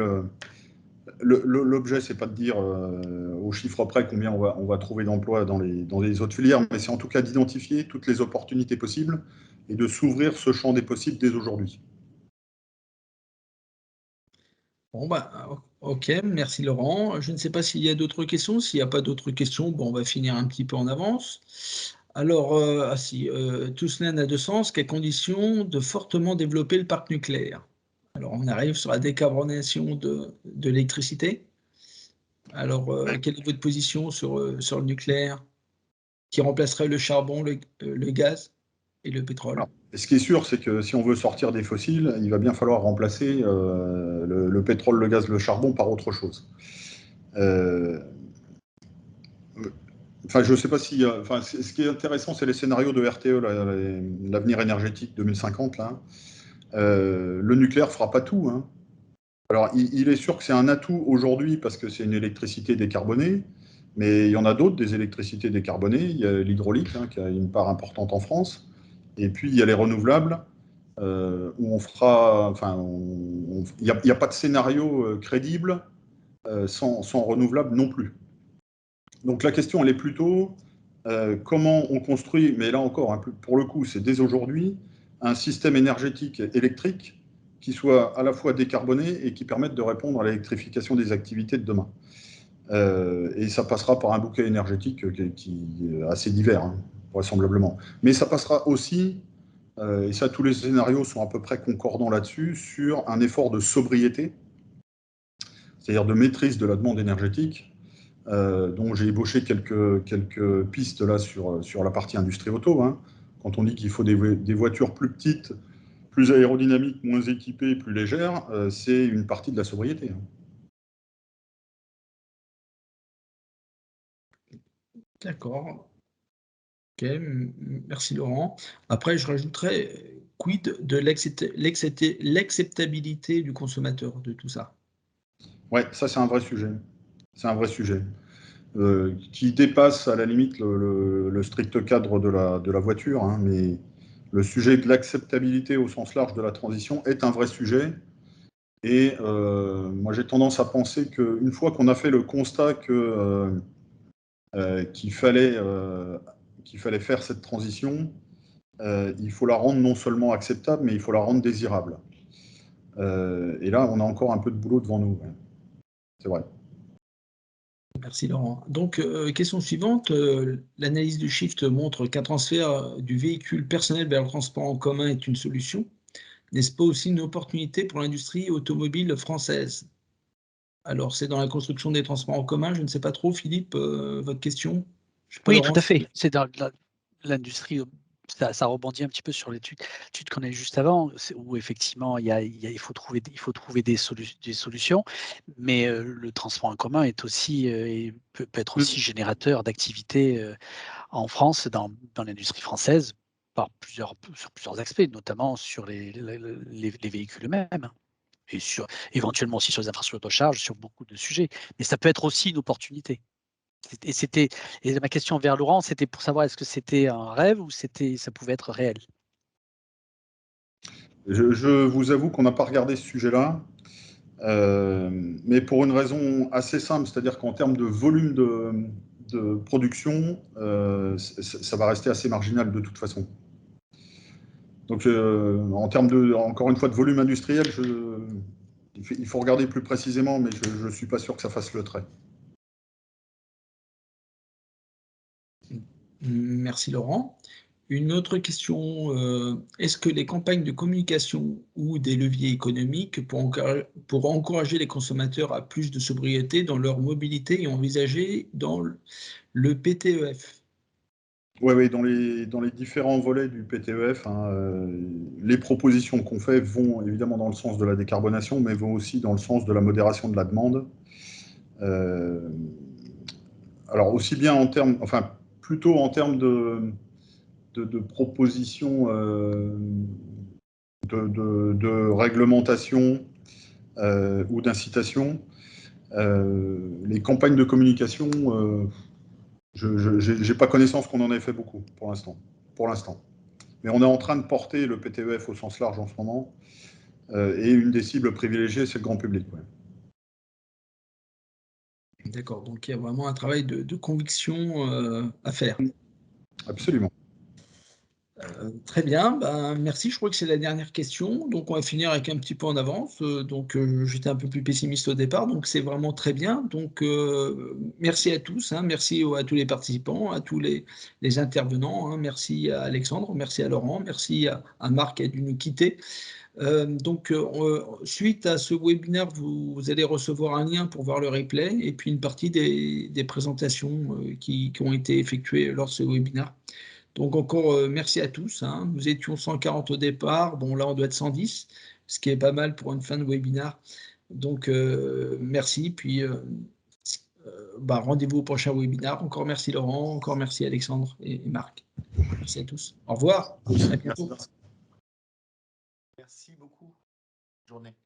l'objet, c'est pas de dire aux chiffres près combien on va trouver d'emplois dans les autres filières, mais c'est en tout cas d'identifier toutes les opportunités possibles et de s'ouvrir ce champ des possibles dès aujourd'hui. Bon, ok, merci Laurent. Je ne sais pas s'il y a d'autres questions. S'il n'y a pas d'autres questions, bon, on va finir un petit peu en avance. Alors, tout cela n'a de sens qu'à condition de fortement développer le parc nucléaire. Alors, on arrive sur la décarbonation de l'électricité. Alors, quelle est votre position sur le nucléaire qui remplacerait le charbon, le gaz et le pétrole? Alors, ce qui est sûr, c'est que si on veut sortir des fossiles, il va bien falloir remplacer le pétrole, le gaz, le charbon par autre chose. enfin, je ne sais pas si, enfin, ce qui est intéressant, c'est les scénarios de RTE, l'avenir énergétique 2050. Là. Le nucléaire ne fera pas tout. Hein. Alors, il est sûr que c'est un atout aujourd'hui parce que c'est une électricité décarbonée, mais il y en a d'autres, des électricités décarbonées. Il y a l'hydraulique, hein, qui a une part importante en France. Et puis, il y a les renouvelables, où on fera. Enfin, il n'y a pas de scénario crédible sans renouvelable non plus. Donc, la question, elle est plutôt comment on construit, mais là encore, hein, pour le coup, c'est dès aujourd'hui, un système énergétique électrique qui soit à la fois décarboné et qui permette de répondre à l'électrification des activités de demain. Et ça passera par un bouquet énergétique qui est assez divers, hein, vraisemblablement. Mais ça passera aussi, et ça tous les scénarios sont à peu près concordants là-dessus, sur un effort de sobriété, c'est-à-dire de maîtrise de la demande énergétique, dont j'ai ébauché quelques pistes là sur la partie industrie auto. Hein. Quand on dit qu'il faut des voitures plus petites, plus aérodynamiques, moins équipées, plus légères, c'est une partie de la sobriété. Hein. D'accord. Ok, merci Laurent. Après, je rajouterais, quid de l'acceptabilité du consommateur de tout ça? Ouais, ça c'est un vrai sujet. C'est un vrai sujet. Qui dépasse à la limite le strict cadre de la voiture, hein, mais le sujet de l'acceptabilité au sens large de la transition est un vrai sujet. Et moi, j'ai tendance à penser qu'une fois qu'on a fait le constat qu'il fallait faire cette transition, il faut la rendre non seulement acceptable, mais il faut la rendre désirable. Et là, on a encore un peu de boulot devant nous. Ouais. C'est vrai. Merci Laurent. Donc, question suivante. L'analyse du Shift montre qu'un transfert du véhicule personnel vers le transport en commun est une solution. N'est-ce pas aussi une opportunité pour l'industrie automobile française? Alors, c'est dans la construction des transports en commun. Je ne sais pas trop, Philippe, votre question. Je sais pas, Oui, tout Laurent, à fait. C'est dans l'industrie. Ça rebondit un petit peu sur l'étude qu'on a eue juste avant, où effectivement il faut trouver des solutions, mais le transport en commun est aussi peut être aussi générateur d'activités en France, dans l'industrie française, sur plusieurs aspects, notamment sur les véhicules eux-mêmes, et éventuellement aussi sur les infrastructures de charge, sur beaucoup de sujets. Mais ça peut être aussi une opportunité. Et ma question vers Laurent, c'était pour savoir est-ce que c'était un rêve ou ça pouvait être réel? Je vous avoue qu'on n'a pas regardé ce sujet-là, mais pour une raison assez simple, c'est-à-dire qu'en termes de volume de production, ça va rester assez marginal de toute façon. Donc, en termes encore une fois, de volume industriel, il faut regarder plus précisément, mais je ne suis pas sûr que ça fasse le trait. Merci Laurent. Une autre question, est-ce que les campagnes de communication ou des leviers économiques pour encourager les consommateurs à plus de sobriété dans leur mobilité est envisagée dans le PTEF? Oui, dans les différents volets du PTEF, hein, les propositions qu'on fait vont évidemment dans le sens de la décarbonation, mais vont aussi dans le sens de la modération de la demande. Alors aussi bien en termes, enfin plutôt en termes de propositions de réglementation ou d'incitation. Les campagnes de communication, je n'ai pas connaissance qu'on en ait fait beaucoup pour l'instant. Mais on est en train de porter le PTEF au sens large en ce moment. Et une des cibles privilégiées, c'est le grand public. Ouais. D'accord, donc il y a vraiment un travail de conviction à faire. Absolument. Très bien, ben, merci. Je crois que c'est la dernière question. Donc, on va finir avec un petit peu en avance. Donc, j'étais un peu plus pessimiste au départ, donc c'est vraiment très bien. Donc, merci à tous, hein. Merci à tous les participants, à tous les intervenants, hein. Merci à Alexandre, merci à Laurent, merci à Marc qui a dû nous quitter. Donc, suite à ce webinaire, vous allez recevoir un lien pour voir le replay et puis une partie des présentations qui ont été effectuées lors de ce webinaire. Donc encore merci à tous, hein. Nous étions 140 au départ, bon là on doit être 110, ce qui est pas mal pour une fin de webinaire. Donc merci, puis rendez-vous au prochain webinaire. Encore merci Laurent, encore merci Alexandre et Marc. Merci à tous. Au revoir. À bientôt. Merci beaucoup. Bonne journée.